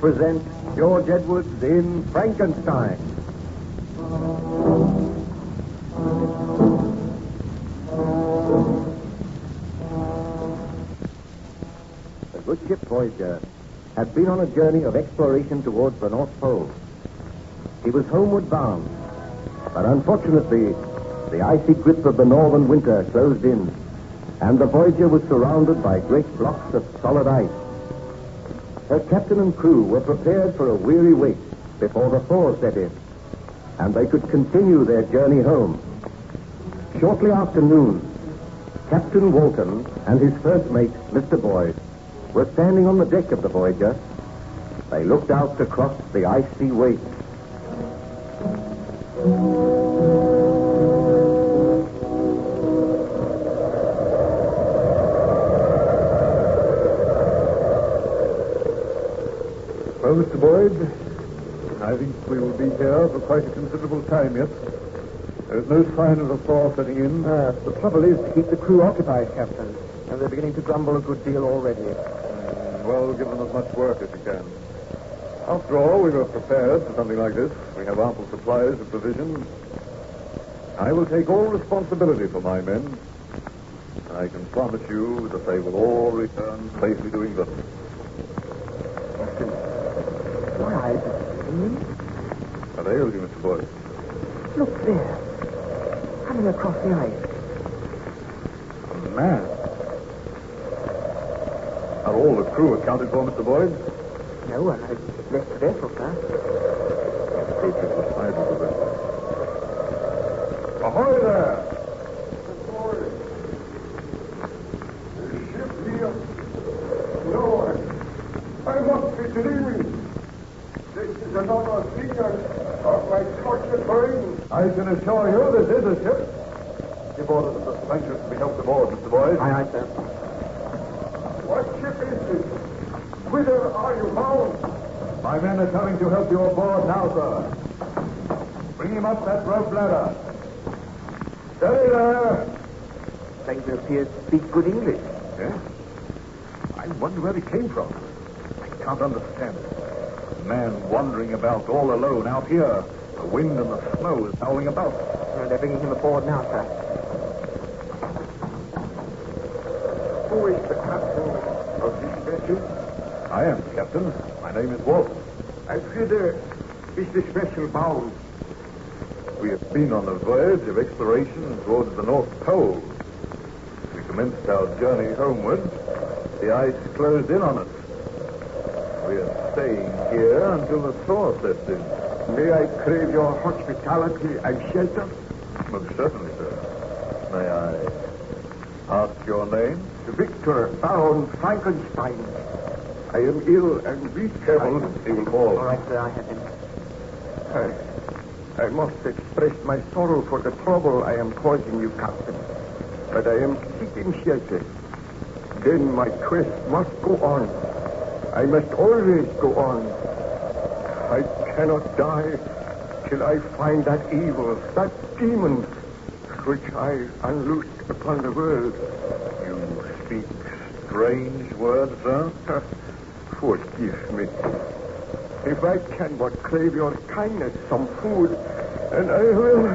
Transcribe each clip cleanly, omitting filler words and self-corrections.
present George Edwards in Frankenstein. The good ship Voyager had been on a journey of exploration towards the North Pole. He was homeward bound, but unfortunately, the icy grip of the northern winter closed in, and the Voyager was surrounded by great blocks of solid ice. Her captain and crew were prepared for a weary wait before the thaw set in, and they could continue their journey home. Shortly after noon, Captain Walton and his first mate, Mr. Boyd, were standing on the deck of the Voyager. They looked out across the icy waste. Well, Mr. Boyd, I think we will be here for quite a considerable time yet. There is no sign of a thaw setting in. The trouble is to keep the crew occupied, Captain, and they're beginning to grumble a good deal already. Well, give them as much work as you can. After all, we were prepared for something like this. We have ample supplies of provisions. I will take all responsibility for my men. I can promise you that they will all return safely to England. Why? What ails you, Mr. Boyd? Look there. Coming across the ice. A man. Are all the crew accounted for, Mr. Boyd? No one has left the vessel, sir. Approaching the side of the vessel. Ahoy there! Mr. Boyd. The ship here. No, I must be dreaming. This is another signal of my tortured brain. I can assure you this is a ship. Give orders that the Spaniards to be helped aboard, Mr. Boyd. Aye, sir. What ship is this? Whither are you bound? My men are coming to help you aboard now, sir. Bring him up that rope ladder. Steady there. Stranger appears to speak good English. Yes? I wonder where he came from. I can't understand it. A man wandering about all alone out here. The wind and the snow is howling about. They're bringing him aboard now, sir. Who is the captain of this vessel? I am, Captain. My name is Walton. And whither is this vessel bound? We have been on a voyage of exploration towards the North Pole. We commenced our journey homeward. The ice closed in on us. We are staying here until the thaw sets in. May I crave your hospitality and shelter? Most certainly, sir. May I ask your name? Victor Baron Frankenstein. I am ill and weak. Careful, he will fall. All right, sir, I have him. I must express my sorrow for the trouble I am causing you, Captain. But I am seeking shelter. Then my quest must go on. I must always go on. I cannot die till I find that evil, that demon, which I unloosed upon the world. You speak strange words, sir. Forgive me. If I can but crave your kindness, some food, and I will...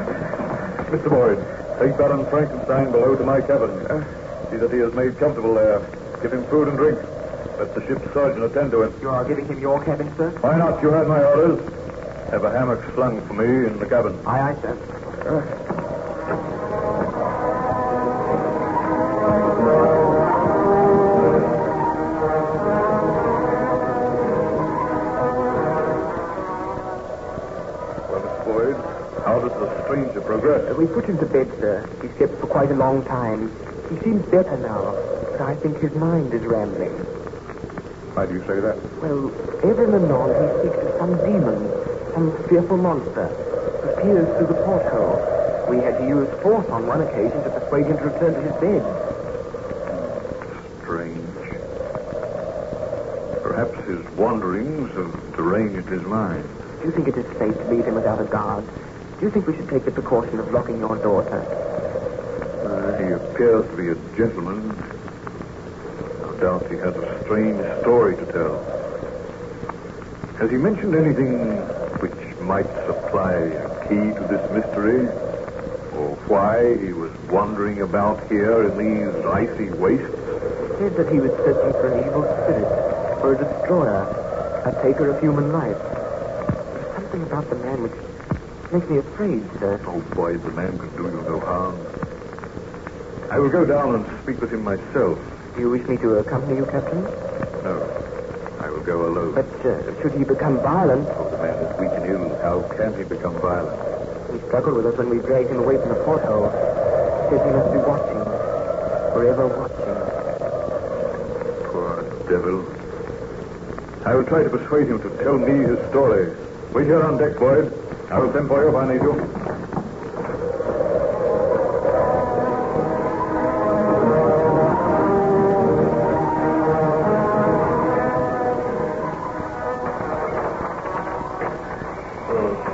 Mr. Boyd, take Baron Frankenstein below to my cabin. See that he is made comfortable there. Give him food and drink. Let the ship's surgeon attend to him. You are giving him your cabin, sir? Why not? You heard my orders. Have a hammock slung for me in the cabin. Aye, aye, sir. How does the stranger progress? We put him to bed, sir. He slept for quite a long time. He seems better now, but I think his mind is rambling. Why do you say that? Well, ever and anon he speaks of some demon, some fearful monster, who peers through the porthole. We had to use force on one occasion to persuade him to return to his bed. Strange. Perhaps his wanderings have deranged his mind. Do you think it is safe to leave him without a guard? Do you think we should take the precaution of locking your door, sir? He appears to be a gentleman. No doubt he has a strange story to tell. Has he mentioned anything which might supply a key to this mystery? Or why he was wandering about here in these icy wastes? He said that he was searching for an evil spirit, for a destroyer, a taker of human life. There's something about the man which makes me afraid, sir. Oh, boy, the man could do you no harm. I will go down and speak with him myself. Do you wish me to accompany you, Captain? No, I will go alone. But should he become violent? Oh, the man is weak and ill. How can he become violent? He struggled with us when we dragged him away from the porthole. He says he must be watching. Forever watching. Poor devil. I will try to persuade him to tell me his story. Wait here on deck, Boyd. I will send for you if I need you.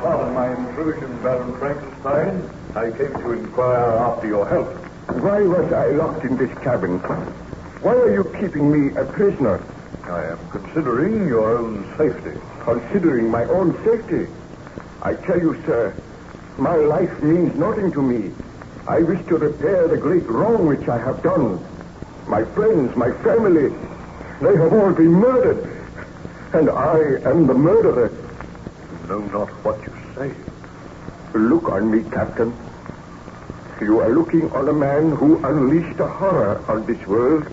Pardon my intrusion, Baron Frankenstein. I came to inquire after your health. Why was I locked in this cabin? Why are you keeping me a prisoner? I am considering your own safety. Considering my own safety? I tell you, sir, my life means nothing to me. I wish to repair the great wrong which I have done. My friends, my family, they have all been murdered. And I am the murderer. You know not what you say. Look on me, Captain. You are looking on a man who unleashed a horror on this world.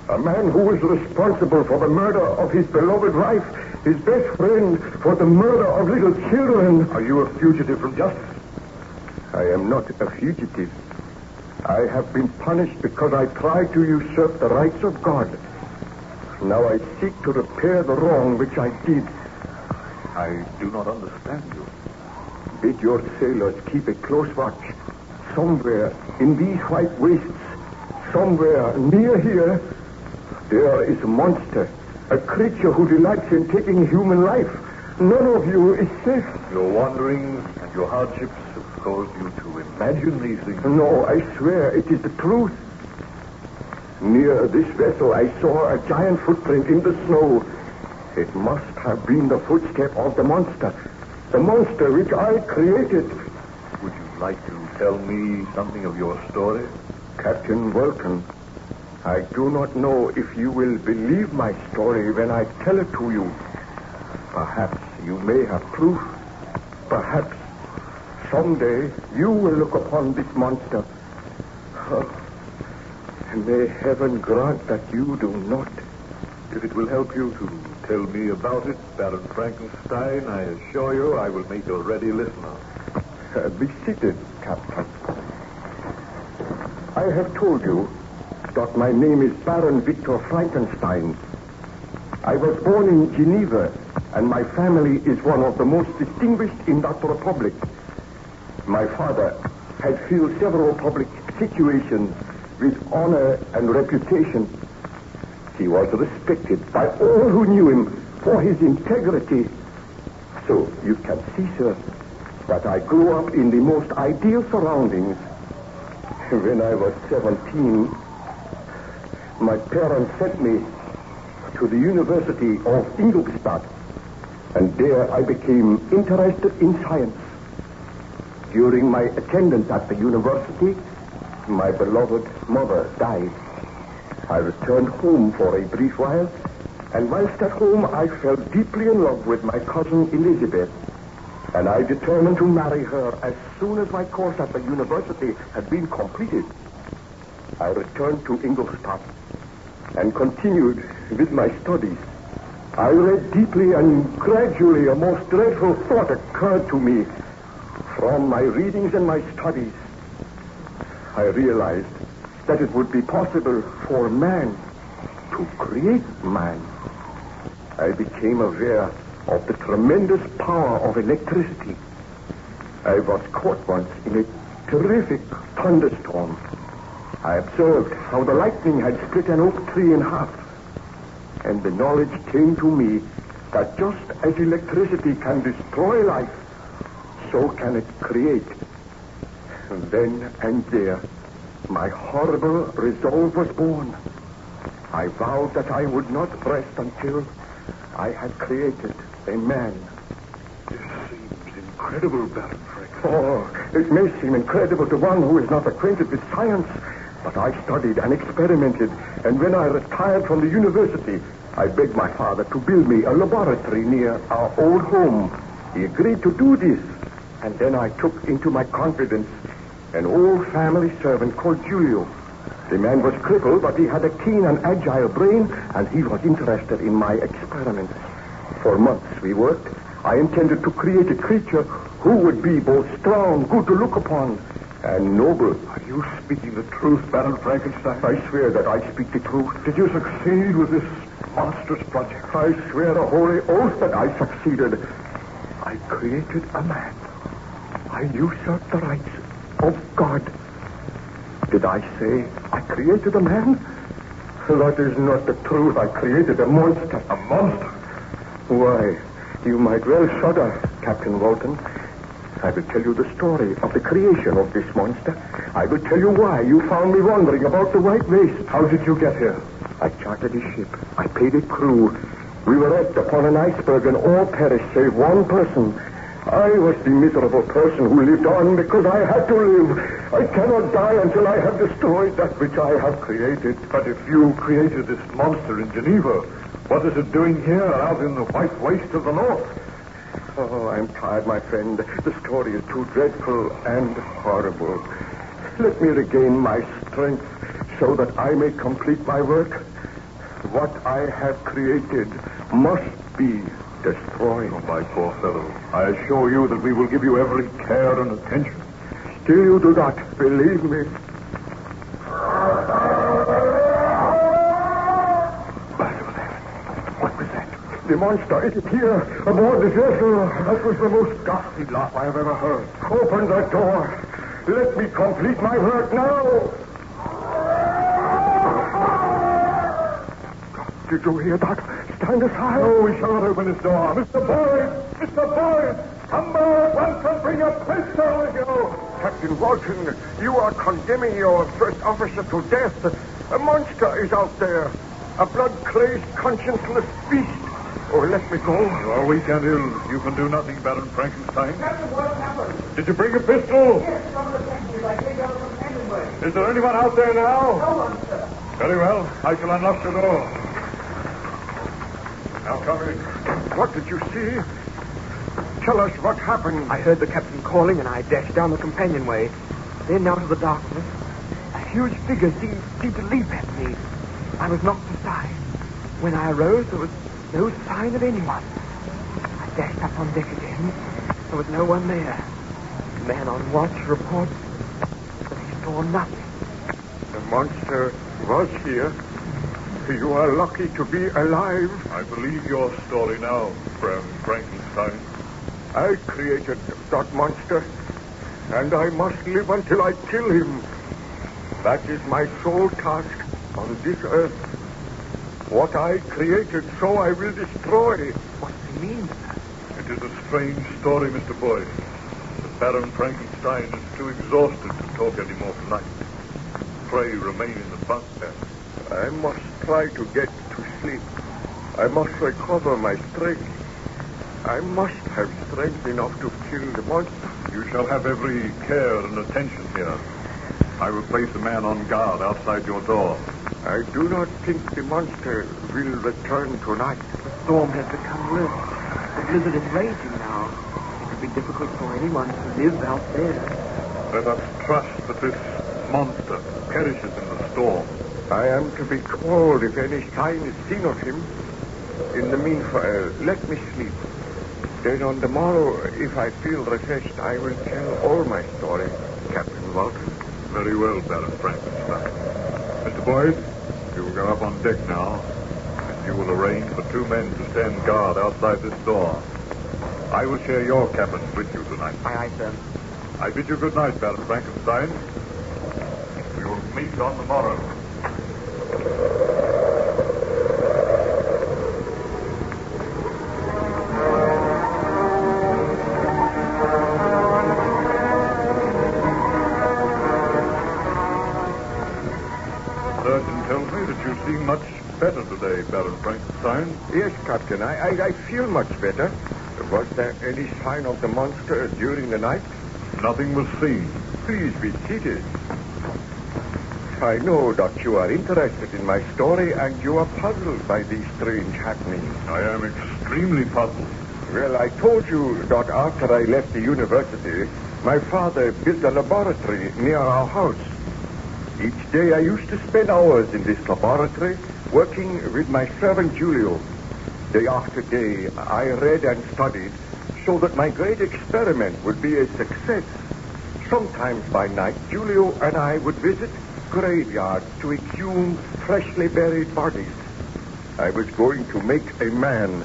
A man who was responsible for the murder of his beloved wife, his best friend, for the murder of little children. Are you a fugitive from justice? I am not a fugitive. I have been punished because I tried to usurp the rights of God. Now I seek to repair the wrong which I did. I do not understand you. Bid your sailors keep a close watch. Somewhere in these white wastes, somewhere near here, there is a monster, a creature who delights in taking human life. None of you is safe. Your wanderings and your hardships have caused you to imagine these things. No, I swear it is the truth. Near this vessel, I saw a giant footprint in the snow. It must have been the footstep of the monster which I created. Would you like to tell me something of your story? Captain Vulcan, I do not know if you will believe my story when I tell it to you. Perhaps you may have proof. Perhaps someday you will look upon this monster. May heaven grant that you do not. If it will help you to tell me about it, Baron Frankenstein, I assure you I will make a ready listener. Be seated, Captain. I have told you that my name is Baron Victor Frankenstein. I was born in Geneva, and my family is one of the most distinguished in that republic. My father had filled several public situations with honor and reputation. He was respected by all who knew him for his integrity. So you can see, sir, that I grew up in the most ideal surroundings. When I was 17, my parents sent me to the University of Ingolstadt, and there I became interested in science. During my attendance at the university, my beloved mother died. I returned home for a brief while, and whilst at home I fell deeply in love with my cousin Elizabeth, and I determined to marry her as soon as my course at the university had been completed. I returned to Ingolstadt and continued with my studies. I read deeply, and gradually a most dreadful thought occurred to me. From my readings and my studies, I realized that it would be possible for man to create man. I became aware of the tremendous power of electricity. I was caught once in a terrific thunderstorm. I observed how the lightning had split an oak tree in half. And the knowledge came to me that just as electricity can destroy life, so can it create. And then and there, my horrible resolve was born. I vowed that I would not rest until I had created A man. This seems incredible, Baron Frankenstein. Oh, it may seem incredible to one who is not acquainted with science, but I studied and experimented, and when I retired from the university, I begged my father to build me a laboratory near our old home. He agreed to do this, and then I took into my confidence an old family servant called Julio. The man was crippled, but he had a keen and agile brain, and he was interested in my experiments. For months we worked. I intended to create a creature who would be both strong, good to look upon, and noble. Are you speaking the truth, Baron Frankenstein? I swear that I speak the truth. Did you succeed with this monstrous project? I swear a holy oath that I succeeded. I created a man. I usurped the rights of God. Did I say I created a man? That is not the truth. I created a monster. A monster? Why, you might well shudder, Captain Walton. I will tell you the story of the creation of this monster. I will tell you why you found me wandering about the White Waste. How did you get here? I chartered a ship. I paid a crew. We were wrecked upon an iceberg and all perished save one person. I was the miserable person who lived on because I had to live. I cannot die until I have destroyed that which I have created. But if you created this monster in Geneva, what is it doing here out in the white waste of the north? Oh, I'm tired, my friend. The story is too dreadful and horrible. Let me regain my strength so that I may complete my work. What I have created must be destroyed. Oh, my poor fellow. I assure you that we will give you every care and attention. Still you do not believe me. What was that? The monster, it is here, aboard the vessel. That was the most ghastly laugh I have ever heard. Open the door. Let me complete my work now. Did you hear that? Stand aside. No, we shall not open this door. Mr. Boyd! Mr. Boyd! Come back at once and bring a pistol with you! Captain Walton, you are condemning your first officer to death. A monster is out there. A blood-crazed, conscienceless beast. Oh, let me go. You are weak and ill. You can do nothing, Baron Frankenstein. Captain, what happened? Did you bring a pistol? Yes, from the sentries. I came out from Edinburgh. Is there anyone out there now? No one, sir. Very well. I shall unlock the door. Now come in. What did you see? Tell us what happened. I heard the captain calling, and I dashed down the companionway. Then, out of the darkness, a huge figure seemed to leap at me. I was knocked aside. When I arose, there was no sign of anyone. I dashed up on deck again. There was no one there. The man on watch reports that he saw nothing. The monster was here. You are lucky to be alive. I believe your story now, Baron Frankenstein. I created that monster, and I must live until I kill him. That is my sole task on this earth. What I created, so I will destroy. What does he mean, sir? It is a strange story, Mr. Boyd. But Baron Frankenstein is too exhausted to talk any more tonight. Pray remain in the bunk then. I must try to get to sleep. I must recover my strength. I must have strength enough to kill the monster. You shall have every care and attention here. I will place a man on guard outside your door. I do not think the monster will return tonight. The storm has become worse. The blizzard is raging now. It would be difficult for anyone to live out there. Let us trust that this monster perishes in the storm. I am to be called if any sign is seen of him. In the meanwhile, let me sleep. Then on the morrow, if I feel refreshed, I will tell all my story, Captain Walton. Very well, Baron Frankenstein. Mr. Boyd, you will go up on deck now, and you will arrange for 2 men to stand guard outside this door. I will share your cabin with you tonight. Aye, aye, sir. I bid you good night, Baron Frankenstein. We will meet on the morrow. Surgeon tells me that you've seen much better today, Baron Frankenstein. Yes, Captain. I feel much better. Was there any sign of the monster during the night? Nothing was seen. Please be seated. I know that you are interested in my story and you are puzzled by these strange happenings. I am extremely puzzled. Well, I told you that after I left the university, my father built a laboratory near our house. Each day I used to spend hours in this laboratory working with my servant Julio. Day after day, I read and studied so that my great experiment would be a success. Sometimes by night, Julio and I would visit graveyards to exhume freshly buried bodies. I was going to make a man,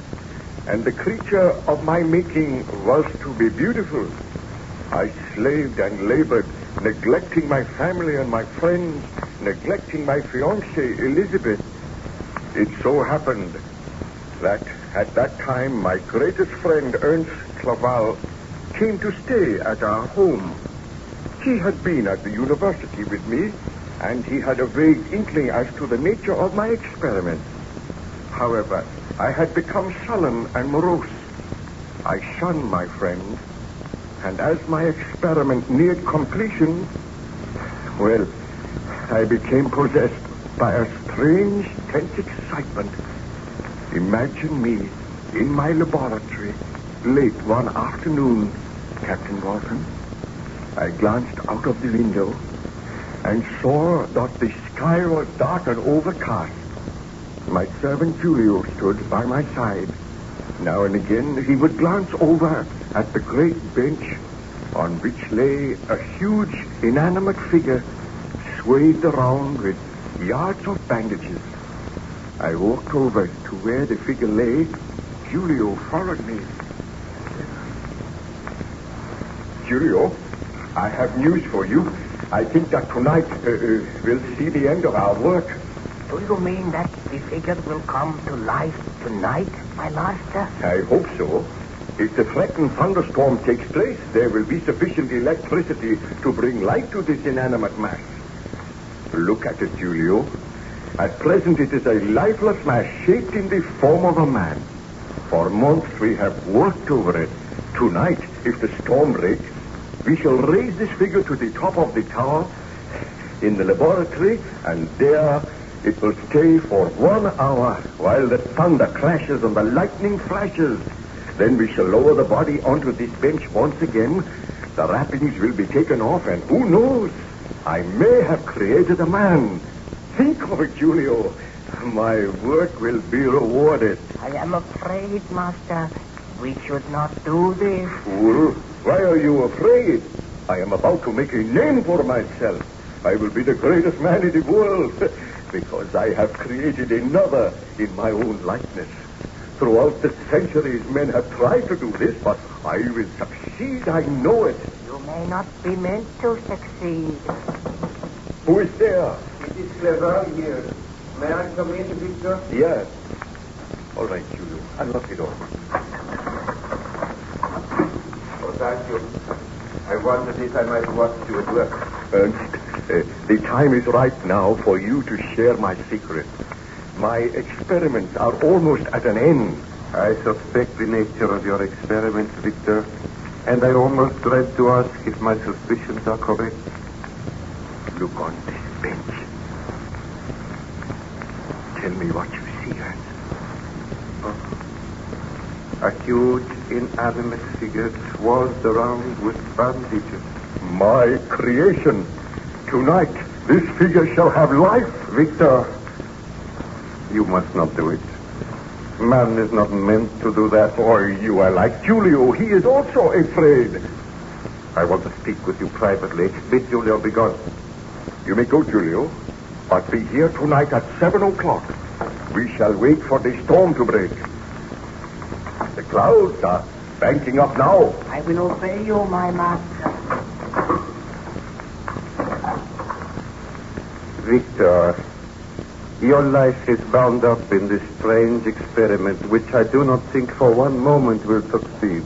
and the creature of my making was to be beautiful. I slaved and labored, neglecting my family and my friends, neglecting my fiancée, Elizabeth. It so happened that at that time my greatest friend, Ernst Claval, came to stay at our home. He had been at the university with me, and he had a vague inkling as to the nature of my experiment. However, I had become sullen and morose. I shunned my friend, and as my experiment neared completion, well, I became possessed by a strange, tense excitement. Imagine me in my laboratory late one afternoon, Captain Walton. I glanced out of the window and saw that the sky was dark and overcast. My servant Julio stood by my side. Now and again he would glance over at the great bench on which lay a huge inanimate figure swayed around with yards of bandages. I walked over to where the figure lay. Julio followed me. Julio, I have news for you. I think that tonight we'll see the end of our work. Do you mean that the figure will come to life tonight, my master? I hope so. If the threatened thunderstorm takes place, there will be sufficient electricity to bring light to this inanimate mass. Look at it, Julio. At present, it is a lifeless mass shaped in the form of a man. For months, we have worked over it. Tonight, if the storm breaks, we shall raise this figure to the top of the tower in the laboratory, and there it will stay for 1 hour while the thunder crashes and the lightning flashes. Then we shall lower the body onto this bench once again. The wrappings will be taken off, and who knows? I may have created a man. Think of it, Julio. My work will be rewarded. I am afraid, master, we should not do this. Fool, why are you afraid? I am about to make a name for myself. I will be the greatest man in the world because I have created another in my own likeness. Throughout the centuries, men have tried to do this, but I will succeed. I know it. You may not be meant to succeed. Who is there? It is Cleval here. May I come in, Victor? Yes. All right, Julio. Unlock the door. Oh, thank you. I wondered if I might watch you at work. Ernst, the time is right now for you to share my secret. My experiments are almost at an end. I suspect the nature of your experiments, Victor, and I almost dread to ask if my suspicions are correct. Look on this bench. Tell me what you see, Ernst. A huge, inanimate figure swathed around with bandages. My creation. Tonight, this figure shall have life. Victor, you must not do it. Man is not meant to do that. Or you are like Julio. He is also afraid. I want to speak with you privately. Bid Julio be gone. You may go, Julio, but be here tonight at 7 o'clock. We shall wait for the storm to break. The clouds are banking up now. I will obey you, my master. Victor, your life is bound up in this strange experiment, which I do not think for one moment will succeed.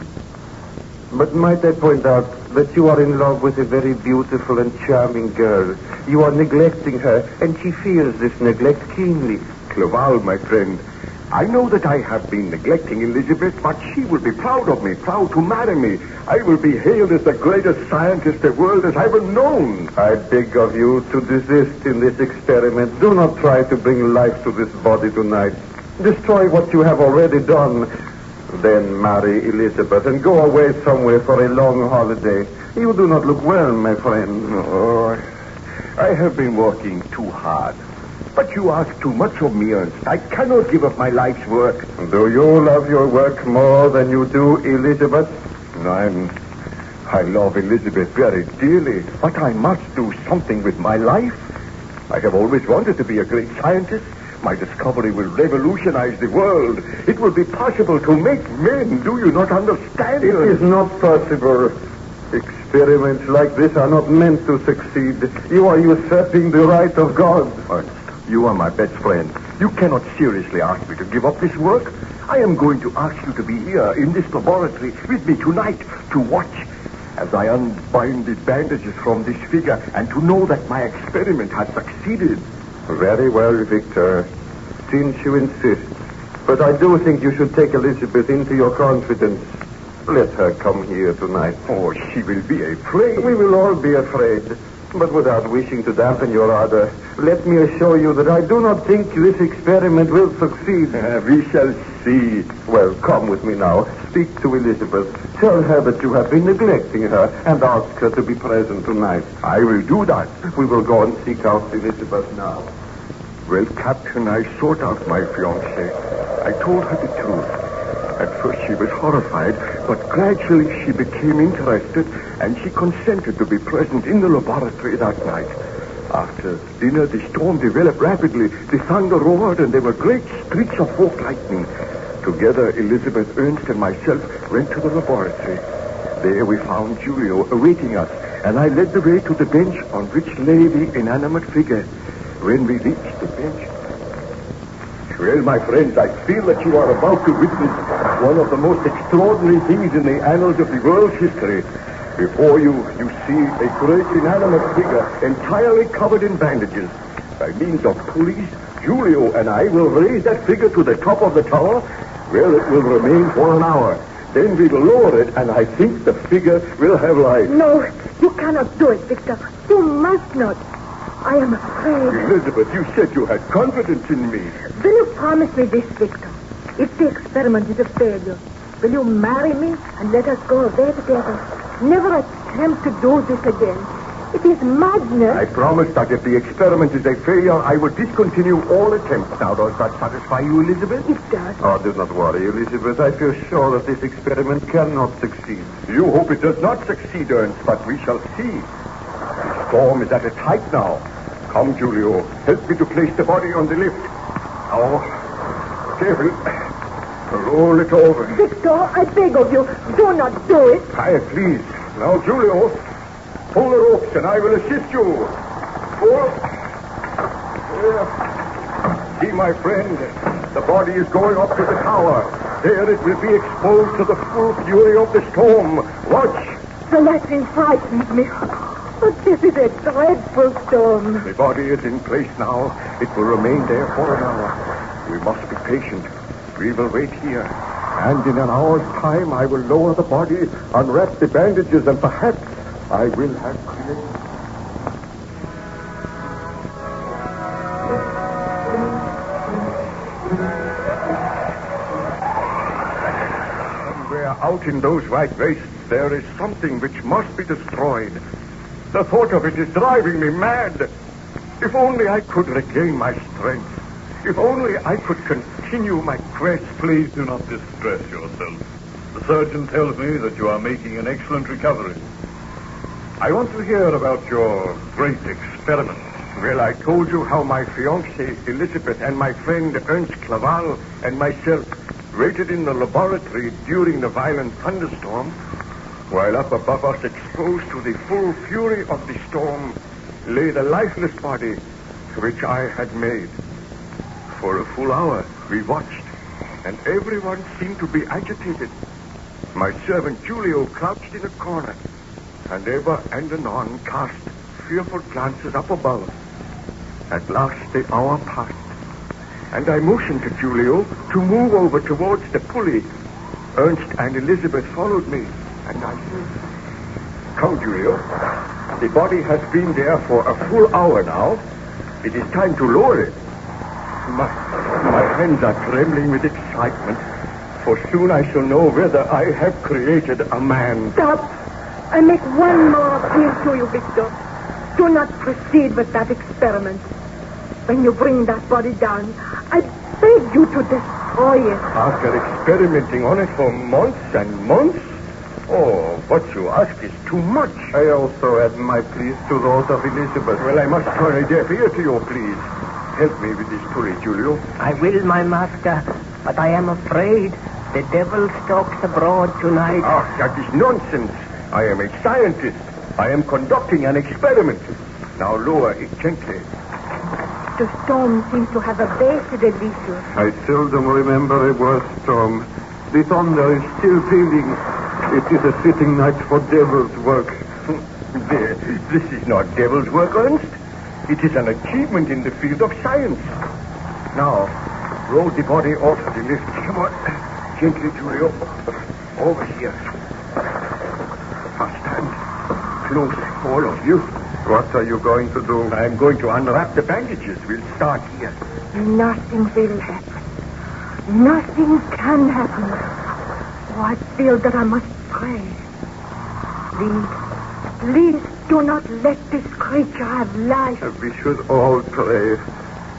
But might I point out that you are in love with a very beautiful and charming girl. You are neglecting her, and she feels this neglect keenly. Clerval, my friend. I know that I have been neglecting Elizabeth, but she will be proud of me, proud to marry me. I will be hailed as the greatest scientist the world has ever known. I beg of you to desist in this experiment. Do not try to bring life to this body tonight. Destroy what you have already done. Then marry Elizabeth and go away somewhere for a long holiday. You do not look well, my friend. Oh, I have been working too hard. But you ask too much of me, Ernst. I cannot give up my life's work. Do you love your work more than you do Elizabeth? I love Elizabeth very dearly, but I must do something with my life. I have always wanted to be a great scientist. My discovery will revolutionize the world. It will be possible to make men. Do you not understand? It is not possible. Experiments like this are not meant to succeed. You are usurping the right of God. Ernst, you are my best friend. You cannot seriously ask me to give up this work. I am going to ask you to be here in this laboratory with me tonight to watch as I unbind the bandages from this figure and to know that my experiment has succeeded. Very well, Victor. Since you insist. But I do think you should take Elizabeth into your confidence. Let her come here tonight. Oh, she will be afraid. We will all be afraid. But without wishing to dampen your ardor, let me assure you that I do not think this experiment will succeed. We shall see. Well, come with me now. Speak to Elizabeth. Tell her that you have been neglecting her and ask her to be present tonight. I will do that. We will go and seek out Elizabeth now. Well, Captain, I sought out my fiancée. I told her the truth. At first she was horrified, but gradually she became interested, and she consented to be present in the laboratory that night. After dinner, the storm developed rapidly. The thunder roared, and there were great streaks of forked lightning. Together, Elizabeth, Ernst, and myself went to the laboratory. There we found Julio awaiting us, and I led the way to the bench on which lay the inanimate figure. When we reached the bench... Well, my friends, I feel that you are about to witness one of the most extraordinary things in the annals of the world's history. Before you see a great inanimate figure entirely covered in bandages. By means of pulleys, Julio and I will raise that figure to the top of the tower, where it will remain for an hour. Then we will lower it, and I think the figure will have life. No, you cannot do it, Victor. You must not. I am afraid. Elizabeth, you said you had confidence in me. Will you promise me this, Victor? If the experiment is a failure, will you marry me and let us go away together? Never attempt to do this again. It is madness. I promise that if the experiment is a failure, I will discontinue all attempts. Now, does that satisfy you, Elizabeth? It does. Oh, do not worry, Elizabeth. I feel sure that this experiment cannot succeed. You hope it does not succeed, Ernst, but we shall see. The storm is at its height now. Come, Julio. Help me to place the body on the lift. Now, careful. Roll it over. Victor, I beg of you, do not do it. Quiet, please. Now, Julio, pull the ropes and I will assist you. Pull. There. See, my friend, the body is going up to the tower. There it will be exposed to the full fury of the storm. Watch. The lightning frightens me. But this is a dreadful storm. The body is in place now. It will remain there for an hour. We must be patient. We will wait here. And in an hour's time, I will lower the body, unwrap the bandages, and perhaps I will have created... Somewhere out in those white wastes, there is something which must be destroyed. The thought of it is driving me mad. If only I could regain my strength. If only I could continue my quest. Please do not distress yourself. The surgeon tells me that you are making an excellent recovery. I want to hear about your great experiment. Well, I told you how my fiancée, Elizabeth, and my friend Ernst Clerval and myself waited in the laboratory during the violent thunderstorm, while up above us, exposed to the full fury of the storm, lay the lifeless body which I had made. For a full hour, we watched, and everyone seemed to be agitated. My servant Julio crouched in a corner, and ever and anon cast fearful glances up above. At last the hour passed, and I motioned to Julio to move over towards the pulley. Ernst and Elizabeth followed me, and I said, "Come, Julio. The body has been there for a full hour now. It is time to lower it." My hands are trembling with excitement, for soon I shall know whether I have created a man. Stop. I make one more appeal to you, Victor. Do not proceed with that experiment. When you bring that body down, I beg you to destroy it. After experimenting on it for months and months? Oh, what you ask is too much. I also add my pleas to those of Elizabeth. Well, I must turn a deaf ear to your pleas. Help me with this pulley, Julio. I will, my master, but I am afraid the devil stalks abroad tonight. Ah, that is nonsense. I am a scientist. I am conducting an experiment. Now lower it gently. The storm seems to have abated, Elizabeth. I seldom remember a worse storm. The thunder is still pealing. It is a fitting night for devil's work. This is not devil's work, Ernst. It is an achievement in the field of science. Now, roll the body off the lift. Come on. Gently, Julio. Over here. Fast hand. Close, all of you. What are you going to do? I am going to unwrap the bandages. We'll start here. Nothing will happen. Nothing can happen. Oh, I feel that I must pray. Please do not let this creature have life. We should all pray.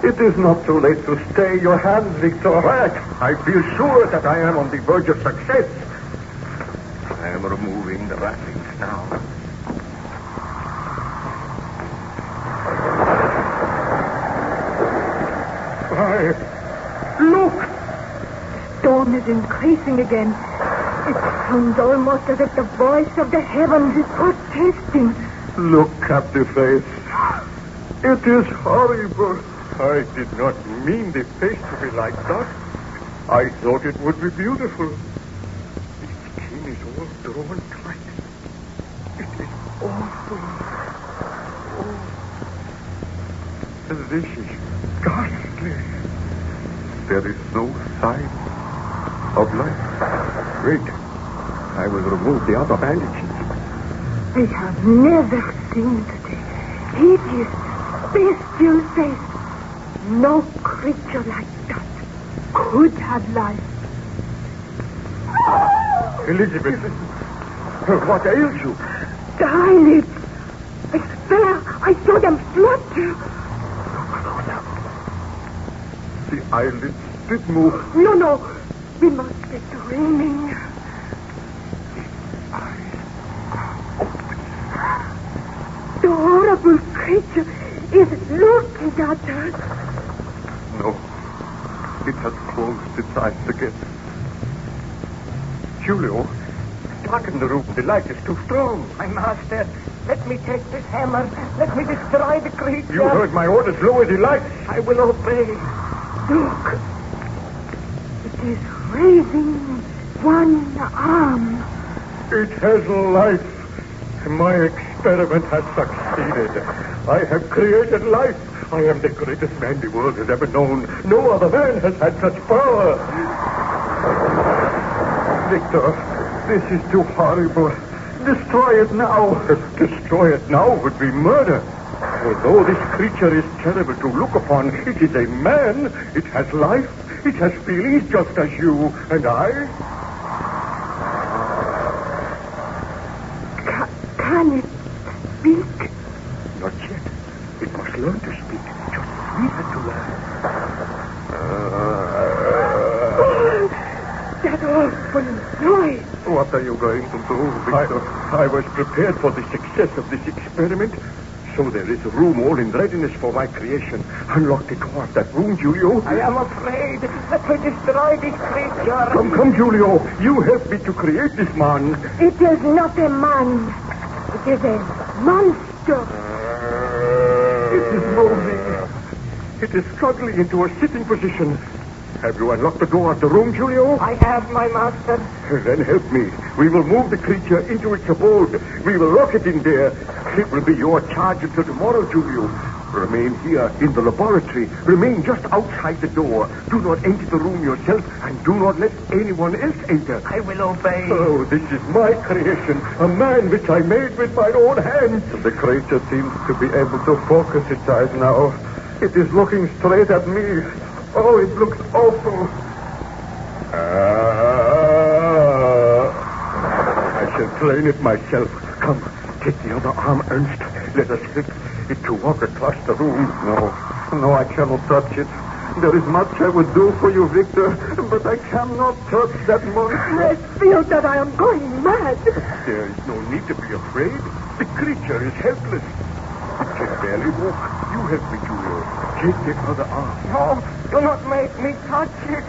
It is not too late to stay your hand, Victor. Quiet. I feel sure that I am on the verge of success. I am removing the wrappings now. Look! The storm is increasing again. It sounds almost as if the voice of the heavens is protesting. Look at the face. It is horrible. I did not mean the face to be like that. I thought it would be beautiful. The skin is all drawn tight. It is awful. Oh. This is ghastly. There is no sign of life. Wait. I will remove the other bandages. I have never seen such a hideous, bestial face. No creature like that could have life. Elizabeth, what ails you? The eyelids. I swear I saw them flutter. The eyelids did move. No. We must be dreaming. The horrible creature is looking at us. No. It has closed its eyes again. Julio, darken the room. The light is too strong. My master, let me take this hammer. Let me destroy the creature. You heard my orders. Lower the lights. I will obey. Look. It is raising one arm. It has life. My experiment has succeeded. I have created life. I am the greatest man the world has ever known. No other man has had such power. Victor, this is too horrible. Destroy it now. Destroy it now would be murder. Although this creature is terrible to look upon, it is a man. It has life. It has feelings just as you and I. Can it speak? Not yet. It must learn to speak, just as we had to learn. That awful noise. What are you going to do, Victor? I was prepared for the success of this experiment, so there is a room all in readiness for my creation. Unlock the door of that room, Julio. I am afraid. Let me destroy this creature. Come, Julio. You help me to create this man. It is not a man. It is a monster. It is moving. It is struggling into a sitting position. Have you unlocked the door of the room, Julio? I have, my master. Then help me. We will move the creature into its abode. We will lock it in there. It will be your charge until tomorrow, Julio. Remain here in the laboratory. Remain just outside the door. Do not enter the room yourself, and do not let anyone else enter. I will obey. Oh, this is my creation, a man which I made with my own hands. The creature seems to be able to focus its eyes now. It is looking straight at me. Oh, it looks awful. I shall train it myself. Come, take the other arm, Ernst. Let us help it to walk across the room. No, I cannot touch it. There is much I would do for you, Victor, but I cannot touch that monster. I feel that I am going mad. There is no need to be afraid. The creature is helpless. It can barely walk. You help me, Julio. Take the other arm. No, do not make me touch it.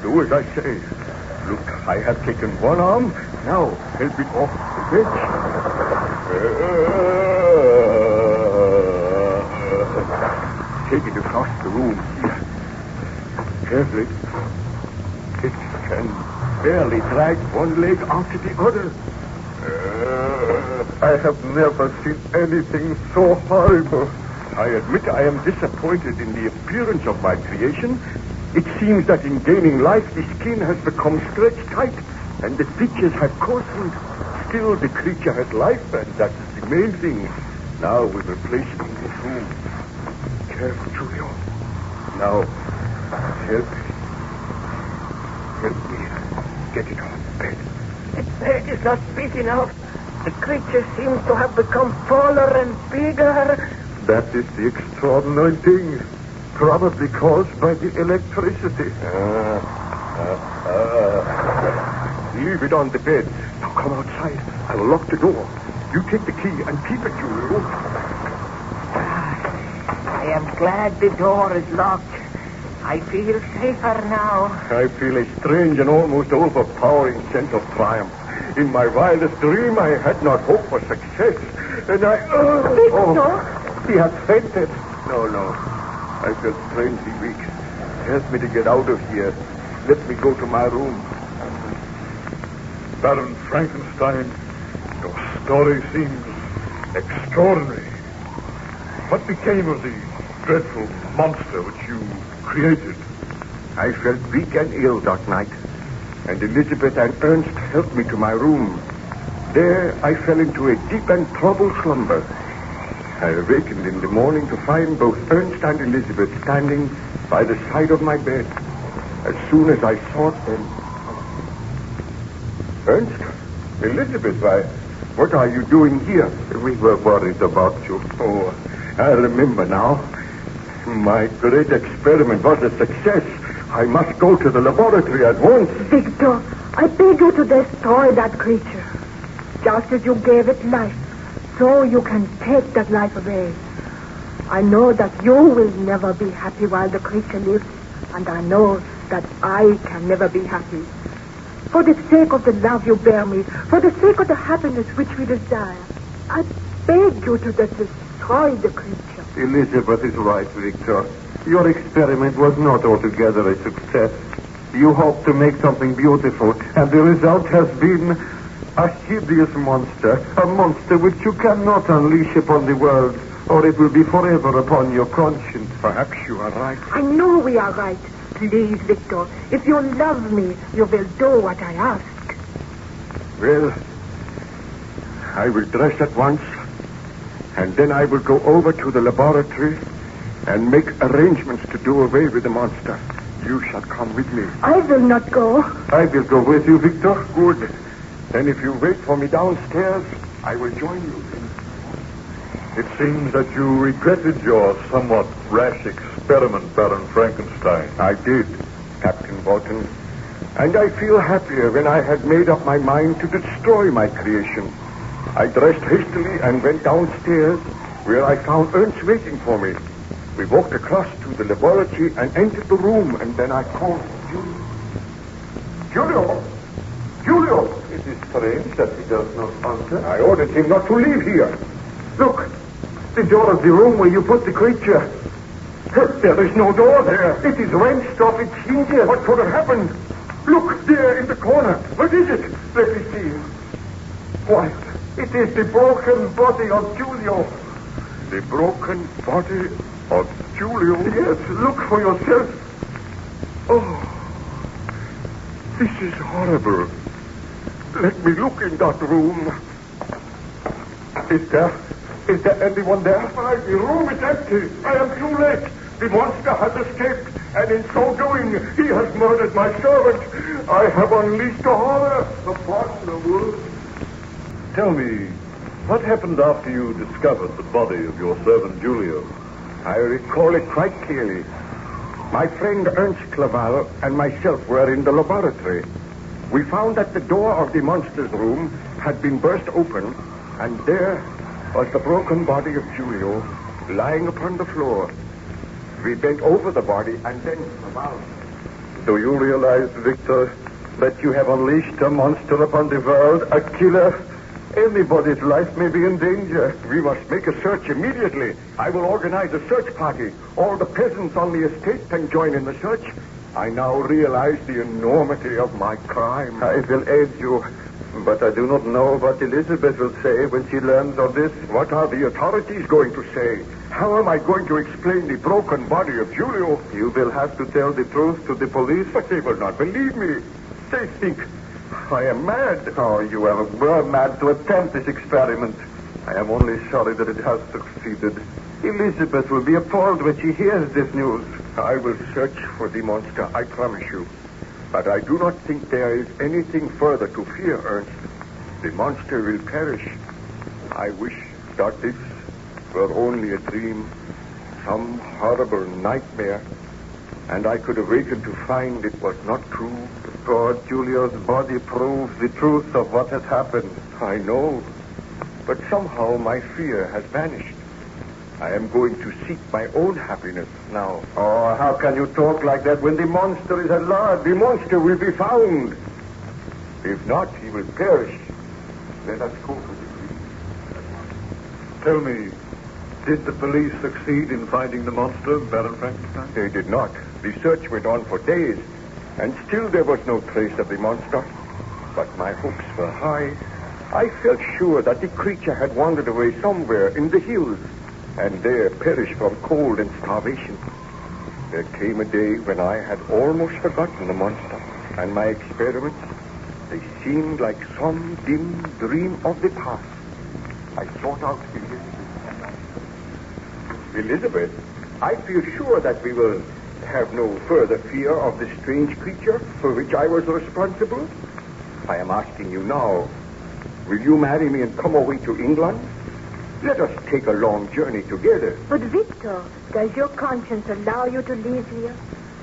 Do as I say. Look, I have taken one arm. Now, help it off the bench. Take it across the room. Here. Carefully. It can barely drag one leg after the other. I have never seen anything so horrible. I admit I am disappointed in the appearance of my creation. It seems that in gaining life, the skin has become stretched tight, and the features have coarsened. Still, the creature has life, and that is the main thing. Now we will place it in this room. Careful, Julio. Now, help me get it on the bed. Its head is not big enough. The creature seems to have become taller and bigger. That is the extraordinary thing. Probably caused by the electricity. Leave it on the bed. Now come outside. I will lock the door. You take the key and keep it, Julio. I am glad the door is locked. I feel safer now. I feel a strange and almost overpowering sense of triumph. In my wildest dream, I had not hoped for success. And Victor? He has fainted. No. I feel strangely weak. Help me to get out of here. Let me go to my room. Baron Frankenstein, your story seems extraordinary. What became of the dreadful monster which you created? I felt weak and ill that night, and Elizabeth and Ernst helped me to my room. There I fell into a deep and troubled slumber. I awakened in the morning to find both Ernst and Elizabeth standing by the side of my bed. As soon as I saw them... Ernst? Elizabeth, what are you doing here? We were worried about you. Oh, I remember now. My great experiment was a success. I must go to the laboratory at once. Victor, I beg you to destroy that creature. Just as you gave it life, so you can take that life away. I know that you will never be happy while the creature lives, and I know that I can never be happy. For the sake of the love you bear me, for the sake of the happiness which we desire, I beg you to destroy the creature. Elizabeth is right, Victor. Your experiment was not altogether a success. You hoped to make something beautiful, and the result has been a hideous monster, a monster which you cannot unleash upon the world, or it will be forever upon your conscience. Perhaps you are right. I know we are right. Please, Victor, if you love me, you will do what I ask. Well, I will dress at once, and then I will go over to the laboratory and make arrangements to do away with the monster. You shall come with me. I will not go. I will go with you, Victor. Good. Then if you wait for me downstairs, I will join you. It seems that you regretted your somewhat rash experiment, Baron Frankenstein. I did, Captain Barton. And I feel happier when I had made up my mind to destroy my creation. I dressed hastily and went downstairs, where I found Ernst waiting for me. We walked across to the laboratory and entered the room, and then I called Julio! Julio! It is strange that he does not answer. I ordered him not to leave here. Look, the door of the room where you put the creature. There is no door there. It is wrenched off its hinges. What could have happened? Look, there in the corner. What is it? Let me see. Why, it is the broken body of Julio. The broken body Of Julio? Yes, look for yourself. Oh, this is horrible. Let me look in that room. Is there anyone there? The room is empty. I am too late. The monster has escaped, and in so doing, he has murdered my servant. I have unleashed a horror upon the world. Tell me, what happened after you discovered the body of your servant Julio? I recall it quite clearly. My friend Ernst Claval and myself were in the laboratory. We found that the door of the monster's room had been burst open, and there was the broken body of Julio lying upon the floor. We bent over the body and then Claval. Do you realize, Victor, that you have unleashed a monster upon the world, a killer? Anybody's life may be in danger. We must make a search immediately. I will organize a search party. All the peasants on the estate can join in the search. I now realize the enormity of my crime. I will aid you, but I do not know what Elizabeth will say when she learns of this. What are the authorities going to say? How am I going to explain the broken body of Julio? You will have to tell the truth to the police. But they will not believe me. They think I am mad. Oh, you were mad to attempt this experiment. I am only sorry that it has succeeded. Elizabeth will be appalled when she hears this news. I will search for the monster, I promise you. But I do not think there is anything further to fear, Ernst. The monster will perish. I wish that this were only a dream, some horrible nightmare, and I could awaken to find it was not true. Poor Julio's body proves the truth of what has happened. I know, but somehow my fear has vanished. I am going to seek my own happiness now. Oh, how can you talk like that when the monster is at large? The monster will be found. If not, he will perish. Let us go to the police. Tell me, did the police succeed in finding the monster, Baron Frankenstein? They did not. The search went on for days, and still there was no trace of the monster. But my hopes were high. I felt sure that the creature had wandered away somewhere in the hills, and there perished from cold and starvation. There came a day when I had almost forgotten the monster, and my experiments, they seemed like some dim dream of the past. I sought out Elizabeth, I feel sure that we will have no further fear of the strange creature for which I was responsible. I am asking you now, will you marry me and come away to England? Let us take a long journey together. But Victor, does your conscience allow you to leave here?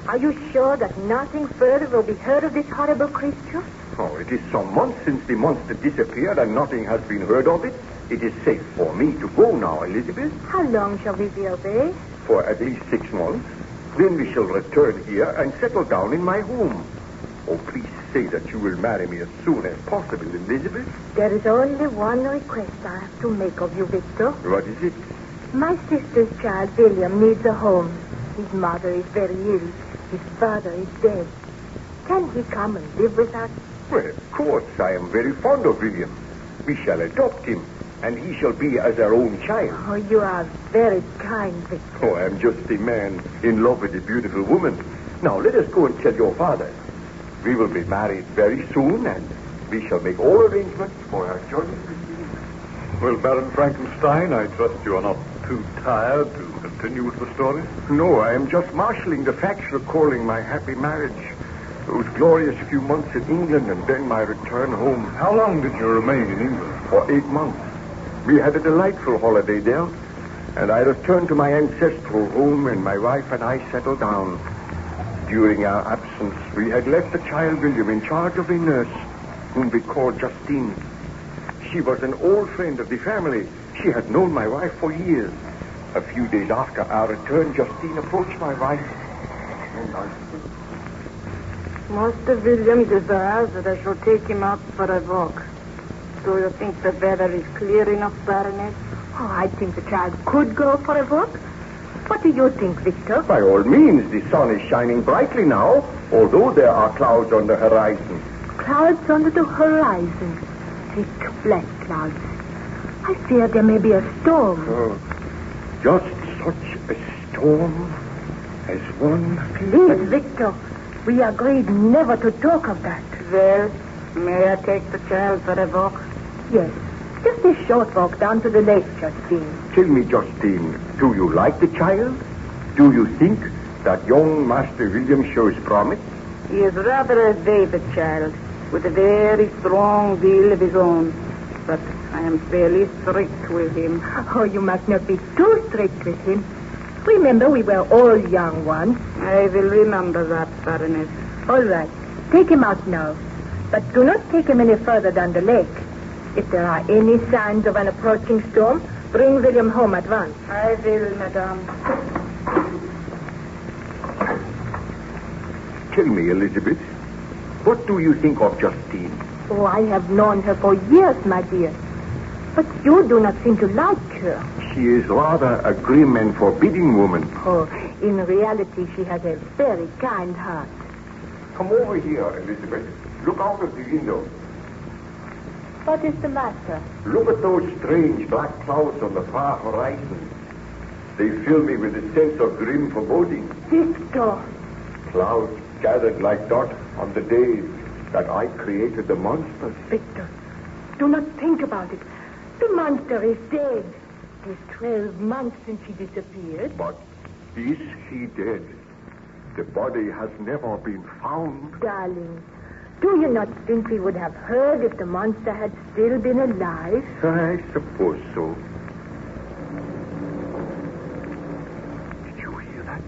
Are you sure that nothing further will be heard of this horrible creature? Oh, it is some months since the monster disappeared and nothing has been heard of it. It is safe for me to go now, Elizabeth. How long shall we be away? For at least 6 months. Then we shall return here and settle down in my home. Oh, please say that you will marry me as soon as possible, Elizabeth. There is only one request I have to make of you, Victor. What is it? My sister's child, William, needs a home. His mother is very ill. His father is dead. Can he come and live with us? Well, of course. I am very fond of William. We shall adopt him, and he shall be as our own child. Oh, you are very kind, Victor. Oh, I am just a man in love with a beautiful woman. Now, let us go and tell your father. We will be married very soon, and we shall make all arrangements for our journey. Well, Baron Frankenstein, I trust you are not too tired to continue with the story? No, I am just marshalling the facts recalling my happy marriage. Those glorious few months in England and then my return home. How long did you remain in England? For 8 months. We had a delightful holiday there, and I returned to my ancestral home, and my wife and I settled down. During our absence, we had left the child William in charge of a nurse, whom we called Justine. She was an old friend of the family. She had known my wife for years. A few days after our return, Justine approached my wife. Master William desires that I shall take him out for a walk. Do you think the weather is clear enough, Baroness? Oh, I think the child could go for a walk. What do you think, Victor? By all means, the sun is shining brightly now, although there are clouds on the horizon. Clouds under the horizon. Thick, black clouds. I fear there may be a storm. Just such a storm as one. Please, Victor. We agreed never to talk of that. Well, may I take the child for a walk? Yes. Just a short walk down to the lake, Justine. Tell me, Justine, do you like the child? Do you think that young Master William shows promise? He is rather a David child, with a very strong will of his own. But I am fairly strict with him. Oh, you must not be too strict with him. Remember, we were all young once. I will remember that, Baroness. All right. Take him out now. But do not take him any further down the lake. If there are any signs of an approaching storm, bring William home at once. I will, madame. Tell me, Elizabeth, what do you think of Justine? Oh, I have known her for years, my dear. But you do not seem to like her. She is rather a grim and forbidding woman. Oh, in reality, she has a very kind heart. Come over here, Elizabeth. Look out of the window. What is the matter? Look at those strange black clouds on the far horizon. They fill me with a sense of grim foreboding. Victor! Clouds gathered like dust on the day that I created the monster. Victor, do not think about it. The monster is dead. It is 12 months since she disappeared. But is she dead? The body has never been found. Darling, do you not think we would have heard if the monster had still been alive? I suppose so. Did you hear that?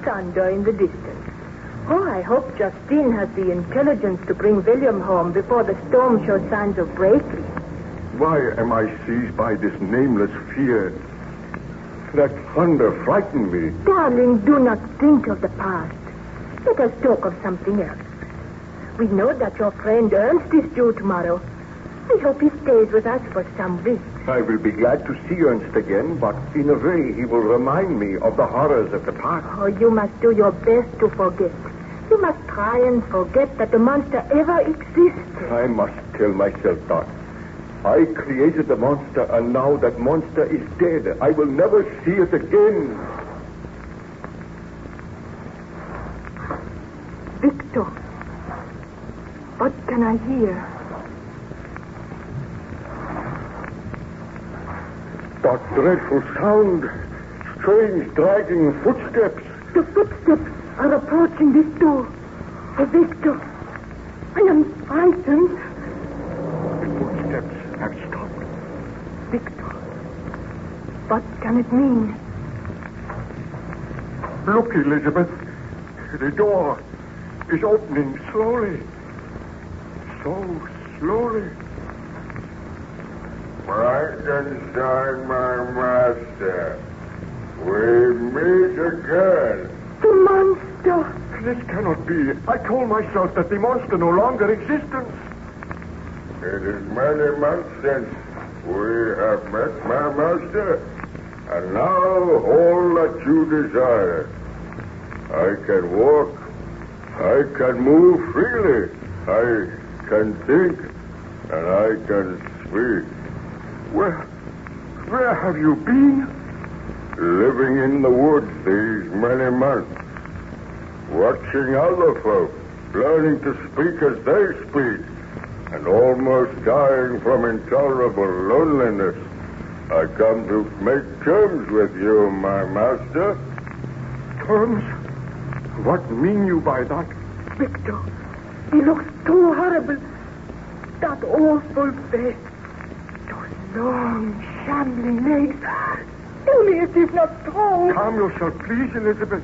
Thunder in the distance. Oh, I hope Justine has the intelligence to bring William home before the storm shows signs of breaking. Why am I seized by this nameless fear? That thunder frightened me. Darling, do not think of the past. Let us talk of something else. We know that your friend Ernst is due tomorrow. I hope he stays with us for some weeks. I will be glad to see Ernst again, but in a way he will remind me of the horrors of the past. Oh, you must do your best to forget. You must try and forget that the monster ever existed. I must tell myself that. I created the monster, and now that monster is dead. I will never see it again. Victor, what can I hear? That dreadful sound. Strange, dragging footsteps. The footsteps are approaching this door. Oh, Victor, I am frightened. The footsteps have stopped. Victor, what can it mean? Look, Elizabeth. The door is opening slowly. So slowly. Frankenstein, my master. We meet again. The monster! This cannot be. I told myself that the monster no longer existed. It is many months since we have met, my master. And now all that you desire. I can walk. I can move freely. I can think. And I can speak. Where have you been? Living in the woods these many months. Watching other folk, learning to speak as they speak, and almost dying from intolerable loneliness. I come to make terms with you, my master. Terms? What mean you by that? Victor, he looks too horrible. That awful face. Those long, shambling legs. Tell me it is not true. Calm yourself, please, Elizabeth.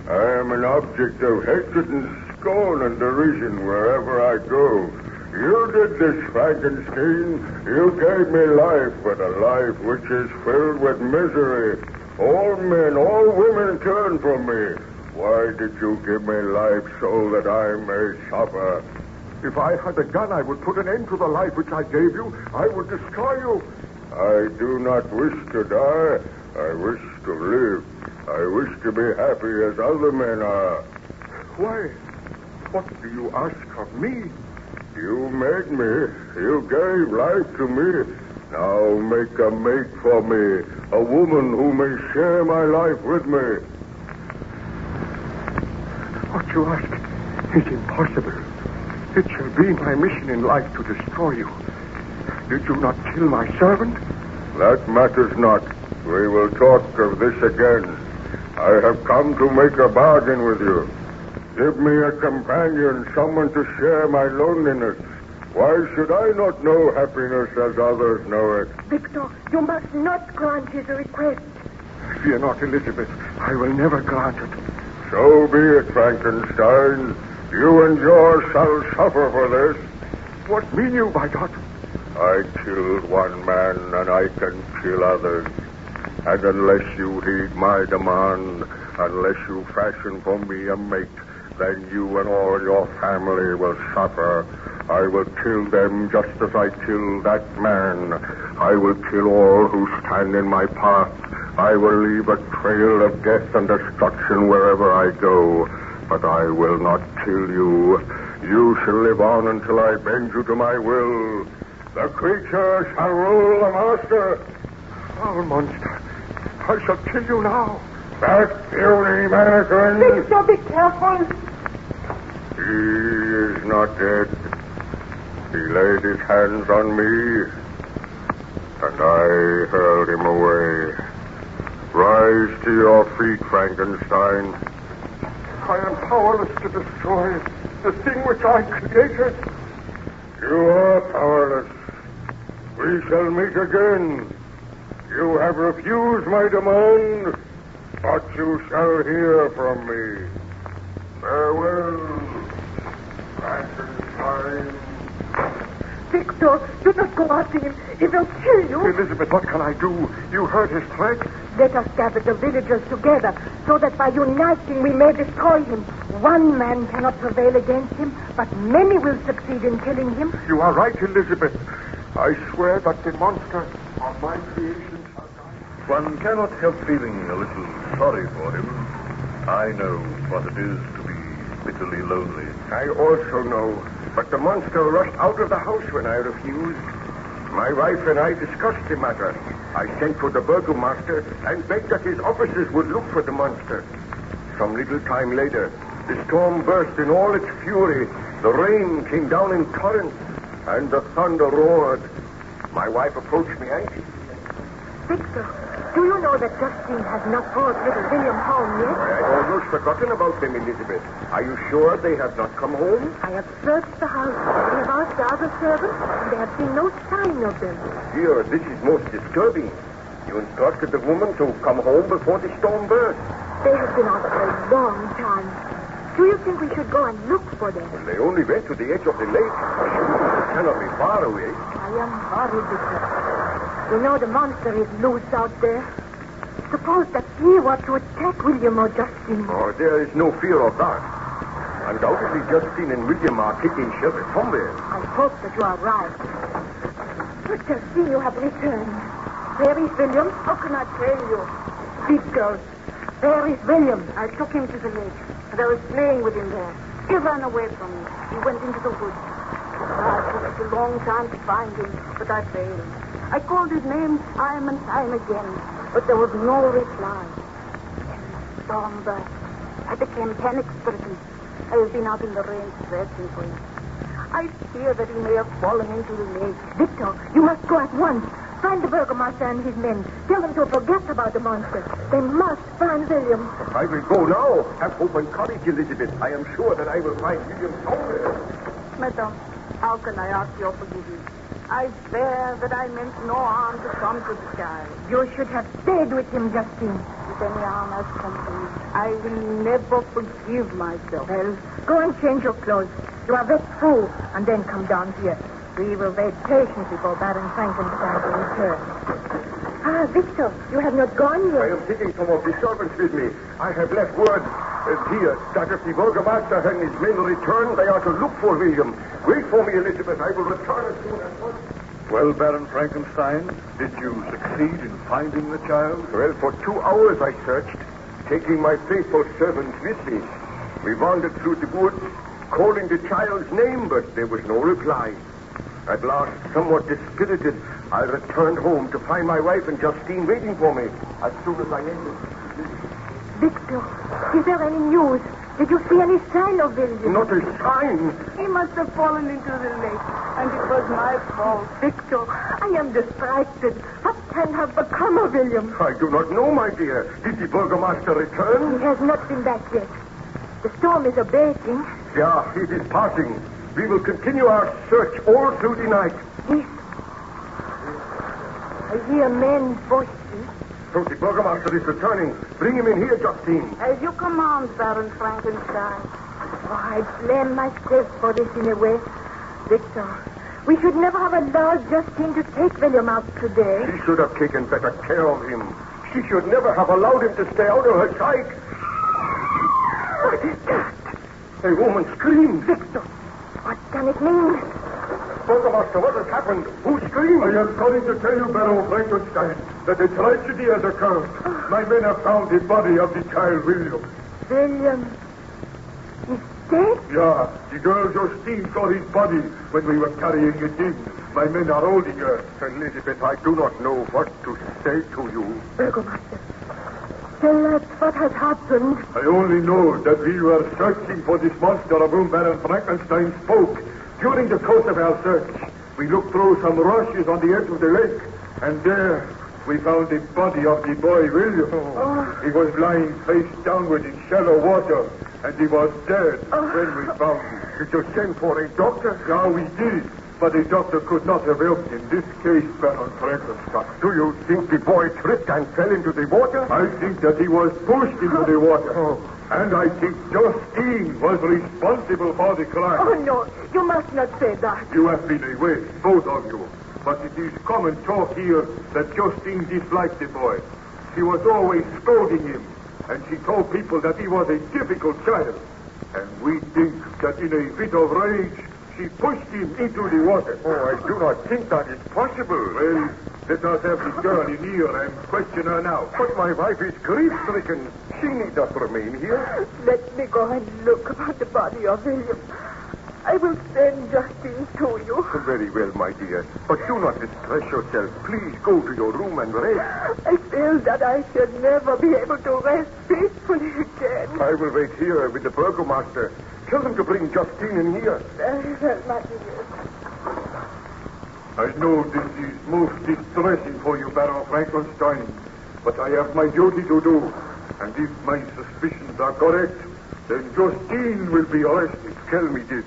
I am an object of hatred and scorn and derision wherever I go. You did this, Frankenstein. You gave me life, but a life which is filled with misery. All men, all women turn from me. Why did you give me life so that I may suffer? If I had a gun, I would put an end to the life which I gave you. I would destroy you. I do not wish to die. I wish to live. I wish to be happy as other men are. Why? What do you ask of me? You made me. You gave life to me. Now make a mate for me, a woman who may share my life with me. What you ask is impossible. It shall be my mission in life to destroy you. Did you not kill my servant? That matters not. We will talk of this again. I have come to make a bargain with you. Give me a companion, someone to share my loneliness. Why should I not know happiness as others know it? Victor, you must not grant his request. Fear not, Elizabeth. I will never grant it. So be it, Frankenstein. You and yours shall suffer for this. What mean you by that? I killed one man, and I can kill others. And unless you heed my demand, unless you fashion for me a mate, then you and all your family will suffer. I will kill them just as I killed that man. I will kill all who stand in my path. I will leave a trail of death and destruction wherever I go. But I will not kill you. You shall live on until I bend you to my will. The creature shall rule the master. Foul monster. I shall kill you now. That puny mannequin. Victor, be careful. He is not dead. He laid his hands on me, and I hurled him away. Rise to your feet, Frankenstein. I am powerless to destroy the thing which I created. You are powerless. We shall meet again. You have refused my demand, but you shall hear from me. Farewell, Frankenstein. Victor, do not go after him. He will kill you. Elizabeth, what can I do? You heard his threat? Let us gather the villagers together so that by uniting we may destroy him. One man cannot prevail against him, but many will succeed in killing him. You are right, Elizabeth. I swear that the monster of my creation shall die. One cannot help feeling a little sorry for him. I know what it is to be bitterly lonely. I also know, but the monster rushed out of the house when I refused. My wife and I discussed the matter. I sent for the burgomaster and begged that his officers would look for the monster. Some little time later, the storm burst in all its fury. The rain came down in torrents, and the thunder roared. My wife approached me anxiously. Victor, do you know that Justine has not brought little William home yet? I had almost forgotten about them, Elizabeth. Are you sure they have not come home? I have searched the house. We have asked the other servants, and they have seen no sign of them. Dear, this is most disturbing. You instructed the woman to come home before the storm burst. They have been out for a long time. Do you think we should go and look for them? They only went to the edge of the lake. It cannot be far away. I am worried, Victor. You know the monster is loose out there. Suppose that he were to attack William or Justine. Oh, there is no fear of that. Undoubtedly, Justine and William are taking shelter somewhere. I hope that you are right. But Justine, you have returned. Where is William? How can I tell you? Victor, where is William? I took him to the lake, and I was playing with him there. He ran away from me. He went into the woods. It took a long time to find him, but I failed. I called his name time and time again, but there was no reply. The storm burst. I became panic-stricken. I have been out in the rain searching for him. I fear that he may have fallen into the lake. Victor, you must go at once. Find the burgomaster and his men. Tell them to forget about the monster. They must find William. I will go now. Have hope and courage, Elizabeth. I am sure that I will find William somewhere. Madame, how can I ask your forgiveness? I swear that I meant no harm to come to the child. You should have stayed with him, Justine. If any harm has come to me, I will never forgive myself. Well, go and change your clothes. You are wet through, and then come down here. We will wait patiently for Baron Frankenstein to return. Ah, Victor, you have not gone yet. I am taking some of the servants with me. I have left word here that if the burgomaster and his men return, they are to look for William. Wait for me, Elizabeth. I will return as soon as possible. Well, Baron Frankenstein, did you succeed in finding the child? Well, for 2 hours I searched, taking my faithful servants with me. We wandered through the woods, calling the child's name, but there was no reply. At last, somewhat dispirited, I returned home to find my wife and Justine waiting for me. As soon as I entered... Victor, is there any news? Did you see any sign of William? Not a sign. He must have fallen into the lake, and it was my fault. Victor, I am distracted. What can have become of William? I do not know, my dear. Did the burgomaster return? He has not been back yet. The storm is abating. Yeah, it is passing. We will continue our search all through the night. Yes. I hear men's voices. So the burgomaster is returning. Bring him in here, Justine. As you command, Baron Frankenstein. Oh, I blame myself for this in a way. Victor, we should never have allowed Justine to take William out today. She should have taken better care of him. She should never have allowed him to stay out of her sight. What is that? A woman screamed. Victor, what can it mean? Burgomaster, what has happened? Who screamed? I am coming to tell you, Baron Frankenstein, that a tragedy has occurred. My men have found the body of the child William. William is dead? Yeah, the girl Justine saw his body when we were carrying it in. My men are holding her. Elizabeth, I do not know what to say to you. Burgomaster, tell us what has happened. I only know that we were searching for this monster of whom Baron Frankenstein spoke. During the course of our search, we looked through some rushes on the edge of the lake, and there we found the body of the boy William. He was lying face downward in shallow water, and he was dead when we found him. Did you send for a doctor? Yeah, we did, but the doctor could not have helped in this case, Baron Frankenstein. Do you think the boy tripped and fell into the water? I think that he was pushed into the water. And I think Justine was responsible for the crime. Oh, no, you must not say that. You have been away, both of you. But it is common talk here that Justine disliked the boy. She was always scolding him, and she told people that he was a difficult child. And we think that in a fit of rage, she pushed him into the water. Oh, I do not think that is possible. Well, let us have the girl in here and question her now. But my wife is grief-stricken. She need not remain here. Let me go and look at the body of William. I will send Justine to you. Very well, my dear. But do not distress yourself. Please go to your room and rest. I feel that I shall never be able to rest peacefully again. I will wait here with the burgomaster. Tell them to bring Justine in here. Very well, my dear. I know this is most distressing for you, Baron Frankenstein, but I have my duty to do. And if my suspicions are correct, then Justine will be arrested. Tell me this.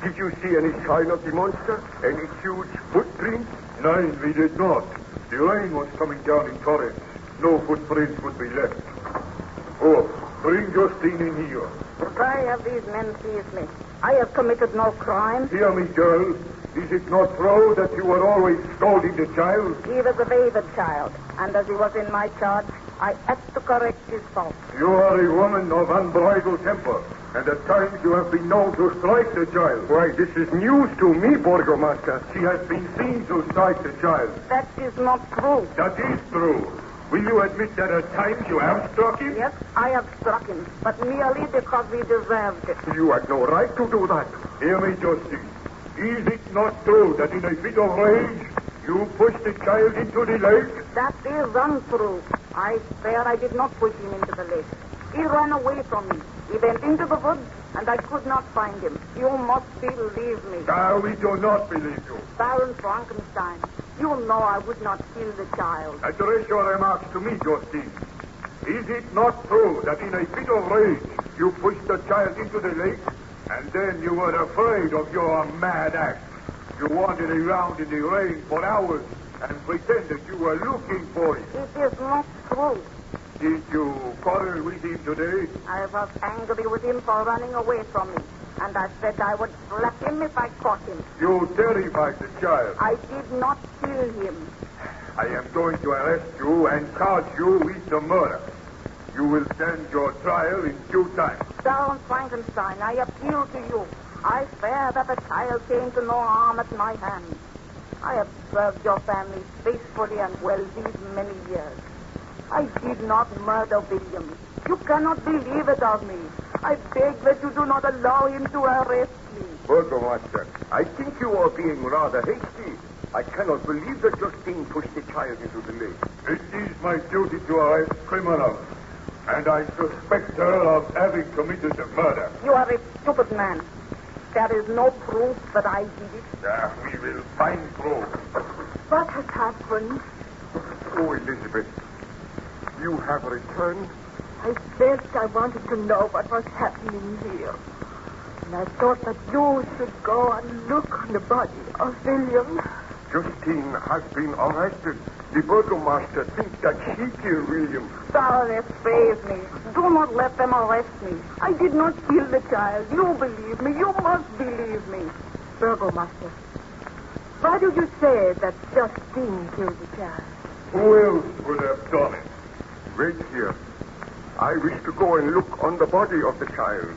Did you see any sign of the monster? Any huge footprints? No, we did not. The rain was coming down in torrents. No footprints would be left. Oh, bring Justine in here. Why have these men seized me? I have committed no crime. Hear me, girl. Is it not true that you were always scolding the child? He was a wayward child, and as he was in my charge, I had to correct his fault. You are a woman of unbridled temper, and at times you have been known to strike the child. Why, this is news to me, burgomaster. She has been seen to strike the child. That is not true. That is true. Will you admit that at times you have struck him? Yes, I have struck him, but merely because he deserved it. You had no right to do that. Hear me, Justine. Is it not true that in a fit of rage, you pushed the child into the lake? That is untrue. I swear I did not push him into the lake. He ran away from me. He went into the woods, and I could not find him. You must believe me. No, we do not believe you. Baron Frankenstein, you know I would not kill the child. Address your remarks to me, Justine. Is it not true that in a fit of rage, you pushed the child into the lake, and then you were afraid of your mad act? You wandered around in the rain for hours and pretended you were looking for him. It is not true. Did you quarrel with him today? I was angry with him for running away from me, and I said I would slap him if I caught him. You terrified the child. I did not kill him. I am going to arrest you and charge you with the murder. You will stand your trial in due time. Baron Frankenstein, I appeal to you. I swear that the child came to no harm at my hands. I have served your family faithfully and well these many years. I did not murder William. You cannot believe it of me. I beg that you do not allow him to arrest me. Burgomaster, I think you are being rather hasty. I cannot believe that Justine pushed the child into the lake. It is my duty to arrest criminals, and I suspect her of having committed a murder. You are a stupid man. There is no proof that I did it. We will find proof. What has happened? Oh, Elizabeth, you have returned? I felt I wanted to know what was happening here. And I thought that you should go and look on the body of William. Justine has been arrested. The burgomaster thinks that she killed William. Baroness, praise me. Do not let them arrest me. I did not kill the child. You believe me. You must believe me. Burgomaster, why do you say that Justine killed the child? Who else would have done it? Wait here. I wish to go and look on the body of the child.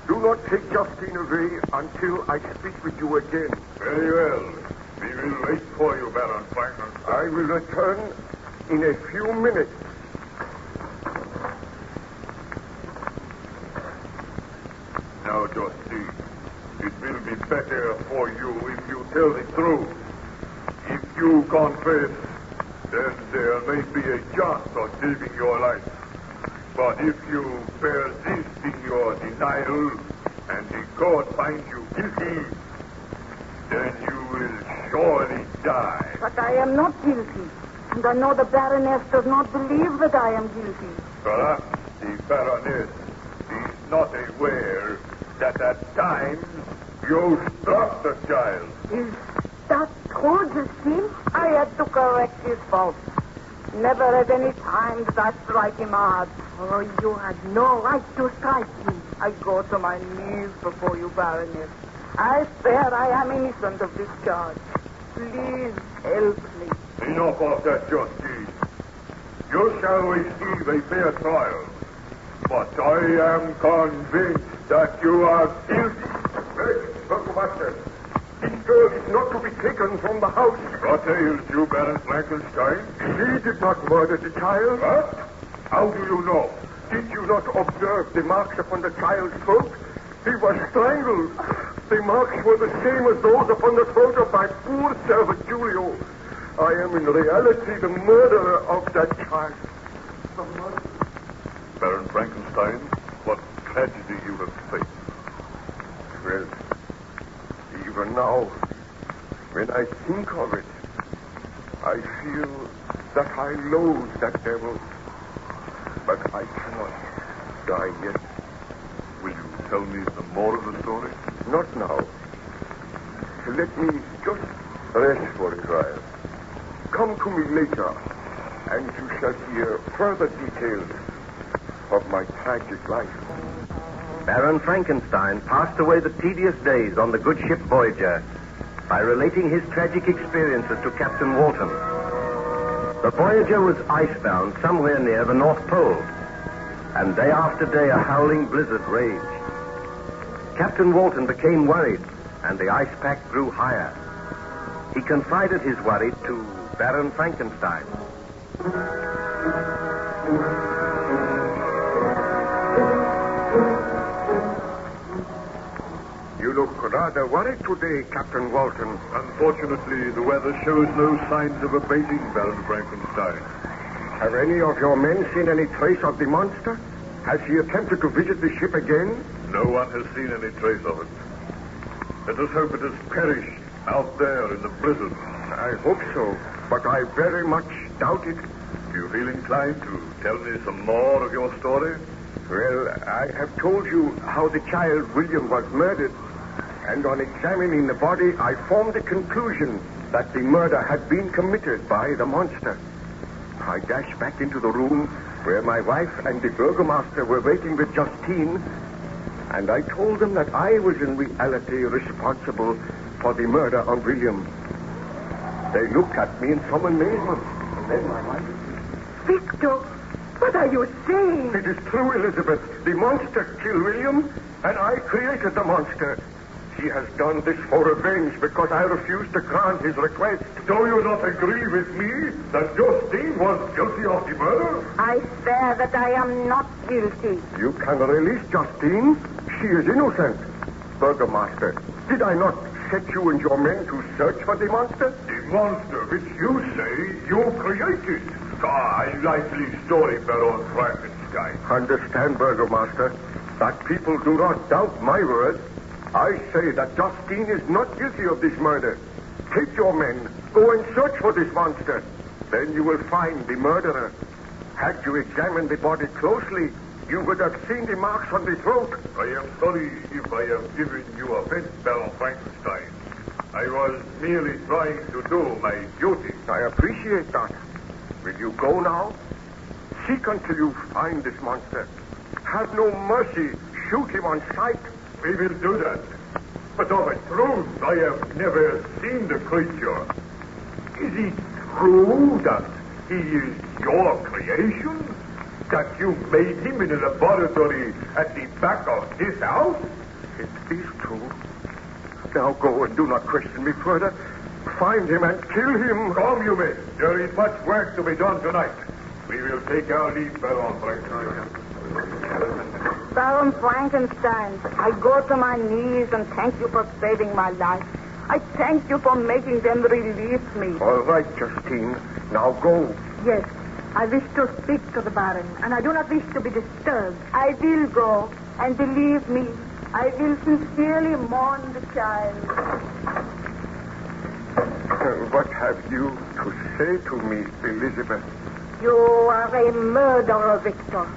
Do not take Justine away until I speak with you again. Very well. We will wait for you, Baron Frankenstein. I will return in a few minutes. Now, Justine, it will be better for you if you tell the truth. If you confess, then there may be a chance of saving your life. But if you persist in your denial and the court finds you guilty, then you will surely die. But I am not guilty. And I know the Baroness does not believe that I am guilty. Perhaps the Baroness is not aware that at times you struck the child. Is that true, Justine? I had to correct his fault. Never at any time did I strike him hard. Oh, you had no right to strike him. I go to my knees before you, Baroness. I swear I am innocent of this charge. Please help me. Enough of that, Justine. You shall receive a fair trial. But I am convinced that you are guilty. Wait, Burgomaster. This girl is not to be taken from the house. What ails you, Baron Frankenstein? She did not murder the child. What? How do you know? Did you not observe the marks upon the child's throat? He was strangled. The marks were the same as those upon the throat of my poor servant Julio. I am in reality the murderer of that child. The murderer. Baron Frankenstein, what tragedy you have faced. Well, even now, when I think of it, I feel that I loathe that devil. But I cannot die yet. Will you tell me some more of the story? Not now. Let me just rest for a while. Come to me later, and you shall hear further details of my tragic life. Baron Frankenstein passed away the tedious days on the good ship Voyager by relating his tragic experiences to Captain Walton. The Voyager was icebound somewhere near the North Pole, and day after day a howling blizzard raged. Captain Walton became worried, and the ice pack grew higher. He confided his worry to Baron Frankenstein. You look rather worried today, Captain Walton. Unfortunately, the weather shows no signs of abating, Baron Frankenstein. Have any of your men seen any trace of the monster? Has he attempted to visit the ship again? No one has seen any trace of it. Let us hope it has perished out there in the blizzard. I hope so, but I very much doubt it. Do you feel inclined to tell me some more of your story? Well, I have told you how the child William was murdered, and on examining the body, I formed the conclusion that the murder had been committed by the monster. I dashed back into the room where my wife and the burgomaster were waiting with Justine, and I told them that I was in reality responsible for the murder of William. They looked at me in some amazement, and then my wife... Victor, what are you saying? It is true, Elizabeth. The monster killed William, and I created the monster. He has done this for revenge because I refused to grant his request. Do you not agree with me that Justine was guilty of the murder? I swear that I am not guilty. You can release Justine. She is innocent. Burgomaster, did I not set you and your men to search for the monster? The monster which you say you created. I like the story, Baron Frankenstein. Understand, Burgomaster, that people do not doubt my word. I say that Justine is not guilty of this murder. Take your men, go and search for this monster. Then you will find the murderer. Had you examined the body closely, you would have seen the marks on the throat. I am sorry if I have given you offense, Baron Frankenstein. I was merely trying to do my duty. I appreciate that. Will you go now? Seek until you find this monster. Have no mercy. Shoot him on sight. We will do that. But of a truth, I have never seen the creature. Is it true that he is your creation? That you made him in a laboratory at the back of this house? It is true. Now go and do not question me further. Find him and kill him. Come, you men. There is much work to be done tonight. We will take our leave, Baron Frankenstein. Baron Frankenstein, I go to my knees and thank you for saving my life. I thank you for making them release me. All right, Justine. Now go. Yes, I wish to speak to the Baron, and I do not wish to be disturbed. I will go, and believe me, I will sincerely mourn the child. What have you to say to me, Elizabeth? You are a murderer, Victor.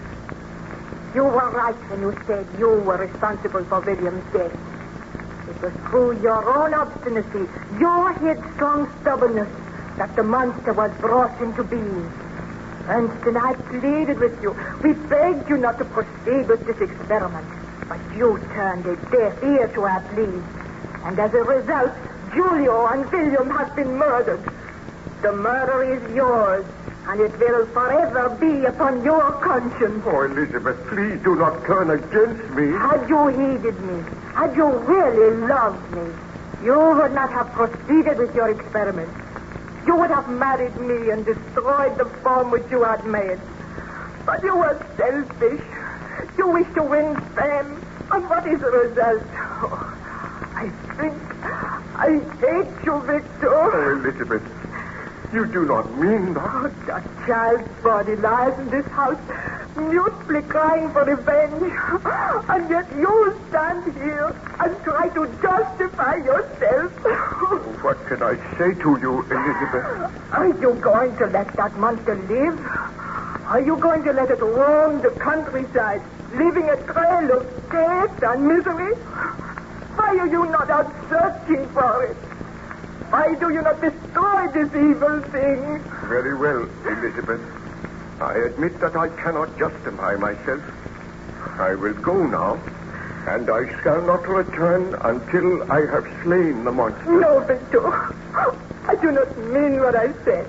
You were right when you said you were responsible for William's death. It was through your own obstinacy, your headstrong stubbornness, that the monster was brought into being. Ernst and I pleaded with you. We begged you not to proceed with this experiment. But you turned a deaf ear to our pleas. And as a result, Julio and William have been murdered. The murder is yours, and it will forever be upon your conscience. Oh, Elizabeth, please do not turn against me. Had you heeded me, had you really loved me, you would not have proceeded with your experiment. You would have married me and destroyed the form which you had made. But you were selfish. You wish to win fame. And what is the result? Oh, I hate you, Victor. Oh, Elizabeth, you do not mean that. Oh, that child's body lies in this house, mutely crying for revenge. And yet you stand here and try to justify yourself. What can I say to you, Elizabeth? Are you going to let that monster live? Are you going to let it roam the countryside, leaving a trail of death and misery? Why are you not out searching for it? Why do you not destroy this evil thing? Very well, Elizabeth. I admit that I cannot justify myself. I will go now, and I shall not return until I have slain the monster. No, Victor. I do not mean what I said.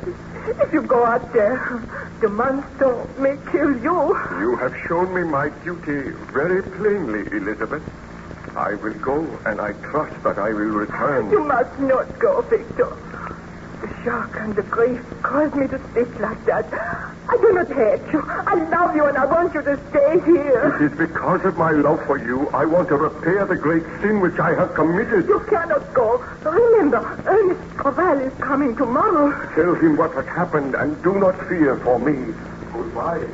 If you go out there, the monster may kill you. You have shown me my duty very plainly, Elizabeth. I will go, and I trust that I will return. You must not go, Victor. The shock and the grief caused me to speak like that. I do not hate you. I love you, and I want you to stay here. It is because of my love for you I want to repair the great sin which I have committed. You cannot go. Remember, Ernest Corval is coming tomorrow. Tell him what has happened, and do not fear for me. Goodbye.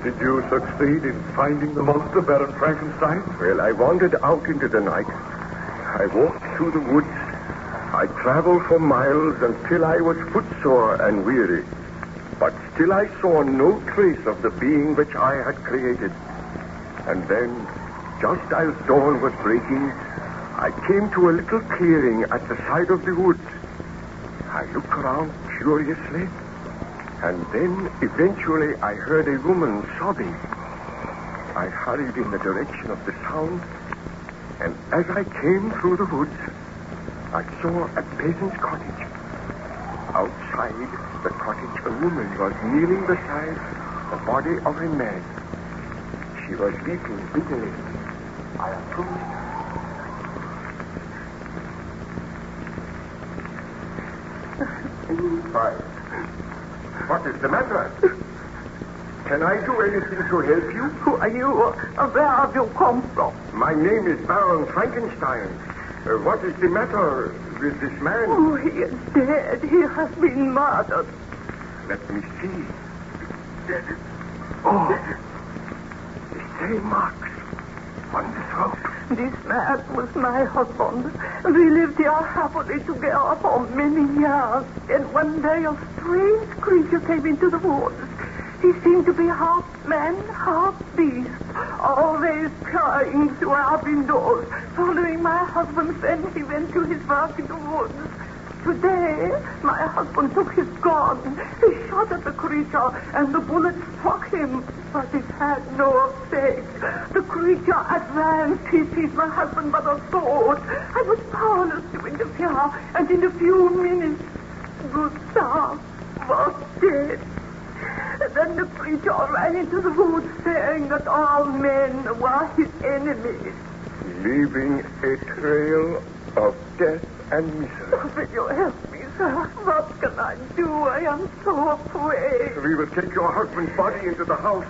Did you succeed in finding the monster, Baron Frankenstein? Well, I wandered out into the night. I walked through the woods. I traveled for miles until I was footsore and weary. But still I saw no trace of the being which I had created. And then, just as dawn was breaking, I came to a little clearing at the side of the woods. I looked around curiously, and then eventually I heard a woman sobbing. I hurried in the direction of the sound, and as I came through the woods, I saw a peasant's cottage. Outside the cottage, a woman was kneeling beside the body of a man. She was weeping bitterly. I approached her. Why? What is the matter? Can I do anything to help you? Who are you? Where have you come from? My name is Baron Frankenstein. What is the matter with this man? Oh, he is dead. He has been murdered. Let me see. Oh, the same marks on the throat. This man was my husband. We lived here happily together for many years. And one day a strange creature came into the woods. He seemed to be half man, half beast, always prying through our windows, following my husband when he went to his work in the woods. Today, my husband took his gun. He shot at the creature, and the bullet struck him, but it had no effect. The creature advanced. He seized my husband by the throat. I was powerless to interfere, and in a few minutes, Gustav was dead. Then the creature ran into the woods, saying that all men were his enemies. Leaving a trail of death and misery. Will you help me, sir? What can I do? I am so afraid. We will take your husband's body into the house.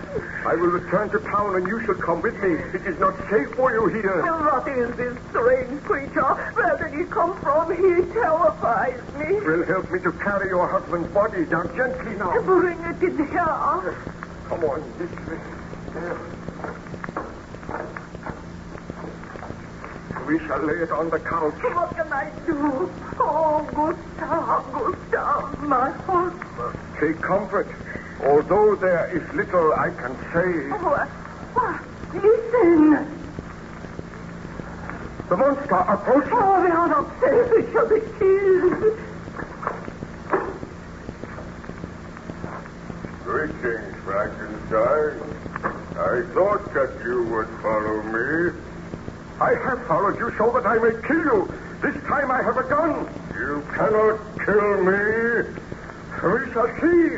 I will return to town and you shall come with me. It is not safe for you here. What is this strange creature? Where did he come from? He terrifies me. It will help me to carry your husband's body. Now, gently now. Bring it in here. Come on, this way. There. We shall lay it on the couch. What can I do? Oh, Gustav, my husband. Take comfort. Although there is little I can say. What? Listen. The monster approaching. Oh, we are not safe. We shall be killed. Greetings, Frankenstein. I thought that you would follow me. I have followed you so that I may kill you. This time I have a gun. You cannot kill me. We shall see.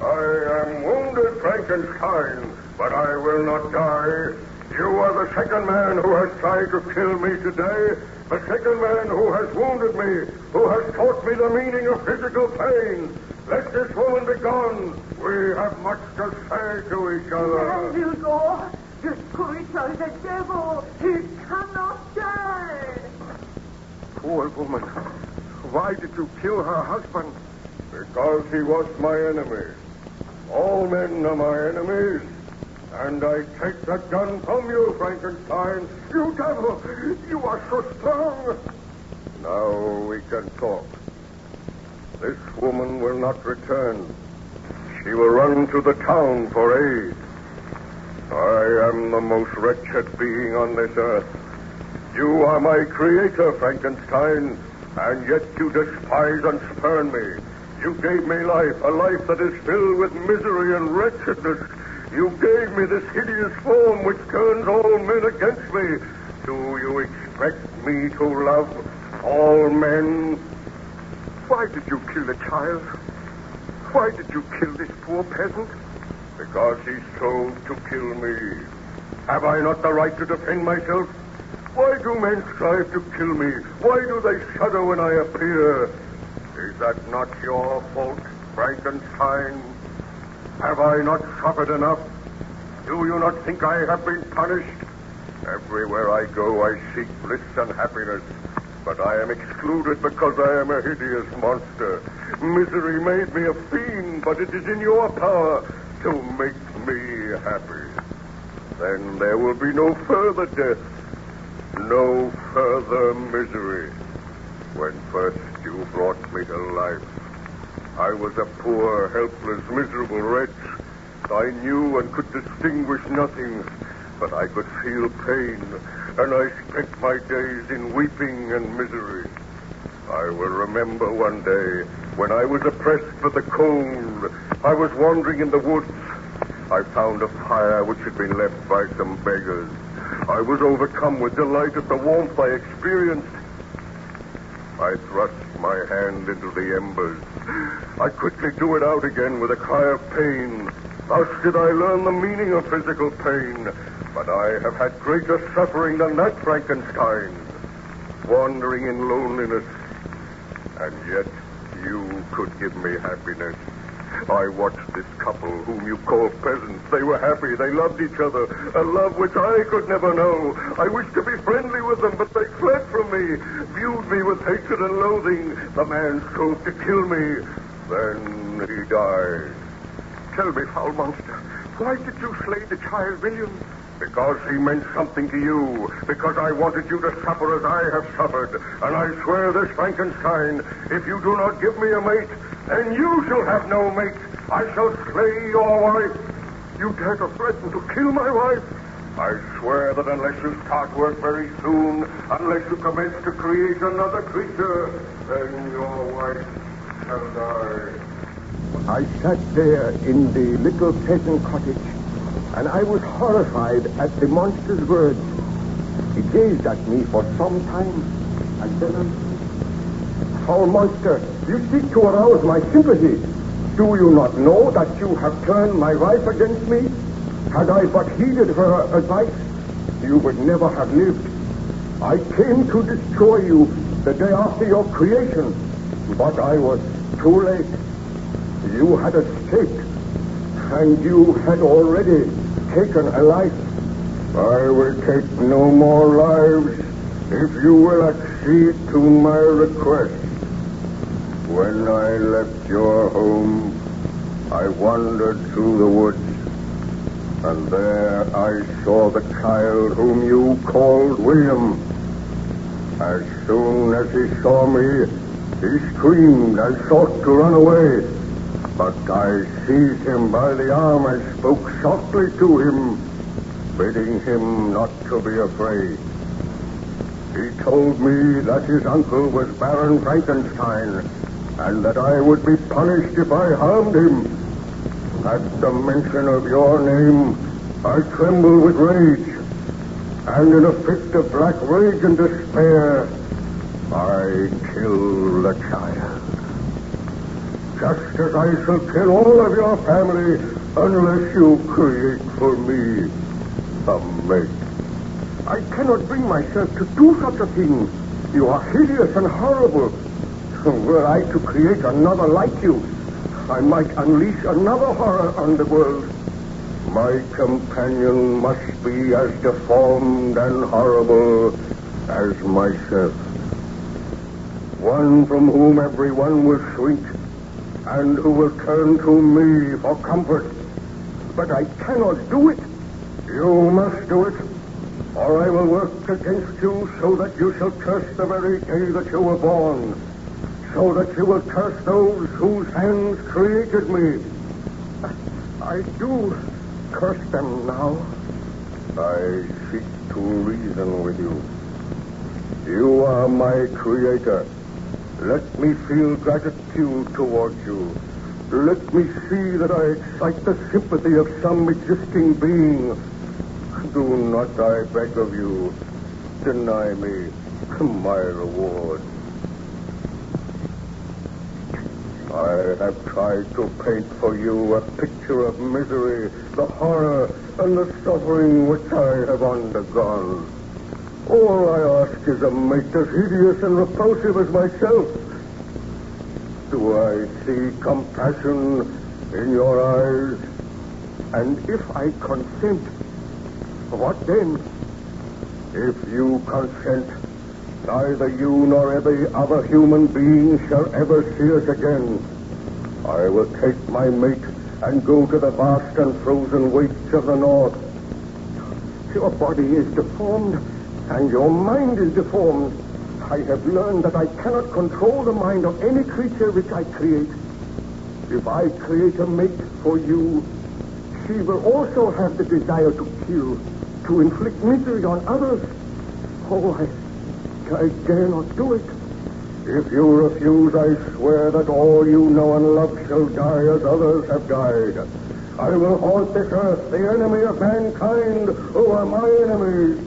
I am wounded, Frankenstein, but I will not die. You are the second man who has tried to kill me today. The second man who has wounded me, who has taught me the meaning of physical pain. Let this woman be gone. We have much to say to each other. There you go. This creature is a devil. He cannot die. Poor woman. Why did you kill her husband? Because he was my enemy. All men are my enemies. And I take that gun from you, Frankenstein. You devil! You are so strong. Now we can talk. This woman will not return. She will run to the town for aid. I am the most wretched being on this earth. You are my creator, Frankenstein, and yet you despise and spurn me. You gave me life, a life that is filled with misery and wretchedness. You gave me this hideous form which turns all men against me. Do you expect me to love all men? Why did you kill the child? Why did you kill this poor peasant? Because he strove to kill me. Have I not the right to defend myself? Why do men strive to kill me? Why do they shudder when I appear? Is that not your fault, Frankenstein? Have I not suffered enough? Do you not think I have been punished? Everywhere I go, I seek bliss and happiness. But I am excluded because I am a hideous monster. Misery made me a fiend, but it is in your power to make me happy. Then there will be no further death, no further misery. When first you brought me to life, I was a poor, helpless, miserable wretch. I knew and could distinguish nothing, but I could feel pain, and I spent my days in weeping and misery. I will remember one day when I was oppressed with the cold. I was wandering in the woods. I found a fire which had been left by some beggars. I was overcome with delight at the warmth I experienced. I thrust my hand into the embers. I quickly drew it out again with a cry of pain. Thus did I learn the meaning of physical pain. But I have had greater suffering than that, Frankenstein. Wandering in loneliness. And yet you could give me happiness. I watched this couple whom you call peasants. They were happy. They loved each other. A love which I could never know. I wished to be friendly with them, but they fled from me, viewed me with hatred and loathing. The man strove to kill me. Then he died. Tell me, foul monster, why did you slay the child William? Because he meant something to you. Because I wanted you to suffer as I have suffered. And I swear this, Frankenstein, if you do not give me a mate, then you shall have no mate. I shall slay your wife. You dare to threaten to kill my wife? I swear that unless you start work very soon, unless you commence to create another creature, then your wife shall die. I sat there in the little peasant cottage, and I was horrified at the monster's words. He gazed at me for some time, and then... Foul monster, you seek to arouse my sympathy. Do you not know that you have turned my wife against me? Had I but heeded her advice, you would never have lived. I came to destroy you the day after your creation, but I was too late. You had escaped, and you had already taken a life. I will take no more lives if you will accede to my request. When I left your home, I wandered through the woods, and there I saw the child whom you called William. As soon as he saw me, he screamed and sought to run away. But I seized him by the arm and spoke softly to him, bidding him not to be afraid. He told me that his uncle was Baron Frankenstein, and that I would be punished if I harmed him. At the mention of your name, I trembled with rage, and in a fit of black rage and despair, I killed the child. Just as I shall kill all of your family unless you create for me a mate. I cannot bring myself to do such a thing. You are hideous and horrible. Were I to create another like you, I might unleash another horror on the world. My companion must be as deformed and horrible as myself. One from whom everyone will shrink, and who will turn to me for comfort. But I cannot do it. You must do it, or I will work against you so that you shall curse the very day that you were born, so that you will curse those whose hands created me. I do curse them now. I seek to reason with you. You are my creator. Let me feel gratitude towards you. Let me see that I excite the sympathy of some existing being. Do not, I beg of you, deny me my reward. I have tried to paint for you a picture of misery, the horror, and the suffering which I have undergone. All I ask is a mate as hideous and repulsive as myself. Do I see compassion in your eyes? And if I consent, what then? If you consent, neither you nor every other human being shall ever see us again. I will take my mate and go to the vast and frozen wastes of the north. Your body is deformed, and your mind is deformed. I have learned that I cannot control the mind of any creature which I create. If I create a mate for you, she will also have the desire to kill, to inflict misery on others. Oh, I dare not do it. If you refuse, I swear that all you know and love shall die as others have died. I will haunt this earth, the enemy of mankind, who are my enemies.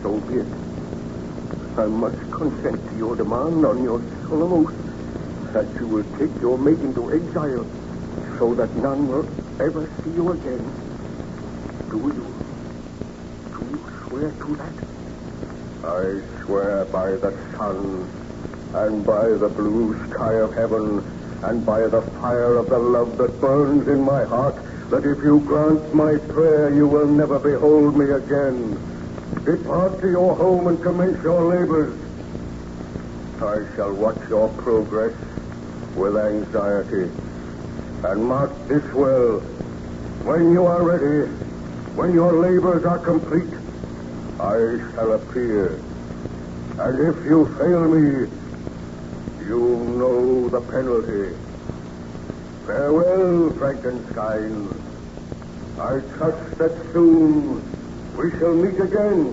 So be it. I must consent to your demand on your solemn oath that you will take your mate into exile so that none will ever see you again. Do you swear to that? I swear by the sun and by the blue sky of heaven and by the fire of the love that burns in my heart, that if you grant my prayer, you will never behold me again. Depart to your home and commence your labors. I shall watch your progress with anxiety. And mark this well, when you are ready, when your labors are complete, I shall appear. And if you fail me, you know the penalty. Farewell, Frankenstein. I trust that soon we shall meet again,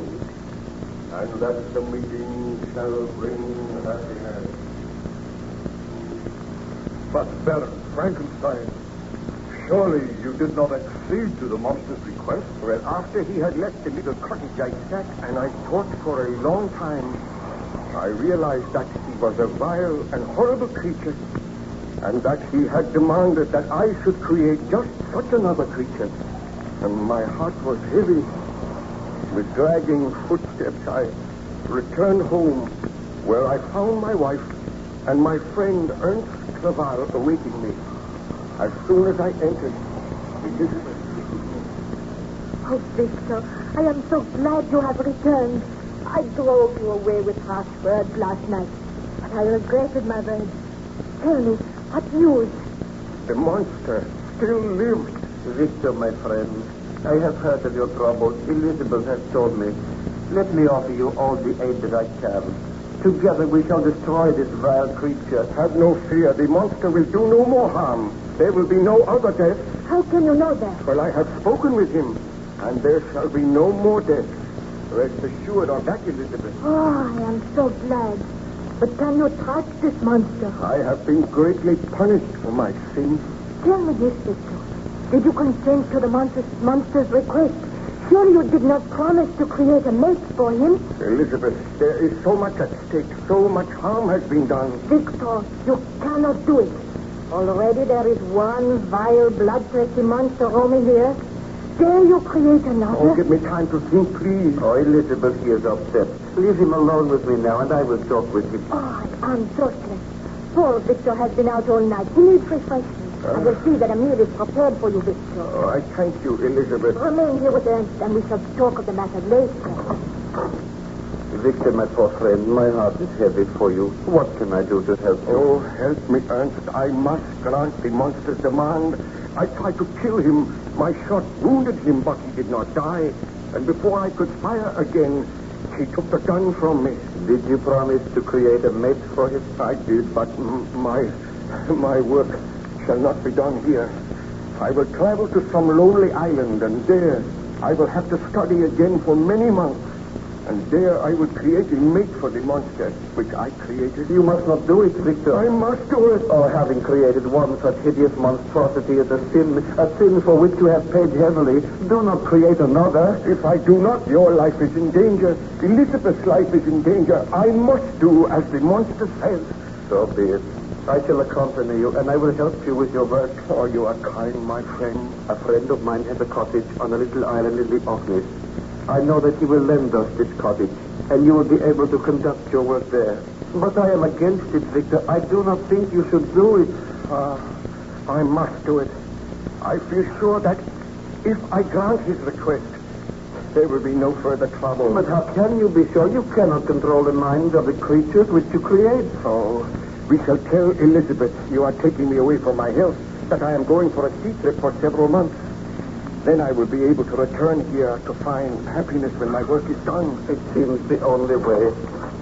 and that the meeting shall bring happiness. But, Baron Frankenstein, surely you did not accede to the monster's request? Well, after he had left the little cottage, I sat and I thought for a long time. I realized that he was a vile and horrible creature, and that he had demanded that I should create just such another creature. And my heart was heavy. With dragging footsteps, I returned home, where I found my wife and my friend Ernst Clerval awaiting me. As soon as I entered, Elizabeth. Oh, Victor, I am so glad you have returned. I drove you away with harsh words last night, but I regretted my words. Tell me, what news? The monster still lives. Victor, my friend, I have heard of your trouble. Elizabeth has told me. Let me offer you all the aid that I can. Together we shall destroy this vile creature. Have no fear. The monster will do no more harm. There will be no other death. How can you know that? Well, I have spoken with him, and there shall be no more death. Rest assured of that, Elizabeth. Oh, I am so glad. But can you trust this monster? I have been greatly punished for my sins. Tell me this, Victor. Did you consent to the monster's request? Surely you did not promise to create a mate for him? Elizabeth, there is so much at stake. So much harm has been done. Victor, you cannot do it. Already there is one vile, bloodthirsty monster roaming here. Dare you create another? Oh, give me time to think, please. Oh, Elizabeth, he is upset. Leave him alone with me now, and I will talk with him. Oh, I'm thirstless. Poor Victor has been out all night. He needs refreshment. I will see that a meal is prepared for you, Victor. Oh, I thank you, Elizabeth. Remain here with Ernst, and we shall talk of the matter later. Victor, my poor friend, my heart is heavy for you. What can I do to help you? Oh, help me, Ernst. I must grant the monster's demand. I tried to kill him. My shot wounded him, but he did not die. And before I could fire again, he took the gun from me. Did you promise to create a mate for him? I did, but my work shall not be done here. I will travel to some lonely island, and there I will have to study again for many months. And there I will create a mate for the monster, which I created. You must not do it, Victor. I must do it. Oh, having created one such hideous monstrosity is a sin for which you have paid heavily. Do not create another. If I do not, your life is in danger. Elizabeth's life is in danger. I must do as the monster says. So be it. I shall accompany you, and I will help you with your work. Oh, you are kind, my friend. A friend of mine has a cottage on a little island in the Orkneys. I know that he will lend us this cottage, and you will be able to conduct your work there. But I am against it, Victor. I do not think you should do it. I must do it. I feel sure that if I grant his request, there will be no further trouble. But how can you be sure? You cannot control the minds of the creatures which you create. Oh, we shall tell Elizabeth you are taking me away from my health, that I am going for a sea trip for several months. Then I will be able to return here to find happiness when my work is done. It seems the only way.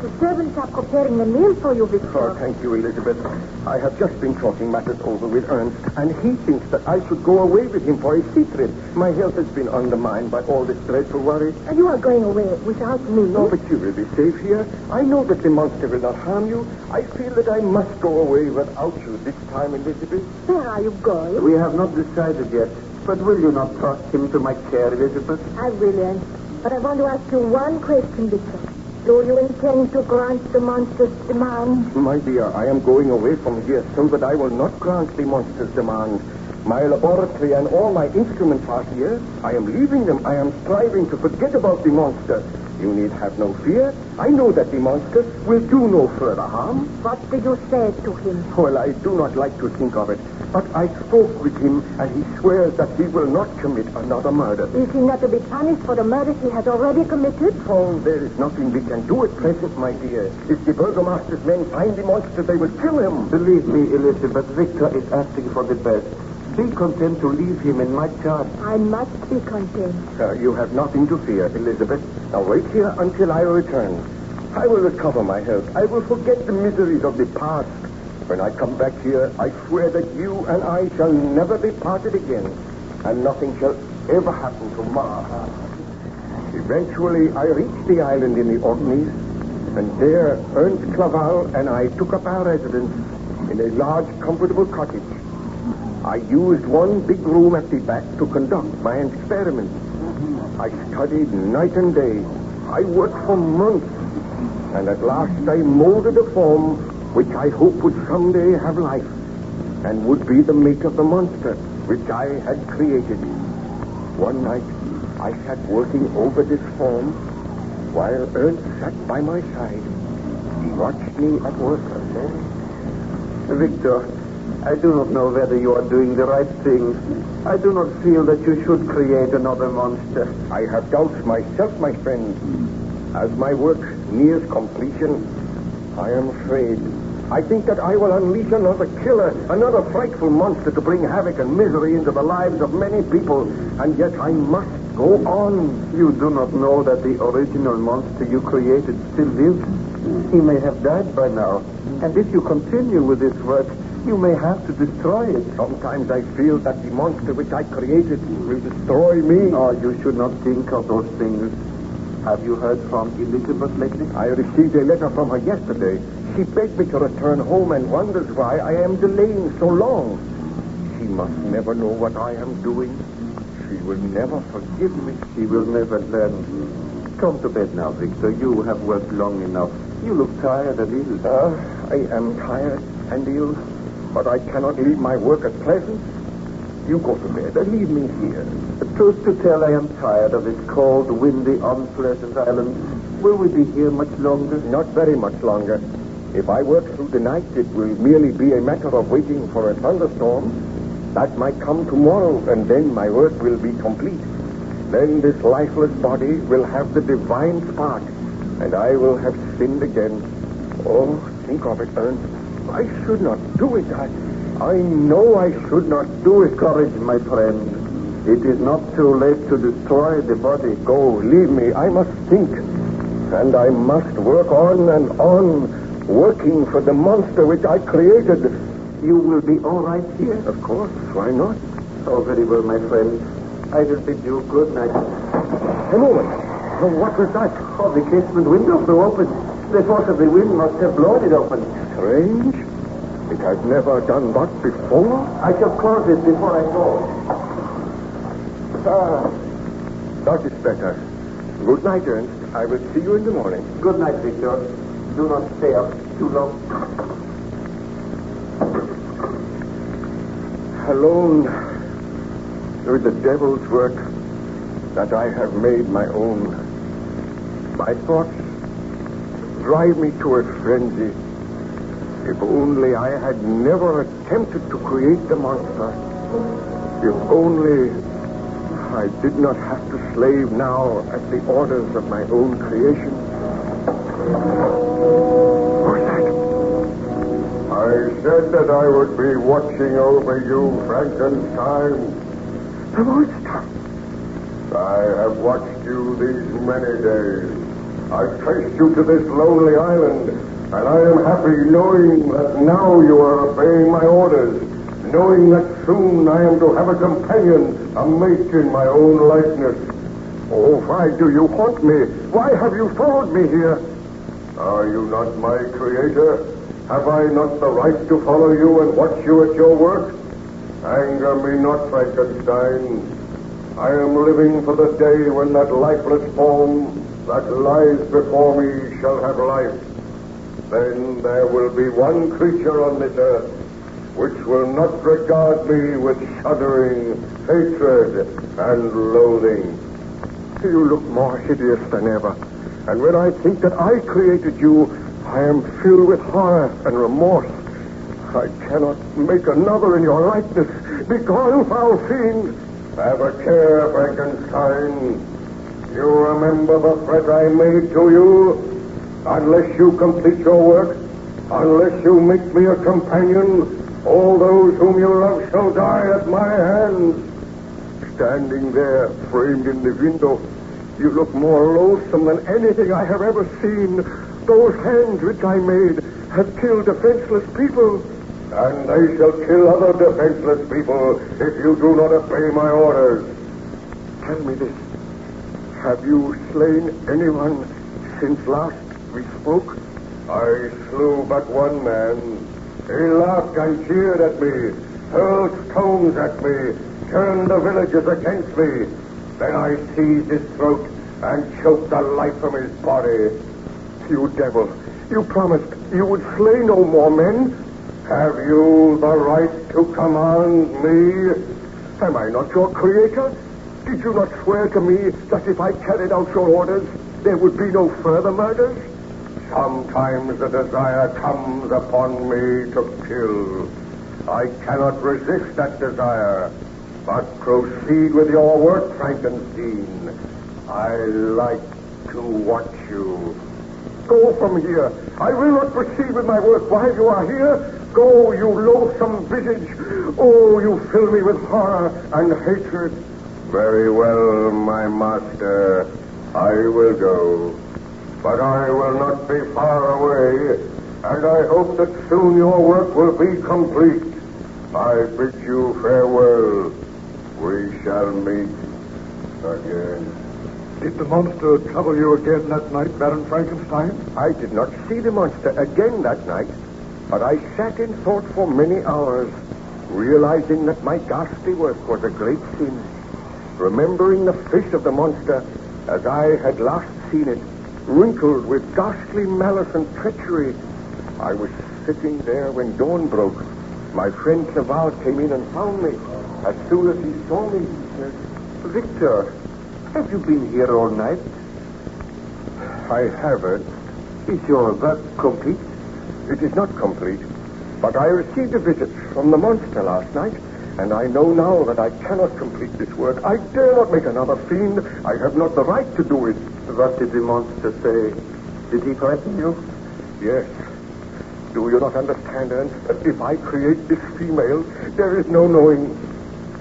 The servants are preparing a meal for you, Victor. Oh, thank you, Elizabeth. I have just been talking matters over with Ernst, and he thinks that I should go away with him for a sea trip. My health has been undermined by all this dreadful worry. And you are going away without me? No, but you will be safe here. I know that the monster will not harm you. I feel that I must go away without you this time, Elizabeth. Where are you going? We have not decided yet. But will you not trust him to my care, Elizabeth? I will, Ernst. But I want to ask you one question, Victor. Do you intend to grant the monster's demand? My dear, I am going away from here so that I will not grant the monster's demand. My laboratory and all my instruments are here. I am leaving them. I am striving to forget about the monster. You need have no fear. I know that the monster will do no further harm. What did you say to him? Well, I do not like to think of it, but I spoke with him, and he swears that he will not commit another murder. Is he not to be punished for the murders he has already committed? Oh, there is nothing we can do at present, my dear. If the burgomaster's men find the monster, they will kill him. Believe me, Elizabeth, Victor is asking for the best. Be content to leave him in my charge. I must be content. You have nothing to fear, Elizabeth. Now wait here until I return. I will recover my health. I will forget the miseries of the past. When I come back here, I swear that you and I shall never be parted again, and nothing shall ever happen to Ma. Eventually, I reached the island in the Orkneys, and there Ernst Claval and I took up our residence in a large, comfortable cottage. I used one big room at the back to conduct my experiments. I studied night and day. I worked for months, and at last I molded a form which I hope would someday have life, and would be the mate of the monster which I had created. One night, I sat working over this form, while Ernst sat by my side. He watched me at work, and then... Victor, I do not know whether you are doing the right thing. I do not feel that you should create another monster. I have doubts myself, my friend. As my work nears completion, I am afraid. I think that I will unleash another killer, another frightful monster to bring havoc and misery into the lives of many people. And yet I must go on. You do not know that the original monster you created still lives. He may have died by now. And if you continue with this work, you may have to destroy it. Sometimes I feel that the monster which I created will destroy me. Oh, you should not think of those things. Have you heard from Elizabeth lately? I received a letter from her yesterday. She begged me to return home and wonders why I am delaying so long. She must never know what I am doing. She will never forgive me. She will never learn. Come to bed now, Victor. You have worked long enough. You look tired and ill. I am tired and ill, but I cannot leave my work at present. You go to bed and leave me here. Truth to tell, I am tired of this cold, windy, unpleasant island. Will we be here much longer? Not very much longer. If I work through the night, it will merely be a matter of waiting for a thunderstorm. That might come tomorrow, and then my work will be complete. Then this lifeless body will have the divine spark, and I will have sinned again. Oh, think of it, Ernst. I should not do it. I know I should not do it. Courage, my friend. It is not too late to destroy the body. Go, leave me. I must think. And I must work on and on, working for the monster which I created. You will be all right here? Of course. Why not? Oh, very well, my friend. I will bid you good night. A moment. Oh, what was that? Oh, the casement window flew open. The force of the wind must have blown it open. Strange. It has never done that before. I shall close it before I go. That is better. Good night, Ernst. I will see you in the morning. Good night, Victor. Do not stay up too long. Alone, through the devil's work that I have made my own, my thoughts drive me to a frenzy. If only I had never attempted to create the monster. If only I did not have to slave now at the orders of my own creation. Who's that? I said that I would be watching over you, Frankenstein. The monster. I have watched you these many days. I've traced you to this lonely island, and I am happy knowing that now you are obeying my orders, knowing that soon I am to have a companion, a mate in my own likeness. Oh, why do you haunt me? Why have you followed me here? Are you not my creator? Have I not the right to follow you and watch you at your work? Anger me not, Frankenstein. I am living for the day when that lifeless form that lies before me shall have life. Then there will be one creature on this earth which will not regard me with shuddering hatred and loathing. You look more hideous than ever. And when I think that I created you, I am filled with horror and remorse. I cannot make another in your likeness. Begone, foul fiend! Have a care, Frankenstein. You remember the threat I made to you? Unless you complete your work, unless you make me a companion, all those whom you love shall die at my hands. Standing there, framed in the window, you look more loathsome than anything I have ever seen. Those hands which I made have killed defenseless people. And they shall kill other defenseless people if you do not obey my orders. Tell me this. Have you slain anyone since last we spoke? I slew but one man. He laughed and jeered at me, hurled stones at me, turned the villagers against me. Then I seized his throat and choked the life from his body. You devil, you promised you would slay no more men. Have you the right to command me? Am I not your creator? Did you not swear to me that if I carried out your orders, there would be no further murders? Sometimes the desire comes upon me to kill. I cannot resist that desire. But proceed with your work, Frankenstein. I like to watch you. Go from here. I will not proceed with my work while you are here. Go, you loathsome visage. Oh, you fill me with horror and hatred. Very well, my master. I will go. But I will not be far away, and I hope that soon your work will be complete. I bid you farewell. We shall meet again. Did the monster trouble you again that night, Baron Frankenstein? I did not see the monster again that night, but I sat in thought for many hours, realizing that my ghastly work was a great sin. Remembering the face of the monster as I had last seen it, wrinkled with ghastly malice and treachery, I was sitting there when dawn broke. My friend Clerval came in and found me. As soon as he saw me, he said, Victor, have you been here all night? I have it. Is your work complete? It is not complete, but I received a visit from the monster last night, and I know now that I cannot complete this work. I dare not make another fiend. I have not the right to do it. What did the monster say? Did he threaten you? Yes. Do you not understand, Ernst, that if I create this female, there is no knowing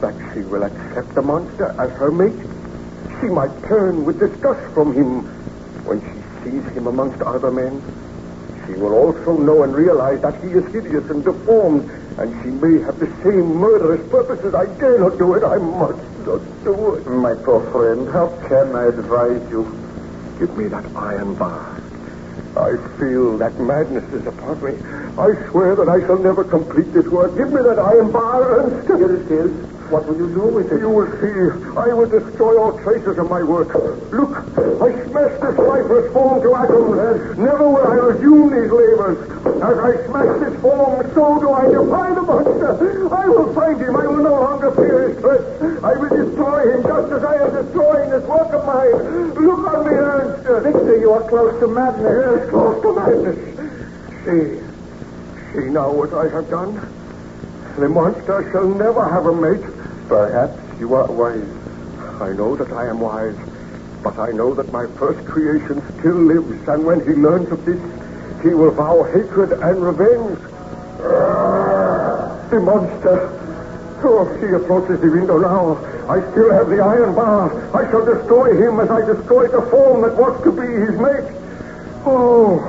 that she will accept the monster as her mate? She might turn with disgust from him when she sees him amongst other men. She will also know and realize that he is hideous and deformed, and she may have the same murderous purposes. I dare not do it. I must not do it. My poor friend, how can I advise you? Give me that iron bar. I feel that madness is upon me. I swear that I shall never complete this work. Give me that iron bar, Ernst. Here it is. What will you do with it? You will see. I will destroy all traces of my work. Look, I smashed this lifeless form to atoms. Never will I resume these labors. As I smash this form, so do I defy the monster. I will find him. I will no longer fear his threats. I will destroy him just as I am destroying this work of mine. Look on me, Ernst. Victor, you are close to madness. Yes, close to madness. See now what I have done. The monster shall never have a mate. Perhaps you are wise. I know that I am wise, but I know that my first creation still lives, and when he learns of this, he will vow hatred and revenge. The monster. Oh, he approaches the window now. I still have the iron bar. I shall destroy him as I destroyed the form that was to be his mate. Oh,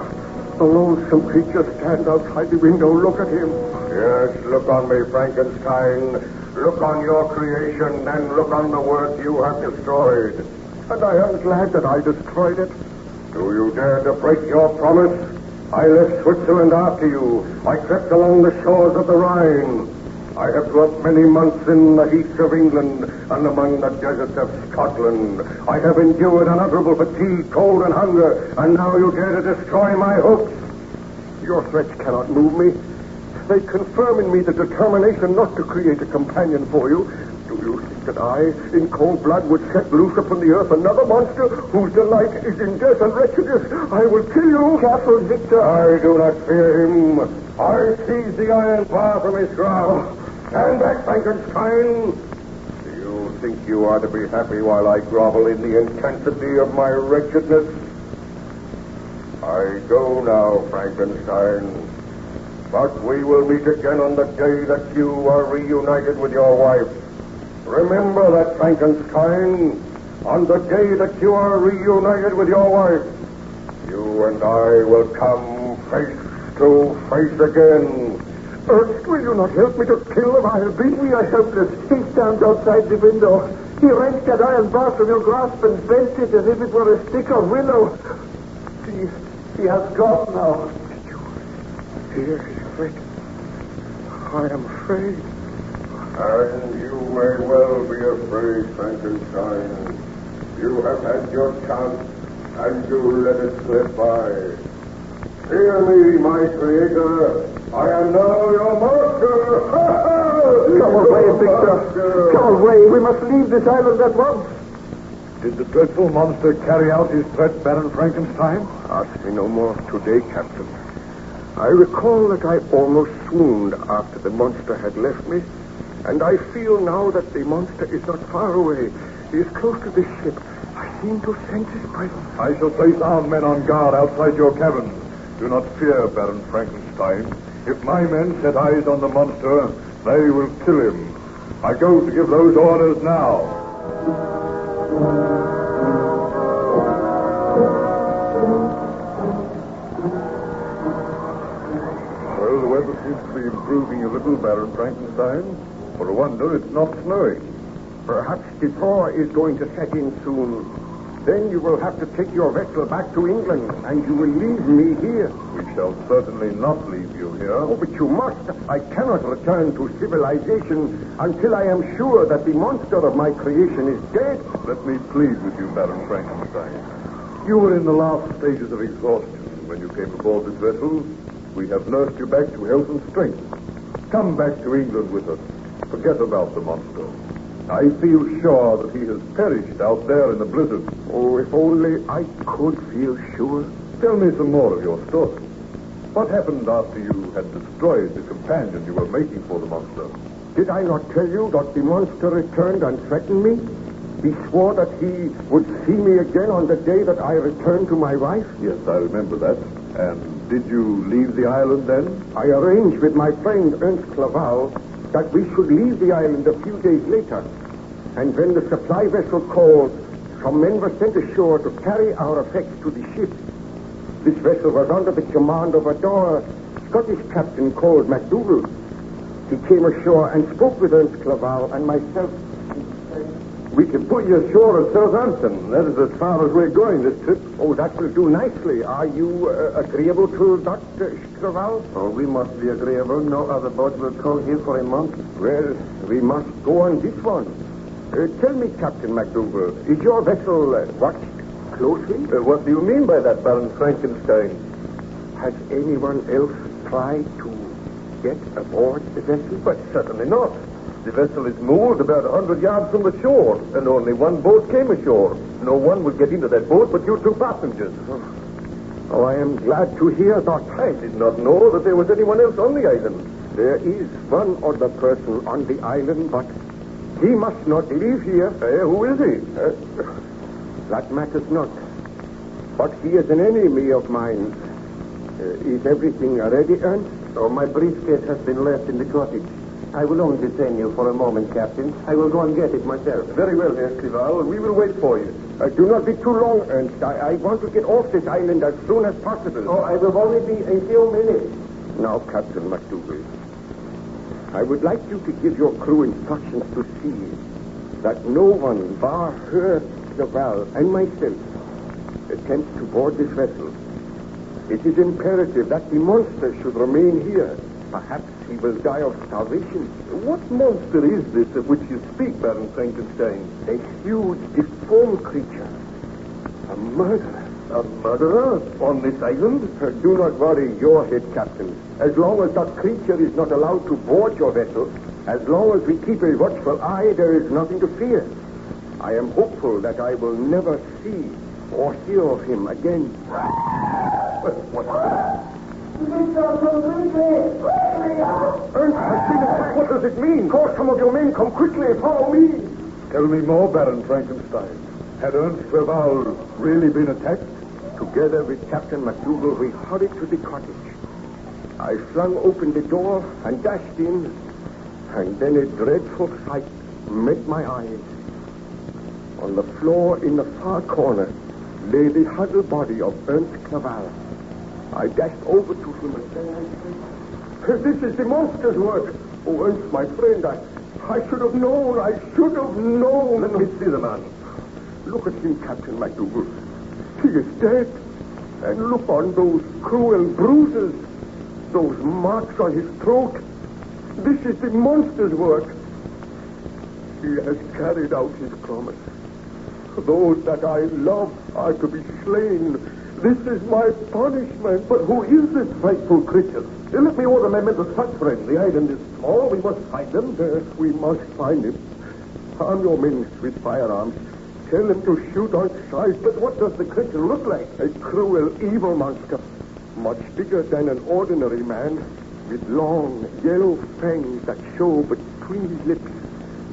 the loathsome creature stands outside the window. Look at him. Yes, look on me, Frankenstein. Look on your creation, and look on the work you have destroyed. And I am glad that I destroyed it. Do you dare to break your promise? I left Switzerland after you. I crept along the shores of the Rhine. I have dwelt many months in the heaths of England and among the deserts of Scotland. I have endured unutterable fatigue, cold, and hunger, and now you dare to destroy my hopes. Your threats cannot move me. They confirm in me the determination not to create a companion for you. Do you think that I, in cold blood, would set loose upon the earth another monster whose delight is in death and wretchedness? I will kill you. Careful, Victor. I do not fear him. I seize the iron bar from his grasp. Stand back, Frankenstein. Do you think you are to be happy while I grovel in the intensity of my wretchedness? I go now, Frankenstein. But we will meet again on the day that you are reunited with your wife. Remember that, Frankenstein. On the day that you are reunited with your wife, you and I will come face to face again. Ernst, will you not help me to kill him? I have been. We are helpless. He stands outside the window. He wrenched that iron bar from your grasp and bent it as if it were a stick of willow. He has gone now. Did you hear his threat? I am afraid. And you may well be afraid, Frankenstein. You have had your chance, and you let it slip by. Hear me, my creator. I am now your master. Come away, Victor. Come away. We must leave this island at once. Did the dreadful monster carry out his threat, Baron Frankenstein? Ask me no more today, Captain. I recall that I almost swooned after the monster had left me, and I feel now that the monster is not far away. He is close to the ship. I seem to sense his presence. I shall place armed men on guard outside your cabin. Do not fear, Baron Frankenstein. If my men set eyes on the monster, they will kill him. I go to give those orders now. Well, the weather seems to be improving a little, Baron Frankenstein. For a wonder, it's not snowing. Perhaps the thaw is going to set in soon. Then you will have to take your vessel back to England, and you will leave me here. We shall certainly not leave you here. Oh, but you must. I cannot return to civilization until I am sure that the monster of my creation is dead. Let me plead with you, Baron Frankenstein. You were in the last stages of exhaustion when you came aboard this vessel. We have nursed you back to health and strength. Come back to England with us. Forget about the monster. I feel sure that he has perished out there in the blizzard. Oh, if only I could feel sure. Tell me some more of your story. What happened after you had destroyed the companion you were making for the monster? Did I not tell you that the monster returned and threatened me? He swore that he would see me again on the day that I returned to my wife? Yes, I remember that. And did you leave the island then? I arranged with my friend Ernst Claval that we should leave the island a few days later. And when the supply vessel called, some men were sent ashore to carry our effects to the ship. This vessel was under the command of a dour Scottish captain called MacDougall. He came ashore and spoke with Ernst Claval and myself. We can put you ashore at Southampton. That is as far as we're going this trip. Oh, that will do nicely. Are you agreeable to Dr. Claval? Oh, we must be agreeable. No other boat will call here for a month. Well, we must go on this one. Tell me, Captain MacDougall, is your vessel watched closely? What do you mean by that, Baron Frankenstein? Has anyone else tried to get aboard the vessel? But certainly not. The vessel is moored about 100 yards from the shore, and only one boat came ashore. No one would get into that boat but you two passengers. Oh, I am glad to hear that. I did not know that there was anyone else on the island. There is one other person on the island, but he must not live here. Who is he? That matters not. But he is an enemy of mine. Is everything ready, Ernst? Oh, my briefcase has been left in the cottage. I will only detain you for a moment, Captain. I will go and get it myself. Very well, Herr Claval. We will wait for you. Do not be too long, Ernst. I want to get off this island as soon as possible. Oh, I will only be a few minutes. Now, Captain MacDougall, I would like you to give your crew instructions to see that no one, bar her, Claval, and myself, attempts to board this vessel. It is imperative that the monster should remain here. Perhaps he will die of starvation. What monster is this of which you speak, Baron Frankenstein? A huge, deformed creature. A murderer. A murderer on this island? Do not worry your head, Captain. As long as that creature is not allowed to board your vessel, as long as we keep a watchful eye, there is nothing to fear. I am hopeful that I will never see or hear of him again. What's that? Ernst, I've seen it. What does it mean? Call some of your men. Come quickly. Follow me. Tell me more, Baron Frankenstein. Had Ernst Clerval really been attacked? Together with Captain MacDougall, we hurried to the cottage. I flung open the door and dashed in, and then a dreadful sight met my eyes. On the floor in the far corner lay the huddled body of Ernst Clerval. I dashed over to him and said, "This is the monster's work. Oh, Ernst, my friend, I should have known. I should have known." Let me see the man. Look at him, Captain MacDougall. He is dead. And look on those cruel bruises, those marks on his throat. This is the monster's work. He has carried out his promise. Those that I love are to be slain. This is my punishment. But who is this frightful creature? Let me order my men to search for him. The island is small. We must find him. Yes, we must find him. Arm your men with firearms. Tell them to shoot on sight. But what does the creature look like? A cruel, evil monster. Much bigger than an ordinary man, with long, yellow fangs that show between his lips.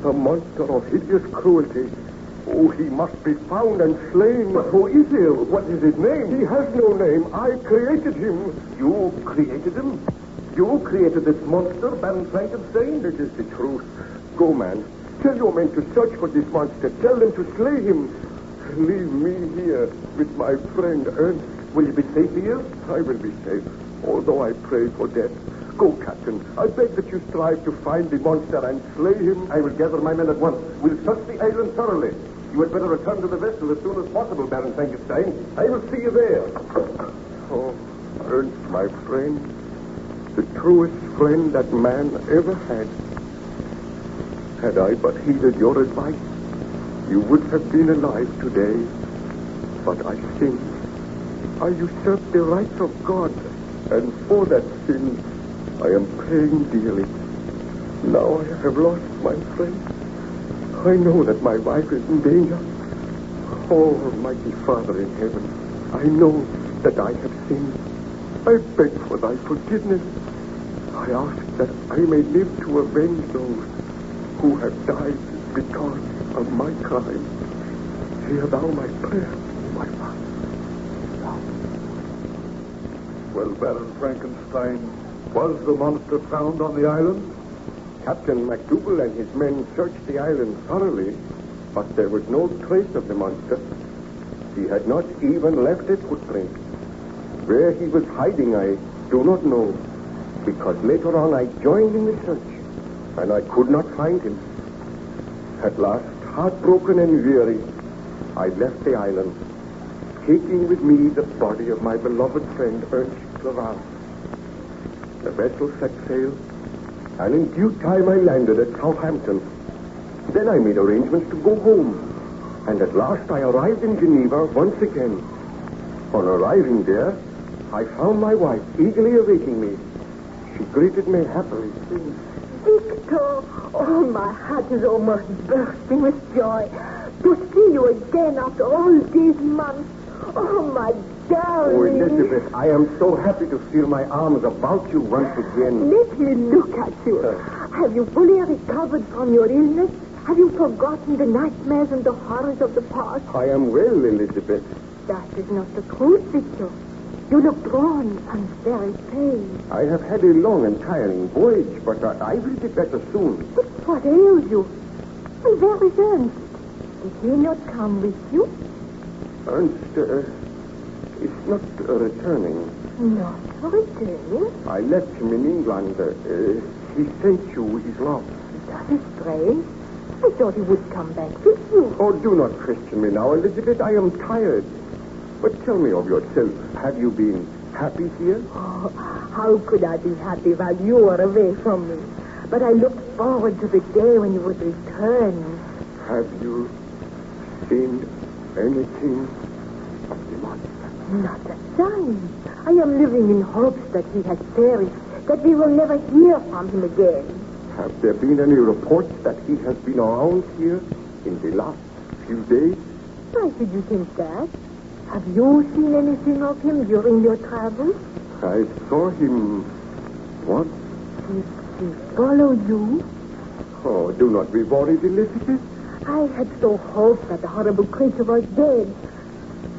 A monster of hideous cruelty. Oh, he must be found and slain. But who is he? What is his name? He has no name. I created him. You created him? You created this monster, Baron Frankenstein? This is the truth. Go, man. Tell your men to search for this monster. Tell them to slay him. Leave me here with my friend Ernst. Will you be safe here? I will be safe, although I pray for death. Go, Captain. I beg that you strive to find the monster and slay him. I will gather my men at once. We'll search the island thoroughly. You had better return to the vessel as soon as possible, Baron Frankenstein. I will see you there. Oh, Ernst, my friend, the truest friend that man ever had. Had I but heeded your advice, you would have been alive today. But I sinned. I usurped the rights of God, and for that sin, I am paying dearly. Now I have lost my friend. I know that my wife is in danger. Oh, Almighty Father in heaven, I know that I have sinned. I beg for thy forgiveness. I ask that I may live to avenge those who have died because of my crime. Hear thou my prayer, my Father. Well, Baron Frankenstein, was the monster found on the island? Captain MacDougall and his men searched the island thoroughly, but there was no trace of the monster. He had not even left a footprint. Where he was hiding, I do not know, because later on I joined in the search, and I could not find him. At last, heartbroken and weary, I left the island, taking with me the body of my beloved friend Ernst Clerval. The vessel set sail, and in due time I landed at Southampton. Then I made arrangements to go home, and at last I arrived in Geneva once again. On arriving there, I found my wife eagerly awaiting me. She greeted me happily, saying, Victor! Oh, my heart is almost bursting with joy to see you again after all these months. Oh, my darling. "Oh, Elizabeth, I am so happy to feel my arms about you once again." Let me look at you. Have you fully recovered from your illness? Have you forgotten the nightmares and the horrors of the past? I am well, Elizabeth. That is not the truth, Victor. You look drawn and very pale. I have had a long and tiring voyage, but I will be better soon. But what ails you? And where is Ernst? Did he not come with you? Ernst is not returning. Not returning? I left him in England. He sent you his love. That is strange. I thought he would come back with you. Oh, do not question me now, Elizabeth. I am tired. But tell me of yourself. Have you been happy here? Oh, how could I be happy while you were away from me? But I looked forward to the day when you would return. Have you seen anything of the monster? Not a sign. I am living in hopes that he has perished, that we will never hear from him again. Have there been any reports that he has been around here in the last few days? Why should you think that? Have you seen anything of him during your travels? I saw him once. Did he follow you? Oh, do not be worried, Elizabeth. I had so hoped that the horrible creature was dead.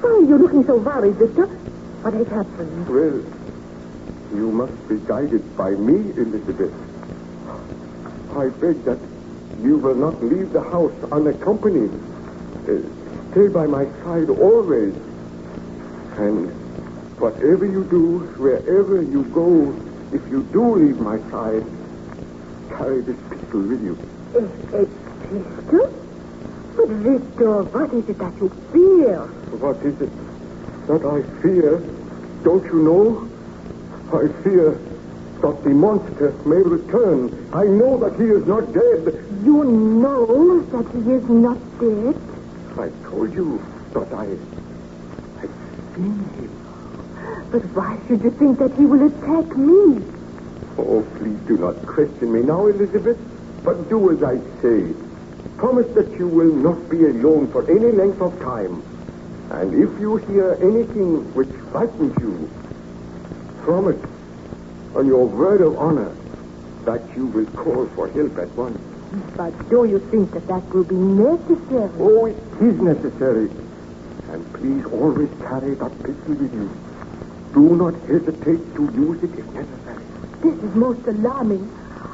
Why are you looking so worried, Victor? What has happened? Well, you must be guided by me, Elizabeth. I beg that you will not leave the house unaccompanied. Stay by my side always. And whatever you do, wherever you go, if you do leave my side, carry this pistol with you. A pistol? But Victor, what is it that you fear? What is it that I fear? Don't you know? I fear that the monster may return. I know that he is not dead. You know that he is not dead? I told you that I had seen him. But why should you think that he will attack me? Oh, please do not question me now, Elizabeth. But do as I say. Promise that you will not be alone for any length of time. And if you hear anything which frightens you, promise on your word of honor that you will call for help at once. But do you think that will be necessary? Oh, it is necessary. And please always carry that pistol with you. Do not hesitate to use it if necessary. This is most alarming.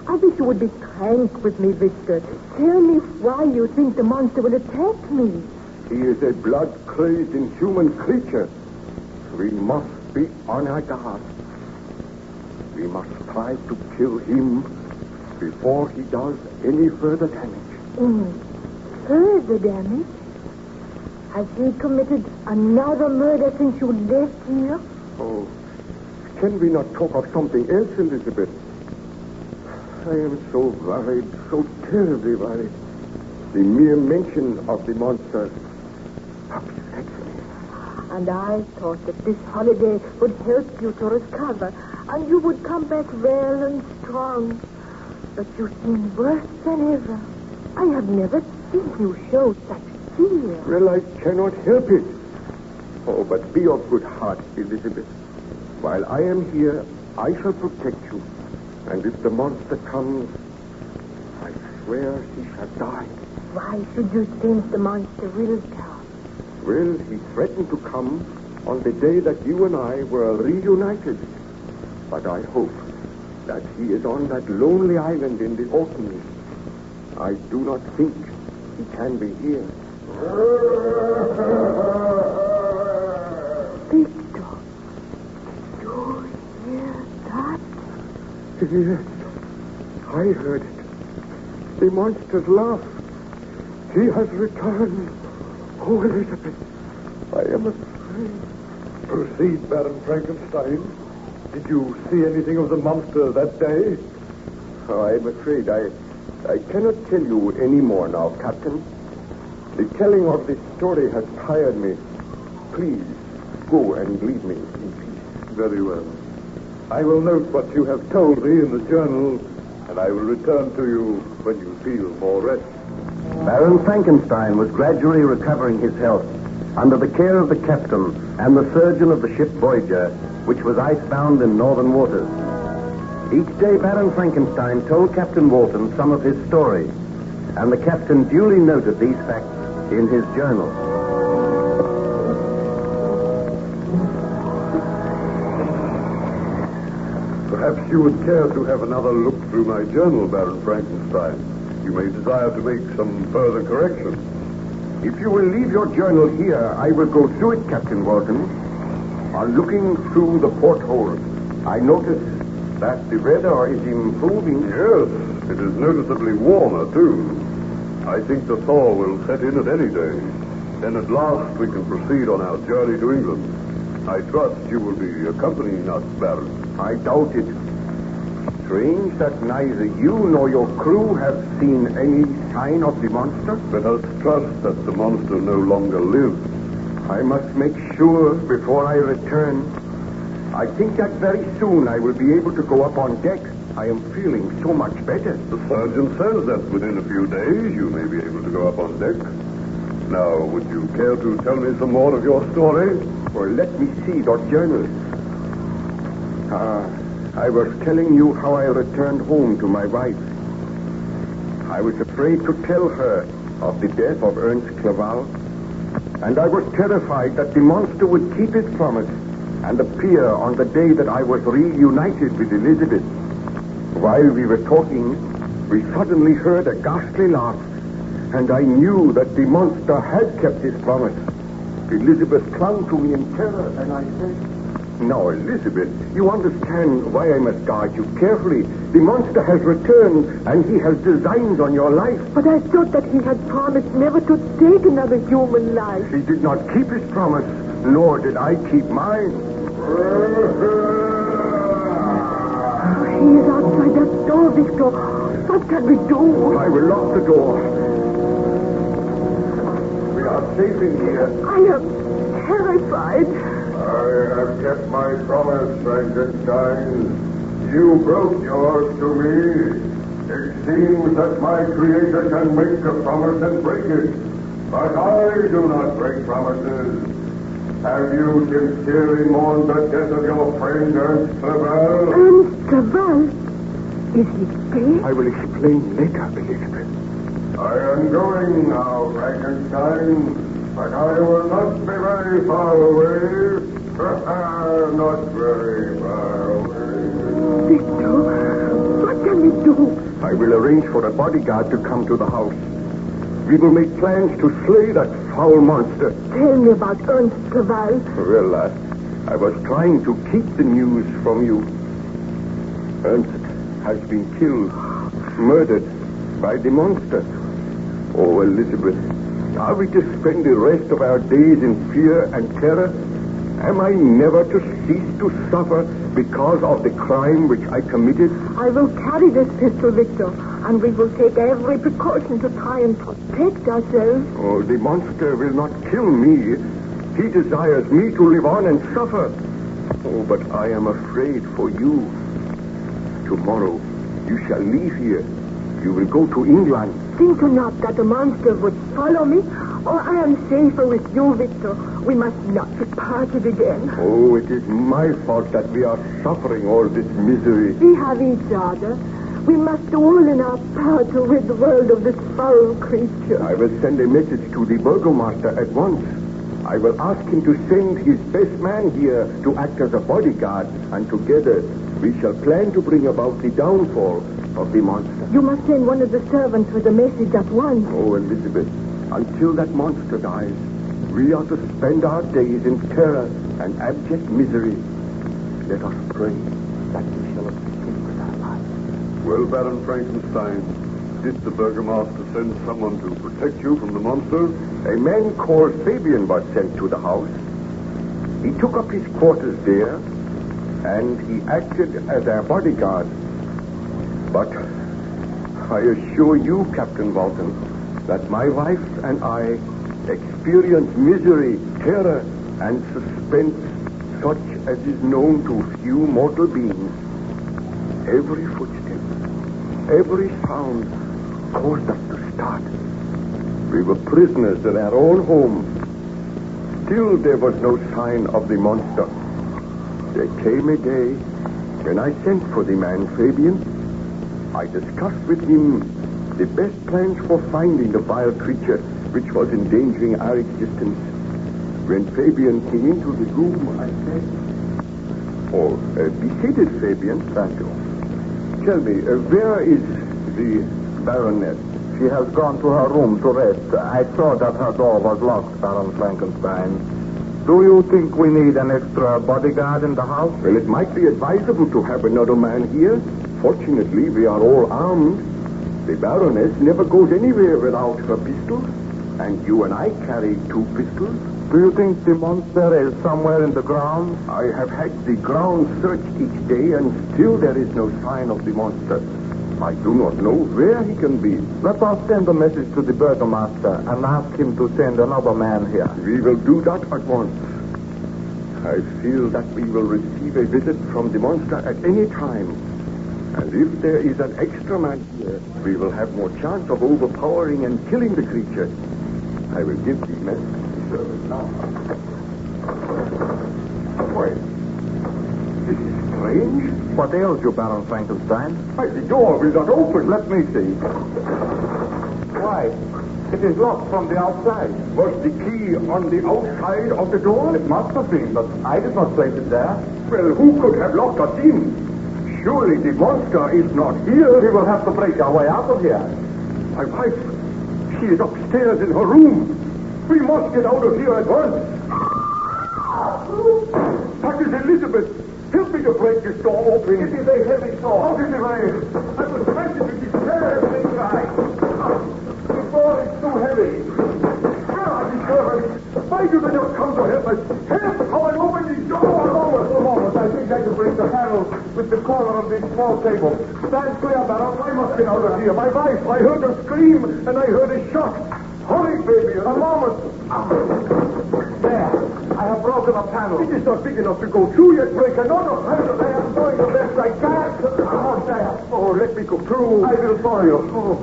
I wish you would be frank with me, Victor. Tell me why you think the monster will attack me. He is a blood-crazed, inhuman creature. We must be on our guard. We must try to kill him before he does any further damage. Further damage? Has he committed another murder since you left here? Oh, can we not talk of something else, Elizabeth? I am so worried, so terribly worried. The mere mention of the monster upsets me. And I thought that this holiday would help you to recover, and you would come back well and strong. But you seem worse than ever. I have never seen you show such fear. Well, I cannot help it. Oh, but be of good heart, Elizabeth. While I am here, I shall protect you. And if the monster comes, I swear he shall die. Why should you think the monster will come? Well, he threatened to come on the day that you and I were reunited. But I hope that he is on that lonely island in the Orkneys. I do not think he can be here. Victor, you hear that? Yes, I heard it. The monster's laugh. He has returned. Oh, Elizabeth, I am afraid. Proceed, Baron Frankenstein. Did you see anything of the monster that day? Oh, I'm afraid I cannot tell you any more now, Captain. The telling of this story has tired me. Please, go and leave me in peace. Very well. I will note what you have told me in the journal, and I will return to you when you feel more rest. Baron Frankenstein was gradually recovering his health under the care of the captain and the surgeon of the ship Voyager, which was icebound in northern waters. Each day, Baron Frankenstein told Captain Walton some of his story, and the captain duly noted these facts in his journal. Perhaps you would care to have another look through my journal, Baron Frankenstein. You may desire to make some further corrections. If you will leave your journal here, I will go through it, Captain Walton. On looking through the porthole, I notice that the weather is improving. Yes, it is noticeably warmer, too. I think the thaw will set in at any day. Then at last we can proceed on our journey to England. I trust you will be accompanying us, Baron. I doubt it. Strange that neither you nor your crew have seen any sign of the monster. Let us trust that the monster no longer lives. I must make sure before I return. I think that very soon I will be able to go up on deck. I am feeling so much better. The surgeon says that within a few days you may be able to go up on deck. Now, would you care to tell me some more of your story? Well, let me see that journal. I was telling you how I returned home to my wife. I was afraid to tell her of the death of Ernst Clerval, and I was terrified that the monster would keep its promise and appear on the day that I was reunited with Elizabeth. While we were talking, we suddenly heard a ghastly laugh, and I knew that the monster had kept his promise. Elizabeth clung to me in terror, and I said, "Now, Elizabeth, you understand why I must guard you carefully. The monster has returned, and he has designs on your life." But I thought that he had promised never to take another human life. He did not keep his promise, nor did I keep mine. He is outside that door, Victor. What can we do? I will lock the door. We are safe in here. I am terrified. I have kept my promise, Frankenstein. You broke yours to me. It seems that my creator can make a promise and break it. But I do not break promises. Have you sincerely mourned the death of your friend Ernst Clerval? Ernst Clerval? Is he dead? I will explain later, Elizabeth. I am going now, Frankenstein, but I will not be very far away. Not very far away. Victor, what can we do? I will arrange for a bodyguard to come to the house. We will make plans to slay that foul monster. Tell me about Ernst Clerval. Well, I was trying to keep the news from you. Ernst has been killed, murdered by the monster. Oh, Elizabeth, are we to spend the rest of our days in fear and terror? Am I never to cease to suffer because of the crime which I committed? I will carry this pistol, Victor, and we will take every precaution to try and protect ourselves. Oh, the monster will not kill me. He desires me to live on and suffer. Oh, but I am afraid for you. Tomorrow, you shall leave here. You will go to England. Think not that the monster would follow me, or I am safer with you, Victor. We must not be parted again. Oh, it is my fault that we are suffering all this misery. We have each other. We must do all in our power to rid the world of this foul creature. I will send a message to the burgomaster at once. I will ask him to send his best man here to act as a bodyguard, and together we shall plan to bring about the downfall of the monster. You must send one of the servants with a message at once. Oh, Elizabeth, until that monster dies, we are to spend our days in terror and abject misery. Let us pray that we shall escape with our lives. Well, Baron Frankenstein, did the burgomaster send someone to protect you from the monster? A man called Fabian was sent to the house. He took up his quarters there, and he acted as our bodyguard. But I assure you, Captain Walton, that my wife and I experienced misery, terror, and suspense such as is known to few mortal beings. Every footstep, every sound caused us to start. We were prisoners in our own home. Still there was no sign of the monster. There came a day when I sent for the man Fabian. I discussed with him the best plans for finding the vile creature which was endangering our existence. When Fabian came into the room, I said, be seated, Fabian. Thank you. Tell me, where is the Baroness? She has gone to her room to rest. I saw that her door was locked, Baron Frankenstein. Do you think we need an extra bodyguard in the house? Well, it might be advisable to have another man here. Fortunately, we are all armed. The Baroness never goes anywhere without her pistol, and you and I carry 2 pistols. Do you think the monster is somewhere in the grounds? I have had the ground searched each day, and still there is no sign of the monster. I do not know where he can be. Let us send a message to the burgomaster and ask him to send another man here. We will do that at once. I feel that we will receive a visit from the monster at any time. And if there is an extra man here, we will have more chance of overpowering and killing the creature. I will give the message to service now. Wait. This is strange. What ails you, Baron Frankenstein? Why, the door will not open. Let me see. Why, it is locked from the outside. Was the key on the outside of the door? It must have been, but I did not place it there. Well, who could have locked us in? Surely the monster is not here. We will have to break our way out of here. My wife, she is upstairs in her room. We must get out of here at once. That is Elizabeth. Help me to break this door open. It is a heavy door. How did it rain? I was trying to despair. Let me try. The door is too heavy. Where are the servants? Why do they not come to help us? Help! Come and open the door! A moment. I think I can break the panel with the corner of this small table. Stand clear, Baron. I must get out of here. My wife, I heard her scream and I heard a shot. Hurry, baby, a moment. There. I have broken a panel. It is not big enough to go through yet. Break another panel. I am doing the best I can. There. Oh, let me go through. I will follow you. Oh.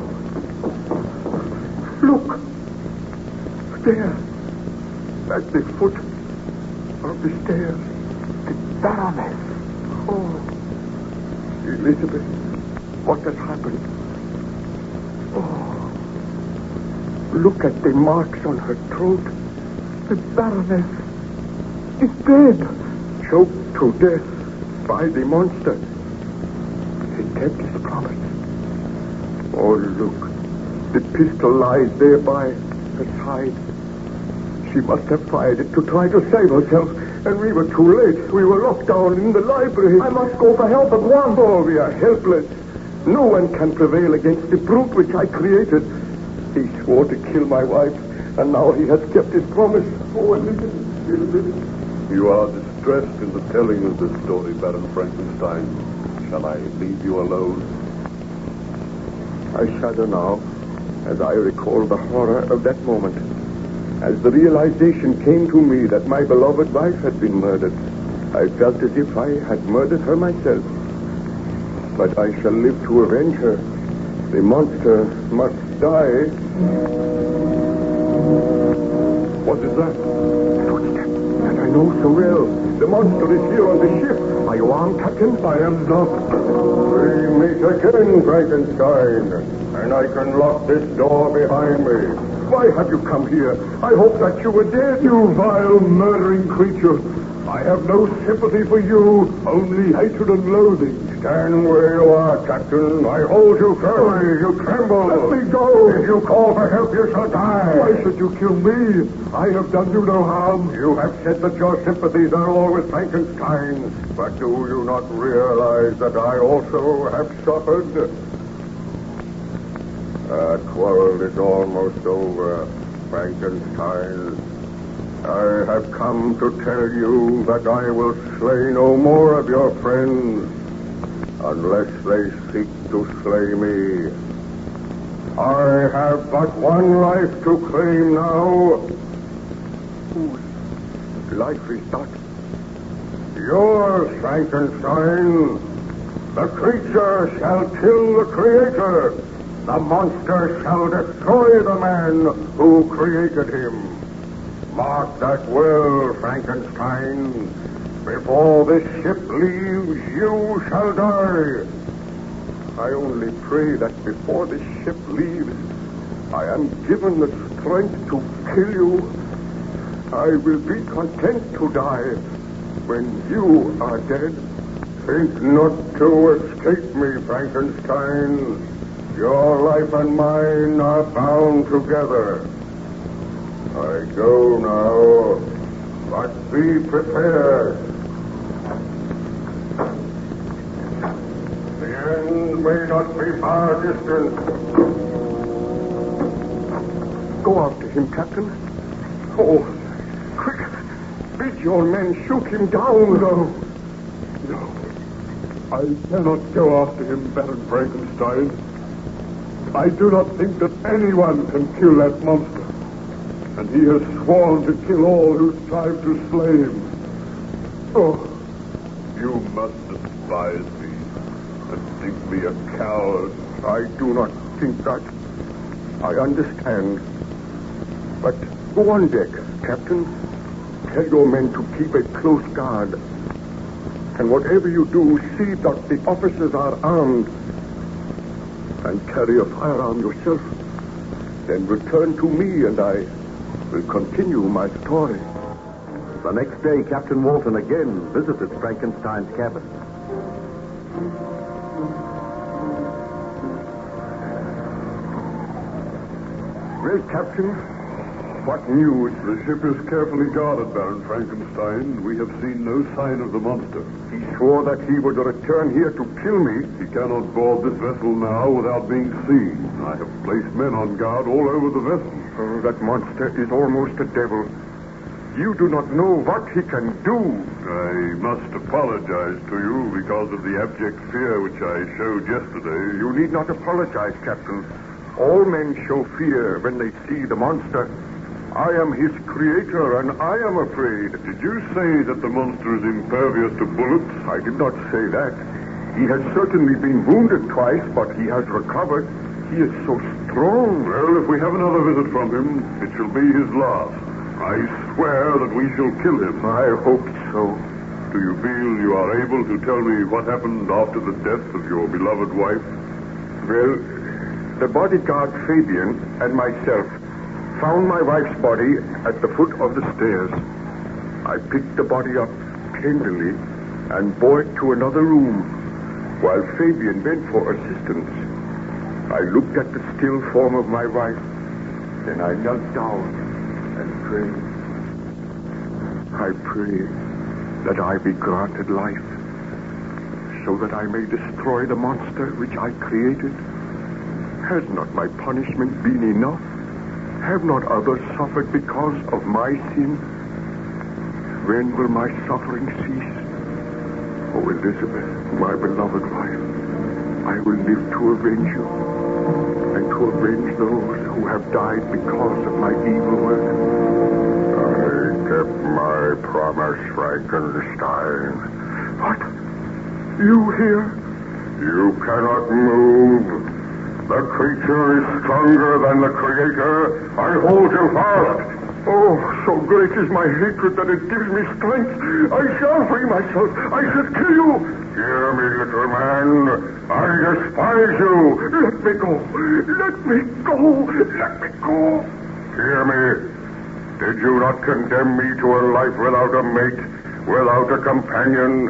Look. There. At the foot of the stairs. Baroness. Oh. Elizabeth, what has happened? Oh. Look at the marks on her throat. The Baroness is dead. Choked to death by the monster. He kept his promise. Oh, look. The pistol lies there by her side. She must have fired it to try to save herself. And we were too late. We were locked down in the library. I must go for help at once. Oh, we are helpless. No one can prevail against the brute which I created. He swore to kill my wife, and now he has kept his promise. Oh, Elizabeth. You are distressed in the telling of this story, Baron Frankenstein. Shall I leave you alone? I shudder now as I recall the horror of that moment. As the realization came to me that my beloved wife had been murdered, I felt as if I had murdered her myself. But I shall live to avenge her. The monster must die. What is that? Footstep that I know so well. The monster is here on the ship. Are you armed, Captain? I am not. We meet again, Frankenstein. And I can lock this door behind me. Why have you come here? I hoped that you were dead. You vile, murdering creature. I have no sympathy for you, only hatred and loathing. Stand where you are, Captain. I hold you firmly. You tremble. Let me go. If you call for help, you shall die. Why should you kill me? I have done you no harm. You have said that your sympathies are all with Frankenstein. But do you not realize that I also have suffered? Our quarrel is almost over, Frankenstein. I have come to tell you that I will slay no more of your friends unless they seek to slay me. I have but one life to claim now. Whose life is that? Yours, Frankenstein. The creature shall kill the creator. The monster shall destroy the man who created him. Mark that well, Frankenstein. Before this ship leaves, you shall die. I only pray that before this ship leaves, I am given the strength to kill you. I will be content to die when you are dead. Think not to escape me, Frankenstein. Your life and mine are bound together. I go now, but be prepared. The end may not be far distant. Go after him, Captain. Oh, quick. Bid your men shoot him down. No. I cannot go after him, Baron Frankenstein. I do not think that anyone can kill that monster. And he has sworn to kill all who strive to slay him. Oh, you must despise me and think me a coward. I do not think that. I understand. But go on deck, Captain. Tell your men to keep a close guard. And whatever you do, see that the officers are armed. And carry a firearm yourself. Then return to me and I will continue my story. The next day, Captain Walton again visited Frankenstein's cabin. Well, Captain, what news? The ship is carefully guarded, Baron Frankenstein. We have seen no sign of the monster. He swore that he would return here to kill me. He cannot board this vessel now without being seen. I have placed men on guard all over the vessel. Oh, that monster is almost a devil. You do not know what he can do. I must apologize to you because of the abject fear which I showed yesterday. You need not apologize, Captain. All men show fear when they see the monster. I am his creator, and I am afraid. Did you say that the monster is impervious to bullets? I did not say that. He has certainly been wounded twice, but he has recovered. He is so strong. Well, if we have another visit from him, it shall be his last. I swear that we shall kill him. I hope so. Do you feel you are able to tell me what happened after the death of your beloved wife? Well, the bodyguard Fabian and myself found my wife's body at the foot of the stairs. I picked the body up tenderly and bore it to another room while Fabian bent for assistance. I looked at the still form of my wife, then I knelt down and prayed. I pray that I be granted life so that I may destroy the monster which I created. Has not my punishment been enough? Have not others suffered because of my sin? When will my suffering cease? Oh, Elizabeth, my beloved wife, I will live to avenge you and to avenge those who have died because of my evil work. I kept my promise, Frankenstein. What? You here? You cannot move. The creature is stronger than the creator. I hold you fast. Oh, so great is my hatred that it gives me strength. I shall free myself. I shall kill you. Hear me, little man. I despise you. Let me go. Let me go. Let me go. Hear me. Did you not condemn me to a life without a mate, without a companion?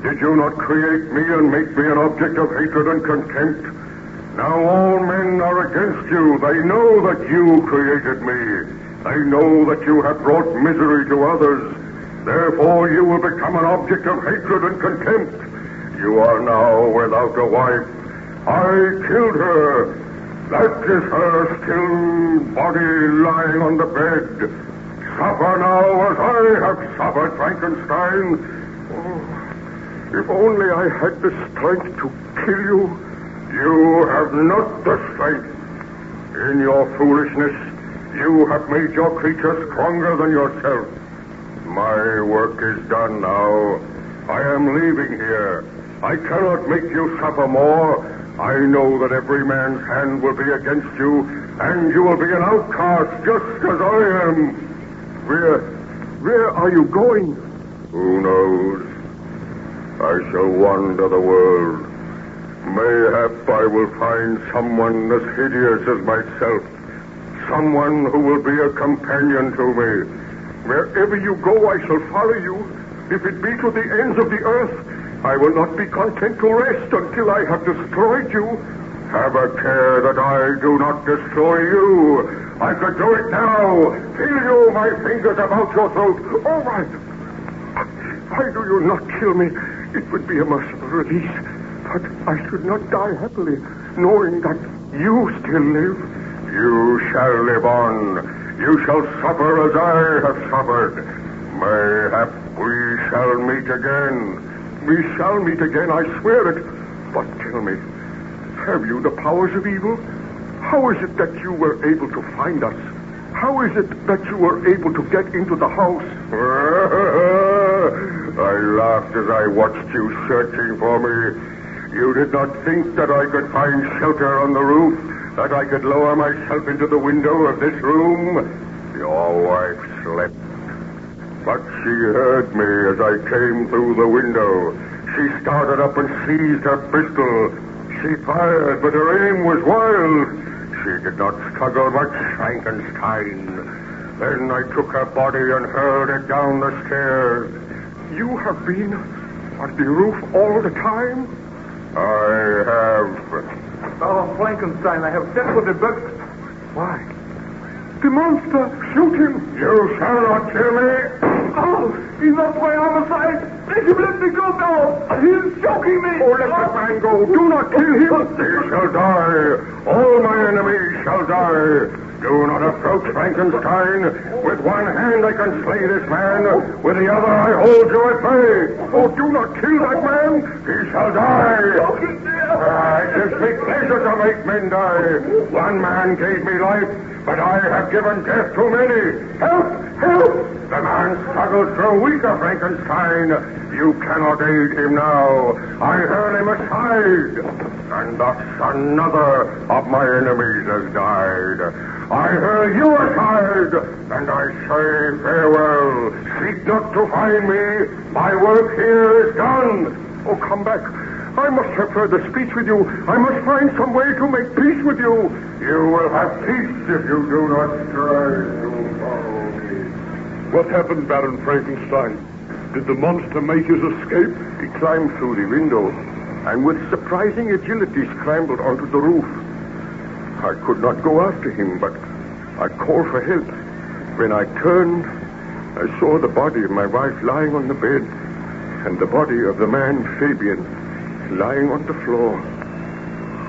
Did you not create me and make me an object of hatred and contempt? Now all men are against you. They know that you created me. They know that you have brought misery to others. Therefore you will become an object of hatred and contempt. You are now without a wife. I killed her. That is her still body lying on the bed. Suffer now as I have suffered, Frankenstein. Oh, if only I had the strength to kill you. You have not the strength. In your foolishness, you have made your creature stronger than yourself. My work is done now. I am leaving here. I cannot make you suffer more. I know that every man's hand will be against you, and you will be an outcast just as I am. Where are you going? Who knows? I shall wander the world. Mayhap I will find someone as hideous as myself. Someone who will be a companion to me. Wherever you go, I shall follow you. If it be to the ends of the earth, I will not be content to rest until I have destroyed you. Have a care that I do not destroy you. I could do it now. Feel you, my fingers about your throat. All right. Why do you not kill me? It would be a merciful release. But I should not die happily, knowing that you still live. You shall live on. You shall suffer as I have suffered. Mayhap we shall meet again. We shall meet again, I swear it. But tell me, have you the powers of evil? How is it that you were able to find us? How is it that you were able to get into the house? I laughed as I watched you searching for me. You did not think that I could find shelter on the roof, that I could lower myself into the window of this room. Your wife slept. But she heard me as I came through the window. She started up and seized her pistol. She fired, but her aim was wild. She did not struggle much, Frankenstein. Then I took her body and hurled it down the stairs. You have been on the roof all the time? I have. Oh, Frankenstein, I have desperately but... Why? The monster! Shoot him! You shall not kill me! Oh, he's not my homicide! Make him let me go now! He's choking me! Oh, let the man go! Do not kill him! He shall die! All my enemies shall die! Do not approach Frankenstein. With one hand I can slay this man. With the other I hold you at bay. Oh, do not kill that man. He shall die. It gives me pleasure to make men die. One man gave me life, but I have given death to many. Help! Help! The man struggles through weaker, Frankenstein. You cannot aid him now. I hurl him aside. And thus another of my enemies has died. I hurl you aside, and I say farewell. Seek not to find me. My work here is done. Oh, come back. I must have further speech with you. I must find some way to make peace with you. You will have peace if you do not strive to follow me. What happened, Baron Frankenstein? Did the monster make his escape? He climbed through the window, and with surprising agility scrambled onto the roof. I could not go after him, but I called for help. When I turned, I saw the body of my wife lying on the bed, and the body of the man, Fabian, lying on the floor.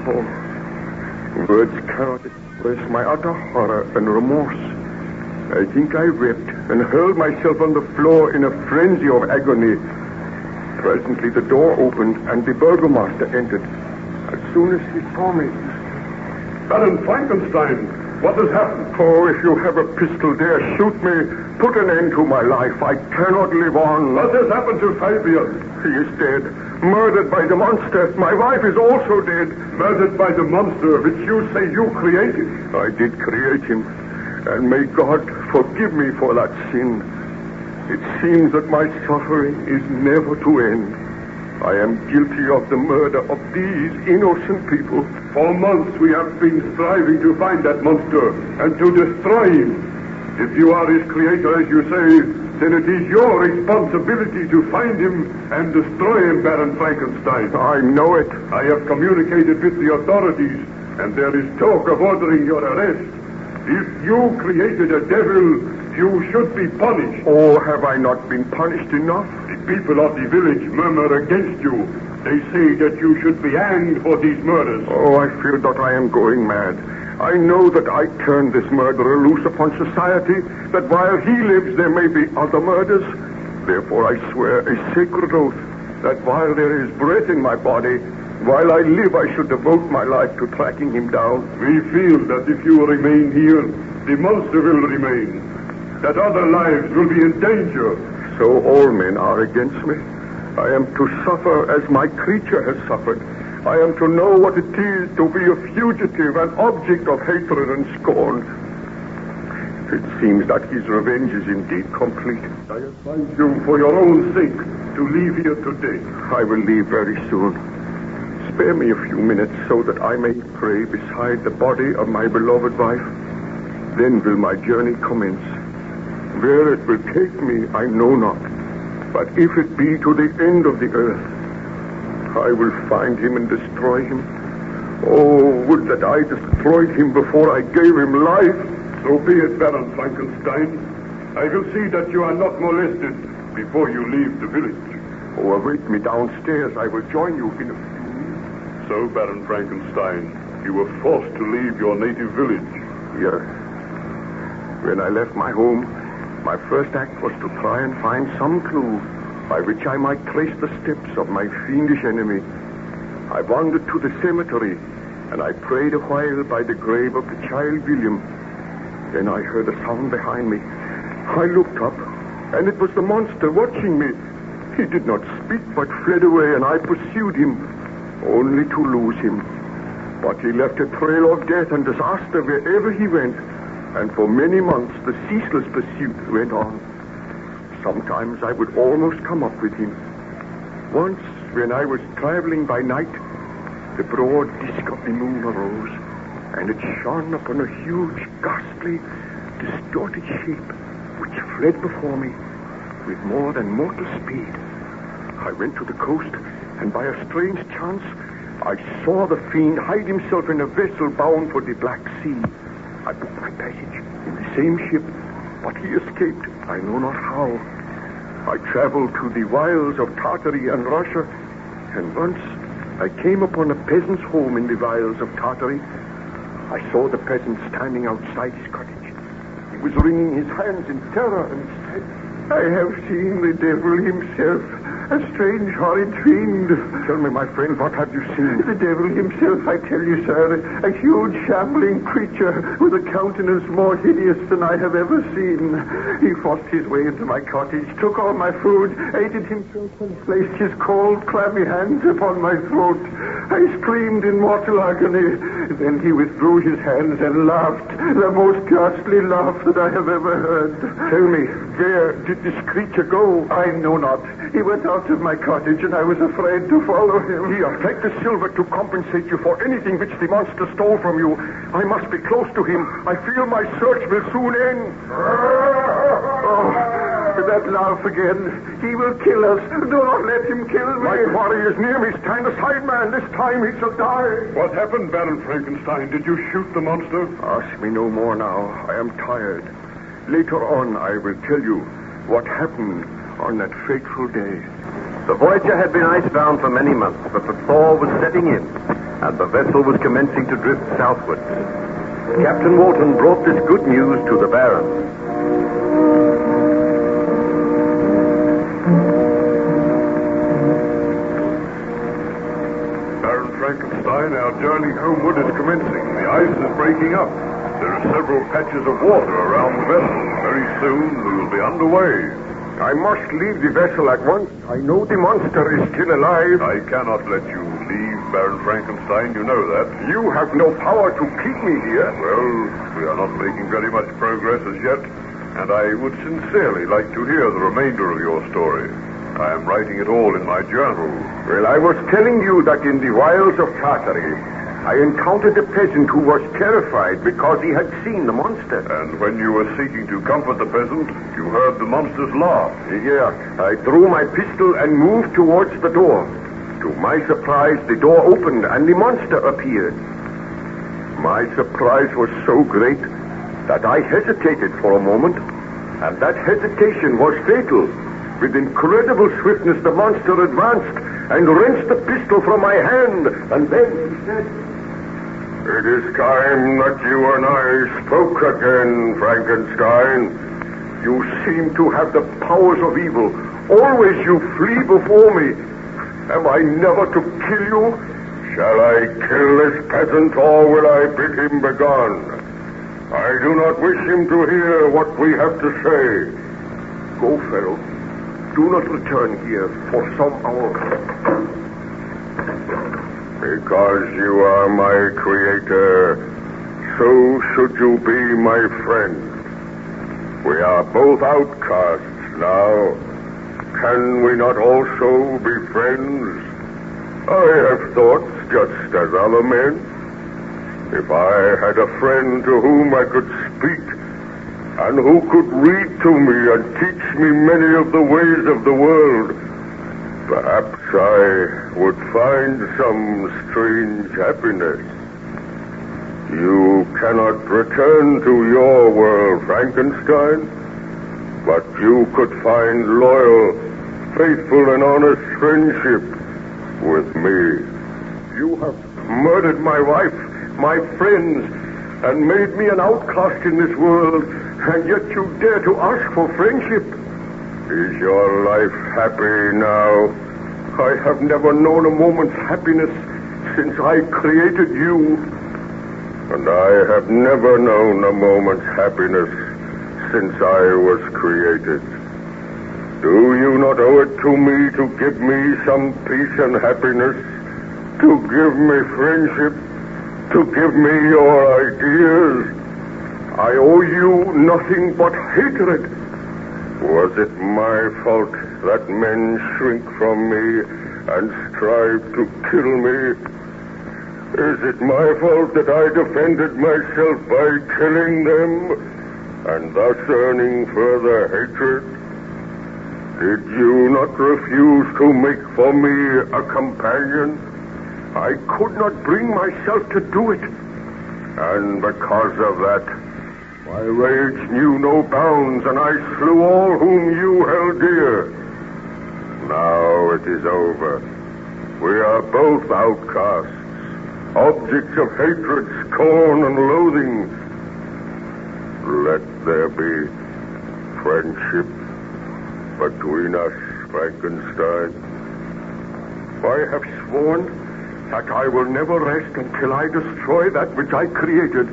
Oh, words cannot express my utter horror and remorse. I think I wept and hurled myself on the floor in a frenzy of agony. Presently the door opened and the burgomaster entered. As soon as he saw me... Baron Frankenstein, what has happened? Oh, if you have a pistol, dare shoot me. Put an end to my life. I cannot live on. What has happened to Fabian? He is dead. Murdered by the monster. My wife is also dead. Murdered by the monster which you say you created? I did create him. And may God forgive me for that sin. It seems that my suffering is never to end. I am guilty of the murder of these innocent people. For months we have been striving to find that monster and to destroy him. If you are his creator, as you say, then it is your responsibility to find him and destroy him, Baron Frankenstein. I know it. I have communicated with the authorities, and there is talk of ordering your arrest. If you created a devil, you should be punished. Oh, have I not been punished enough? The people of the village murmur against you. They say that you should be hanged for these murders. Oh, I feel that I am going mad. I know that I turned this murderer loose upon society, that while he lives there may be other murders. Therefore I swear a sacred oath that while there is breath in my body, while I live I should devote my life to tracking him down. We feel that if you remain here, the monster will remain, that other lives will be in danger. So all men are against me. I am to suffer as my creature has suffered. I am to know what it is to be a fugitive, an object of hatred and scorn. It seems that his revenge is indeed complete. I advise you, for your own sake, to leave here today. I will leave very soon. Spare me a few minutes so that I may pray beside the body of my beloved wife. Then will my journey commence. Where it will take me, I know not. But if it be to the end of the earth, I will find him and destroy him. Oh, would that I destroyed him before I gave him life. So be it, Baron Frankenstein. I will see that you are not molested before you leave the village. Oh, await me downstairs. I will join you in a few minutes. So, Baron Frankenstein, you were forced to leave your native village. Yes. When I left my home, my first act was to try and find some clue by which I might trace the steps of my fiendish enemy. I wandered to the cemetery, and I prayed a while by the grave of the child William. Then I heard a sound behind me. I looked up, and it was the monster watching me. He did not speak, but fled away, and I pursued him, only to lose him. But he left a trail of death and disaster wherever he went, and for many months the ceaseless pursuit went on. Sometimes I would almost come up with him. Once, when I was traveling by night, the broad disk of the moon arose, and it shone upon a huge, ghastly, distorted shape which fled before me with more than mortal speed. I went to the coast, and by a strange chance, I saw the fiend hide himself in a vessel bound for the Black Sea. I booked my passage in the same ship, but he escaped, I know not how. I traveled to the wilds of Tartary and Russia, and once I came upon a peasant's home in the wilds of Tartary. I saw the peasant standing outside his cottage. He was wringing his hands in terror and said, "I have seen the devil himself, a strange, horrid fiend." "Tell me, my friend, what have you seen?" "The devil himself, I tell you, sir. A huge, shambling creature with a countenance more hideous than I have ever seen. He forced his way into my cottage, took all my food, ate it himself, and placed his cold, clammy hands upon my throat. I screamed in mortal agony. Then he withdrew his hands and laughed, the most ghastly laugh that I have ever heard." "Tell me, where did this creature go?" "I know not. He went out of my cottage, and I was afraid to follow him." "Here, take the silver to compensate you for anything which the monster stole from you. I must be close to him. I fear my search will soon end." "Oh, that laugh again. He will kill us. Do not let him kill me." "My quarry is near me. Stand aside, man. This time he shall die." What happened, Baron Frankenstein? Did you shoot the monster? Ask me no more now. I am tired. Later on, I will tell you what happened on that fateful day. The Voyager had been icebound for many months, but the thaw was setting in, and the vessel was commencing to drift southwards. Captain Walton brought this good news to the Baron. Baron Frankenstein, our journey homeward is commencing. The ice is breaking up. There are several patches of water around the vessel. Very soon we will be underway. I must leave the vessel at once. I know the monster is still alive. I cannot let you leave, Baron Frankenstein. You know that. You have no power to keep me here. Well, we are not making very much progress as yet, and I would sincerely like to hear the remainder of your story. I am writing it all in my journal. Well, I was telling you that in the wilds of Tartary, I encountered a peasant who was terrified because he had seen the monster. And when you were seeking to comfort the peasant, you heard the monster's laugh. Yeah, I drew my pistol and moved towards the door. To my surprise, the door opened and the monster appeared. My surprise was so great that I hesitated for a moment, and that hesitation was fatal. With incredible swiftness, the monster advanced and wrenched the pistol from my hand, and then he said, "It is time that you and I spoke again, Frankenstein. You seem to have the powers of evil. Always you flee before me. Am I never to kill you? Shall I kill this peasant, or will I bid him begone? I do not wish him to hear what we have to say." "Go, fellow. Do not return here for some hours." "Because you are my creator, so should you be my friend. We are both outcasts now. Can we not also be friends? I have thoughts just as other men. If I had a friend to whom I could speak, and who could read to me and teach me many of the ways of the world, perhaps I would find some strange happiness. You cannot return to your world, Frankenstein, but you could find loyal, faithful, and honest friendship with me. You have murdered my wife, my friends, and made me an outcast in this world, and yet you dare to ask for friendship. Is your life happy now? I have never known a moment's happiness since I created you. And I have never known a moment's happiness since I was created. Do you not owe it to me to give me some peace and happiness? To give me friendship? To give me your ideas? I owe you nothing but hatred. Was it my fault that men shrink from me and strive to kill me? Is it my fault that I defended myself by killing them and thus earning further hatred? Did you not refuse to make for me a companion? I could not bring myself to do it. And because of that, my rage knew no bounds, and I slew all whom you held dear. Now it is over. We are both outcasts, objects of hatred, scorn, and loathing. Let there be friendship between us, Frankenstein. I have sworn that I will never rest until I destroy that which I created.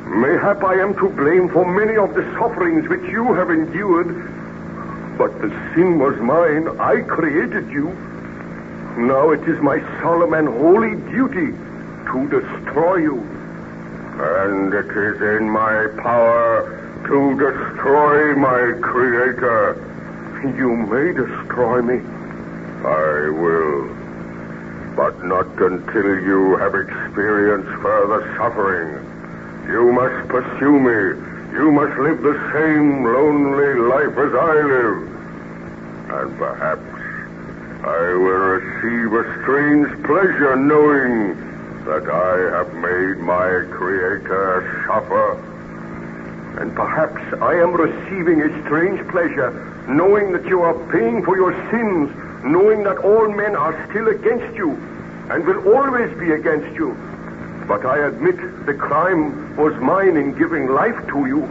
Mayhap I am to blame for many of the sufferings which you have endured, but the sin was mine. I created you. Now it is my solemn and holy duty to destroy you. And it is in my power to destroy my creator. You may destroy me. I will. But not until you have experienced further suffering. You must pursue me. You must live the same lonely life as I live. And perhaps I will receive a strange pleasure knowing that I have made my creator suffer. And perhaps I am receiving a strange pleasure knowing that you are paying for your sins, knowing that all men are still against you and will always be against you. But I admit the crime was mine in giving life to you.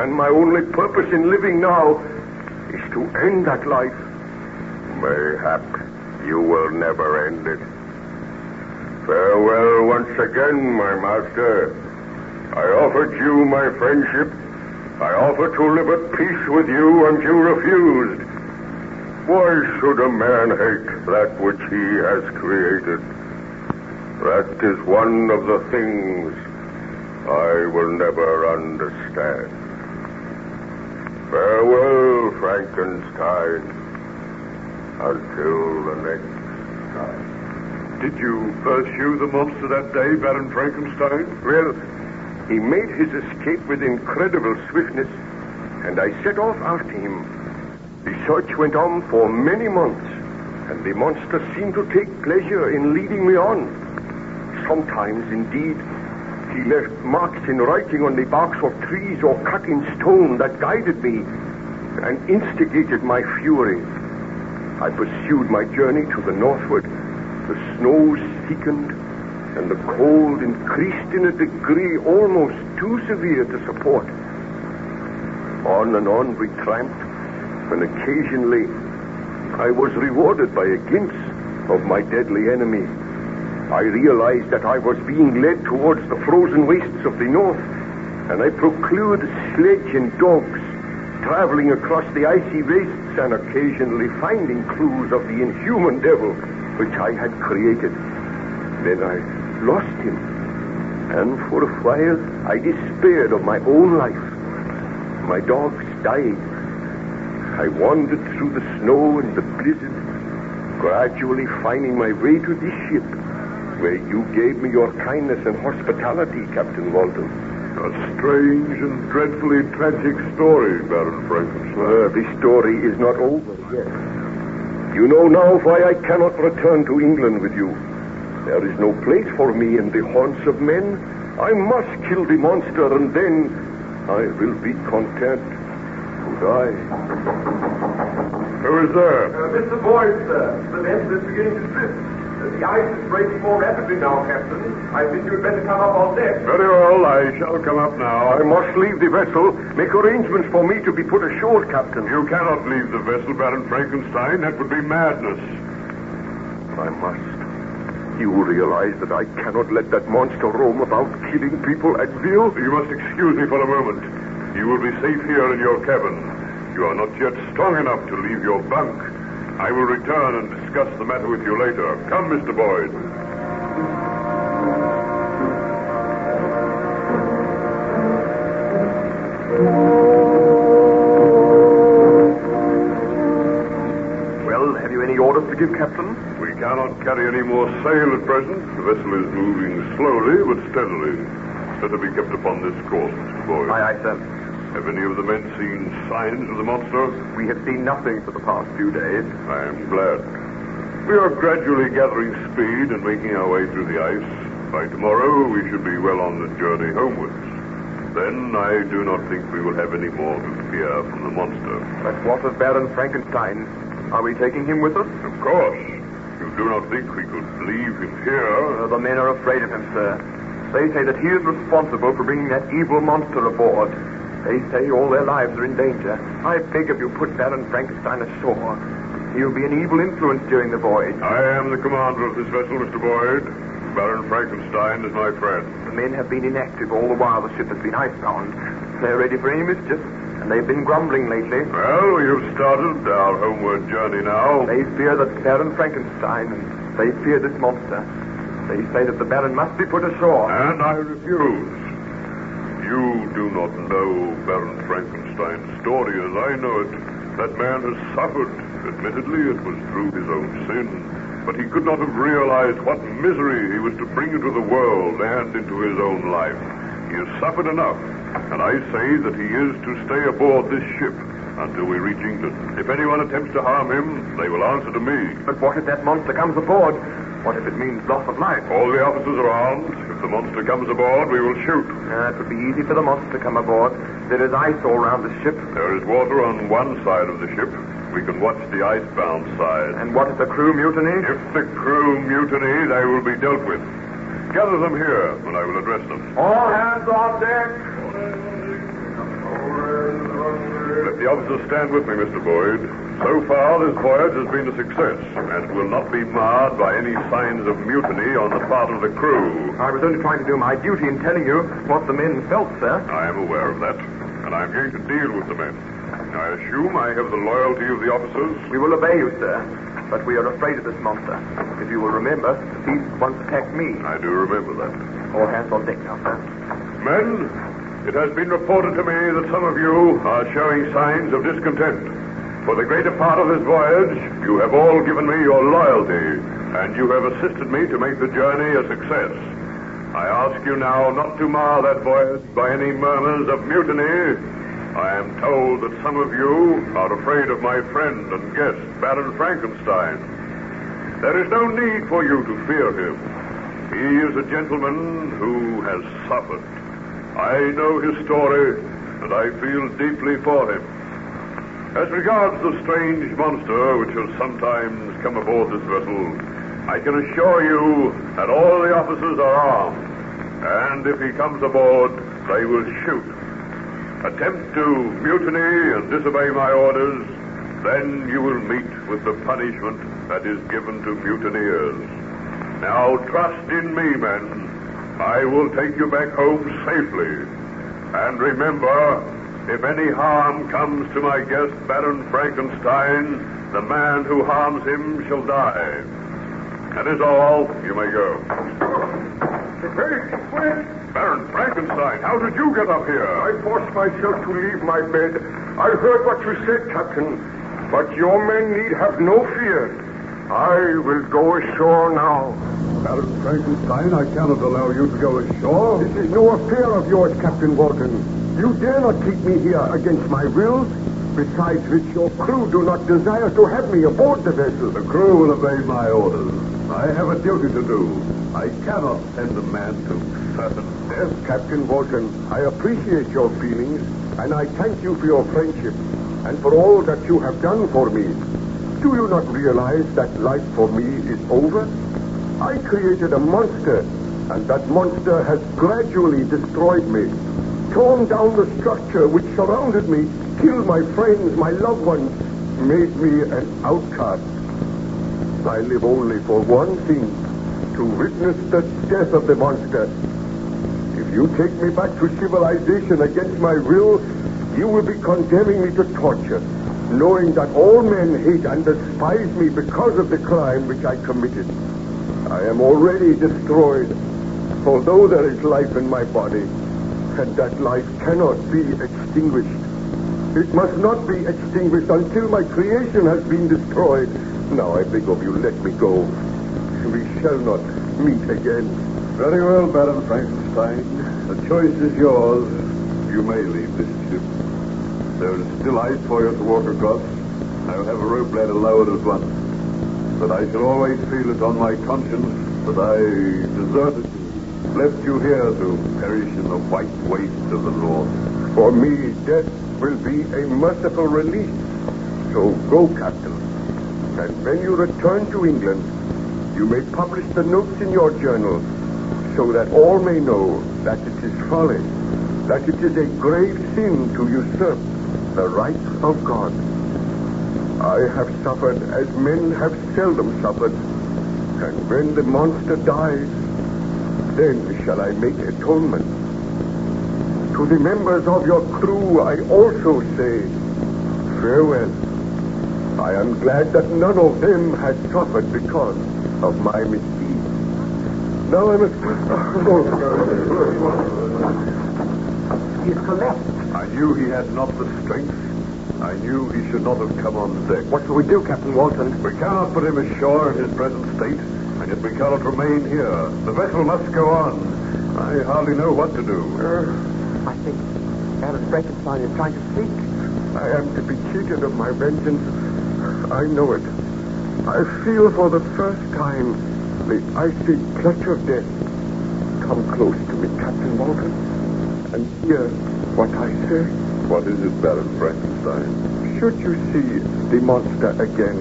And my only purpose in living now is to end that life. Mayhap you will never end it. Farewell once again, my master. I offered you my friendship. I offered to live at peace with you, and you refused. Why should a man hate that which he has created? That is one of the things I will never understand. Farewell, Frankenstein. Until the next time. Did you pursue the monster that day, Baron Frankenstein? Well, he made his escape with incredible swiftness, and I set off after him. The search went on for many months, and the monster seemed to take pleasure in leading me on. Sometimes, indeed, he left marks in writing on the barks of trees or cut in stone that guided me and instigated my fury. I pursued my journey to the northward. The snows thickened, and the cold increased in a degree almost too severe to support. On and on we tramped, and occasionally I was rewarded by a glimpse of my deadly enemy. I realized that I was being led towards the frozen wastes of the north, and I procured sledge and dogs, traveling across the icy wastes and occasionally finding clues of the inhuman devil which I had created. Then I lost him, and for a while I despaired of my own life. My dogs died. I wandered through the snow and the blizzard, gradually finding my way to this ship, where you gave me your kindness and hospitality, Captain Walton. A strange and dreadfully tragic story, Baron Frankenstein. The story is not over yet. You know now why I cannot return to England with you. There is no place for me in the haunts of men. I must kill the monster, and then I will be content to die. Who is there? Mr. Boyd, sir. The vessel is beginning to drift. The ice is breaking more rapidly now, Captain. I think you had better come up on deck. Very well, I shall come up now. I must leave the vessel. Make arrangements for me to be put ashore, Captain. You cannot leave the vessel, Baron Frankenstein. That would be madness. I must. You realize that I cannot let that monster roam about killing people at will? You must excuse me for a moment. You will be safe here in your cabin. You are not yet strong enough to leave your bunk. I will return and discuss the matter with you later. Come, Mr. Boyd. Well, have you any orders to give, Captain? We cannot carry any more sail at present. The vessel is moving slowly but steadily. Let her be kept upon this course, Mr. Boyd. Aye, sir. Have any of the men seen signs of the monster? We have seen nothing for the past few days. I am glad. We are gradually gathering speed and making our way through the ice. By tomorrow, we should be well on the journey homewards. Then I do not think we will have any more to fear from the monster. But what of Baron Frankenstein? Are we taking him with us? Of course. You do not think we could leave him here? The men are afraid of him, sir. They say that he is responsible for bringing that evil monster aboard. They say all their lives are in danger. I beg of you, put Baron Frankenstein ashore. He'll be an evil influence during the voyage. I am the commander of this vessel, Mr. Boyd. Baron Frankenstein is my friend. The men have been inactive all the while the ship has been icebound. They're ready for any mischief, and they've been grumbling lately. Well, we have started our homeward journey now. They fear that Baron Frankenstein, and they fear this monster. They say that the Baron must be put ashore. And I refuse. You do not know Baron Frankenstein's story as I know it. That man has suffered. Admittedly, it was through his own sin. But he could not have realized what misery he was to bring into the world and into his own life. He has suffered enough. And I say that he is to stay aboard this ship until we reach England. If anyone attempts to harm him, they will answer to me. But what if that monster comes aboard? What if it means loss of life? All the officers are armed. If the monster comes aboard, we will shoot. It would be easy for the monster to come aboard. There is ice all around the ship. There is water on one side of the ship. We can watch the icebound side. And what if the crew mutiny? If the crew mutiny, they will be dealt with. Gather them here, and I will address them. All hands on deck. Let the officers stand with me, Mr. Boyd. So far, this voyage has been a success, and will not be marred by any signs of mutiny on the part of the crew. I was only trying to do my duty in telling you what the men felt, sir. I am aware of that, and I am going to deal with the men. I assume I have the loyalty of the officers. We will obey you, sir, but we are afraid of this monster. If you will remember, the beast once attacked me. I do remember that. All hands on deck now, sir. Men, it has been reported to me that some of you are showing signs of discontent. For the greater part of this voyage, you have all given me your loyalty, and you have assisted me to make the journey a success. I ask you now not to mar that voyage by any murmurs of mutiny. I am told that some of you are afraid of my friend and guest, Baron Frankenstein. There is no need for you to fear him. He is a gentleman who has suffered. I know his story, and I feel deeply for him. As regards the strange monster which has sometimes come aboard this vessel, I can assure you that all the officers are armed, and if he comes aboard, they will shoot. Attempt to mutiny and disobey my orders, then you will meet with the punishment that is given to mutineers. Now trust in me, men. I will take you back home safely. And remember, if any harm comes to my guest, Baron Frankenstein, the man who harms him shall die. That is all. You may go. Baron Frankenstein, how did you get up here? I forced myself to leave my bed. I heard what you said, Captain. But your men need have no fear. I will go ashore now. Baron Frankenstein, I cannot allow you to go ashore. This is no affair of yours, Captain Walton. You dare not keep me here against my will. Besides which, your crew do not desire to have me aboard the vessel. The crew will obey my orders. I have a duty to do. I cannot send a man to certain death. Captain Walton, I appreciate your feelings, and I thank you for your friendship, and for all that you have done for me. Do you not realize that life for me is over? I created a monster, and that monster has gradually destroyed me, torn down the structure which surrounded me, killed my friends, my loved ones, made me an outcast. I live only for one thing, to witness the death of the monster. If you take me back to civilization against my will, You will be condemning me to torture, knowing that all men hate and despise me because of the crime which I committed. I am already destroyed, although there is life in my body, and that life cannot be extinguished. It must not be extinguished until my creation has been destroyed. Now I beg of you, let me go. We shall not meet again. Very well, Baron Frankenstein. The choice is yours. You may leave this ship. There is still ice for you to walk across. I will have a rope ladder lowered at once. But I shall always feel it on my conscience that I deserted you, left you here to perish in the white waste of the north. For me, death will be a merciful release. So go, Captain. And when you return to England, you may publish the notes in your journal so that all may know that it is folly, that it is a grave sin to usurp the rights of God. I have suffered as men have seldom suffered, and when the monster dies, then shall I make atonement. To the members of your crew, I also say farewell. I am glad that none of them has suffered because of my misdeeds. Now I must... He's collapsed. I knew he had not the strength. I knew he should not have come on deck. What shall we do, Captain Walton? We cannot put him ashore in his present state, and yet we cannot remain here. The vessel must go on. I hardly know what to do. I think Baron Frankenstein is trying to speak. I am to be cheated of my vengeance. I know it. I feel for the first time the icy clutch of death. Come close to me, Captain Walton, and hear what I say. What is it, Baron Frankenstein? Should you see the monster again,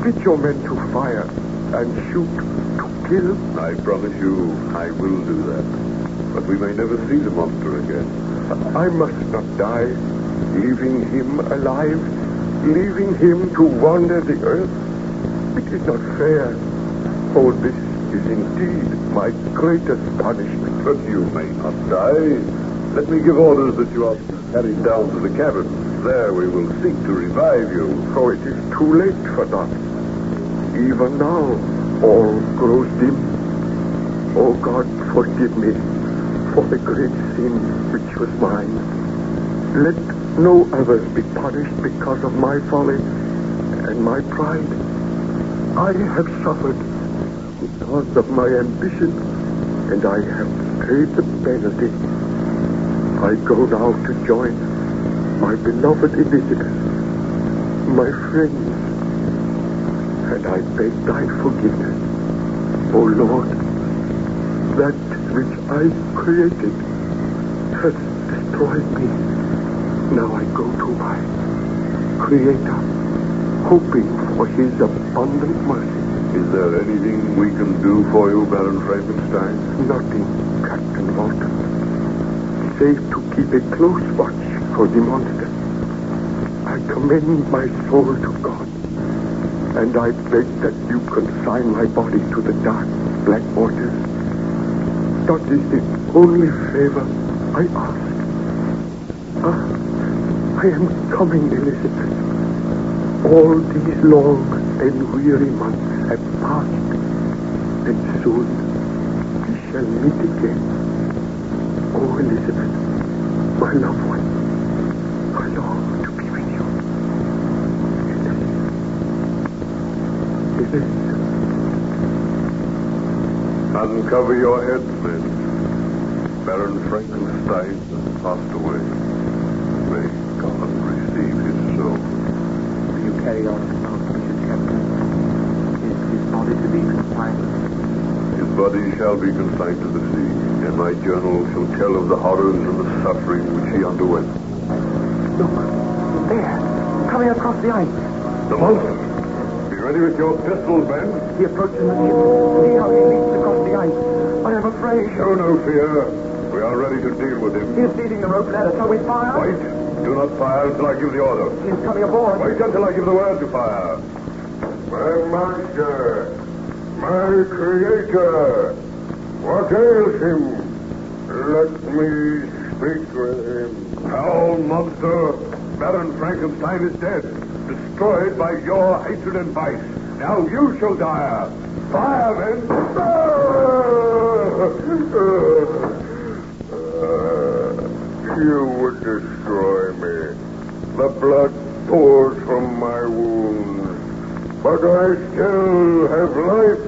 put your men to fire and shoot to kill. I promise you I will do that. But we may never see the monster again. I must not die, leaving him alive, leaving him to wander the earth. It is not fair. Oh, this is indeed my greatest punishment. But you may not die. Let me give orders that you are carried down to the cabin. There we will seek to revive you. Oh, it is too late for that. Even now, all grows dim. Oh, God, forgive me for the great sin which was mine. Let no others be punished because of my folly and my pride. I have suffered because of my ambition, and I have paid the penalty. I go now to join my beloved Elizabeth, my friends, and I beg thy forgiveness. O Lord, that which I created has destroyed me. Now I go to my Creator, hoping for his abundant mercy. Is there anything we can do for you, Baron Frankenstein? Nothing, Captain Walton. Save to keep a close watch for the monster. I commend my soul to God, and I beg that you consign my body to the dark, black waters. That is the only favor I ask. I am coming, Elizabeth. All these long and weary months have passed, and soon we shall meet again. Oh, Elizabeth, my loved one, I long to be with you. It is. Uncover your heads, men. Baron Frankenstein has passed away. May God receive his soul. Will you carry on his auspicious, Captain? Is his body to be consigned? His body shall be consigned to the sea, and my journal shall tell of the horrors and the suffering which he underwent. Look, there, coming across the ice. The monster! Be ready with your pistols, men. He approaches the ship. See how he leaps across the ice. I am afraid. Show no fear. We are ready to deal with him. He is leading the rope ladder. Shall we fire? Wait. Do not fire until I give the order. He is coming aboard. Wait until I give the word to fire. My master, my creator, what ails him? Let me speak with him. Foul monster! Baron Frankenstein is dead, destroyed by your hatred and vice. Now you shall die. Fire, men! You would destroy me. The blood pours from my wounds, but I still have life.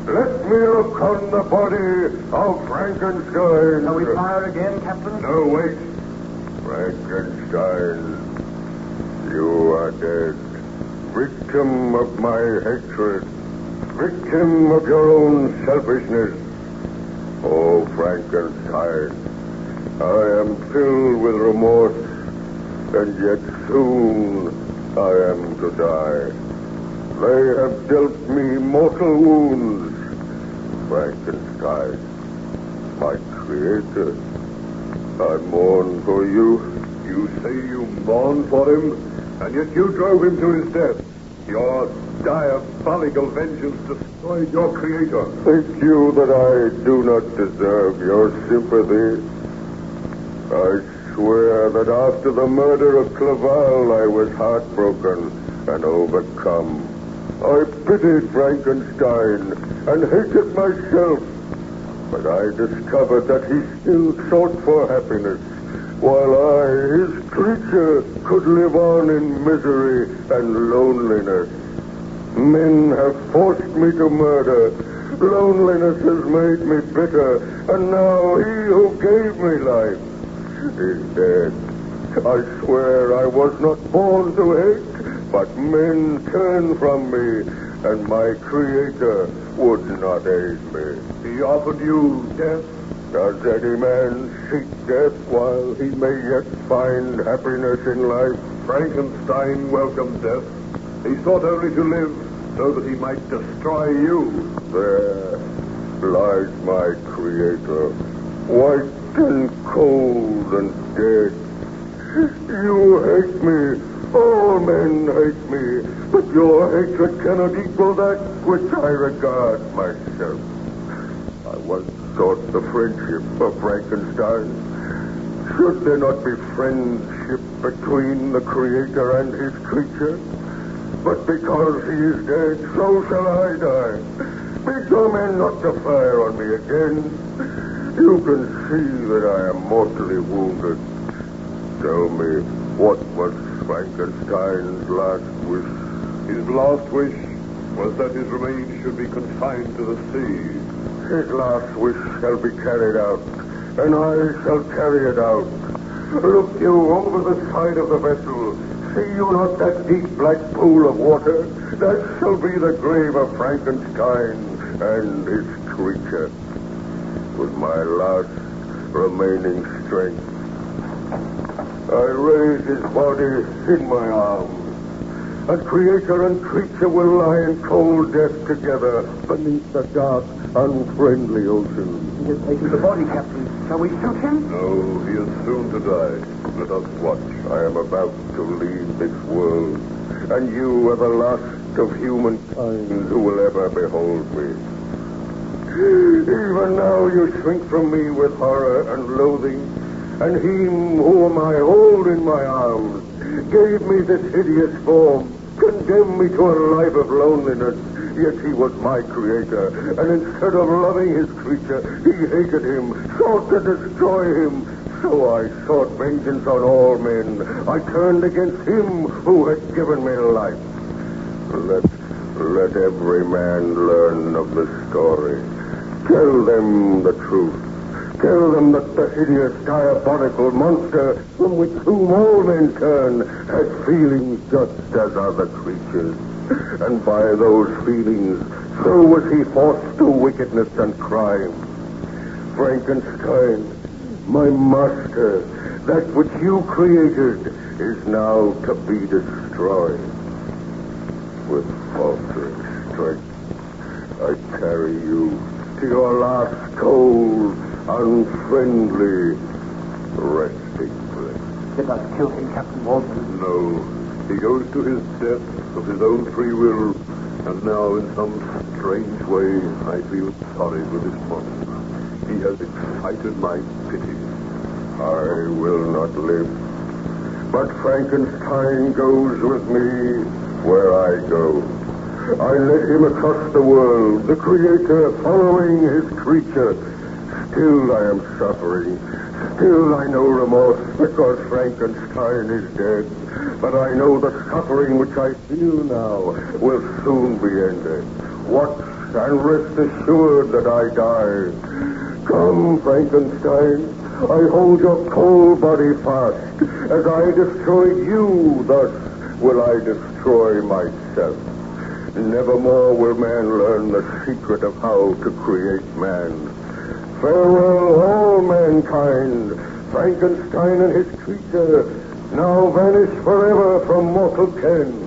Let me look on the body of Frankenstein. Shall we fire again, Captain? No, wait. Frankenstein, you are dead. Victim of my hatred. Victim of your own selfishness. Oh, Frankenstein, I am filled with remorse, and yet soon I am to die. They have dealt me mortal wounds. Frankenstein, my creator, I mourn for you. You say you mourn for him, and yet you drove him to his death. Your diabolical vengeance destroyed your creator. Think you that I do not deserve your sympathy? I swear that after the murder of Clerval, I was heartbroken and overcome. I pitied Frankenstein and hated myself, but I discovered that he still sought for happiness, while I, his creature, could live on in misery and loneliness. Men have forced me to murder. Loneliness has made me bitter, and now he who gave me life is dead. I swear I was not born to hate, but men turned from me, and my creator would not aid me. He offered you death. Does any man seek death while he may yet find happiness in life? Frankenstein welcomed death. He sought only to live so that he might destroy you. There lies my creator, white and cold and dead. You hate me. All men hate me. But your hatred cannot equal that which I regard myself. I once sought the friendship of Frankenstein. Should there not be friendship between the creator and his creature? But because he is dead, so shall I die. Bid your men not to fire on me again. You can see that I am mortally wounded. Tell me, what was Frankenstein's last wish? His last wish was that his remains should be confined to the sea. His last wish shall be carried out, and I shall carry it out. Look you over the side of the vessel. See you not that deep black pool of water? That shall be the grave of Frankenstein and his creature. With my last remaining strength, I raise his body in my arms. And creator and creature will lie in cold death together beneath the dark, unfriendly ocean. He has taken the body, Captain. Shall we shoot him? No, he is soon to die. Let us watch. I am about to leave this world, and you are the last of humankind who will ever behold me. Even now you shrink from me with horror and loathing, and him whom I hold in my arms gave me this hideous form, condemned me to a life of loneliness, yet he was my creator, and instead of loving his creature, he hated him, sought to destroy him. So I sought vengeance on all men. I turned against him who had given me life. Let every man learn of the story. Tell them the truth. Tell them that the hideous, diabolical monster from which whom all men turn has feelings just as other creatures. And by those feelings, so was he forced to wickedness and crime. Frankenstein, my master, that which you created is now to be destroyed. With faltering strength, I carry you to your last cold, unfriendly resting place. Did not kill him, Captain Walton. No, he goes to his death of his own free will, and now in some strange way I feel sorry for this monster. He has excited my pity. I will not live. But Frankenstein goes with me where I go. I led him across the world, the creator following his creature. Still I am suffering. Still I know remorse because Frankenstein is dead. But I know the suffering which I feel now will soon be ended. Watch and rest assured that I die. Come, Frankenstein. I hold your cold body fast. As I destroyed you, thus will I destroy myself. Nevermore will man learn the secret of how to create man. Farewell, all mankind. Frankenstein and his creature now vanish forever from mortal ken.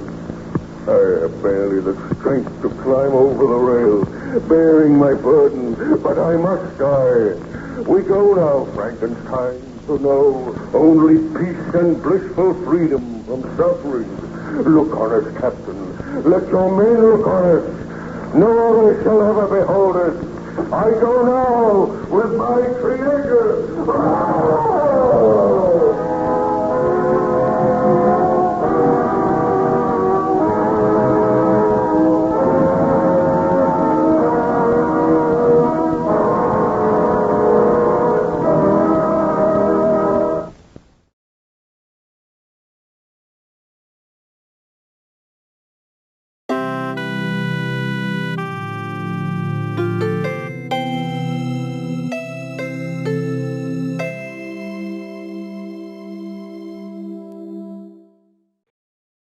I have barely the strength to climb over the rail, bearing my burden, but I must die. We go now, Frankenstein, to know only peace and blissful freedom from suffering. Look on us, Captain. Let your men look on us. No other shall ever behold us. I go now with my Creator.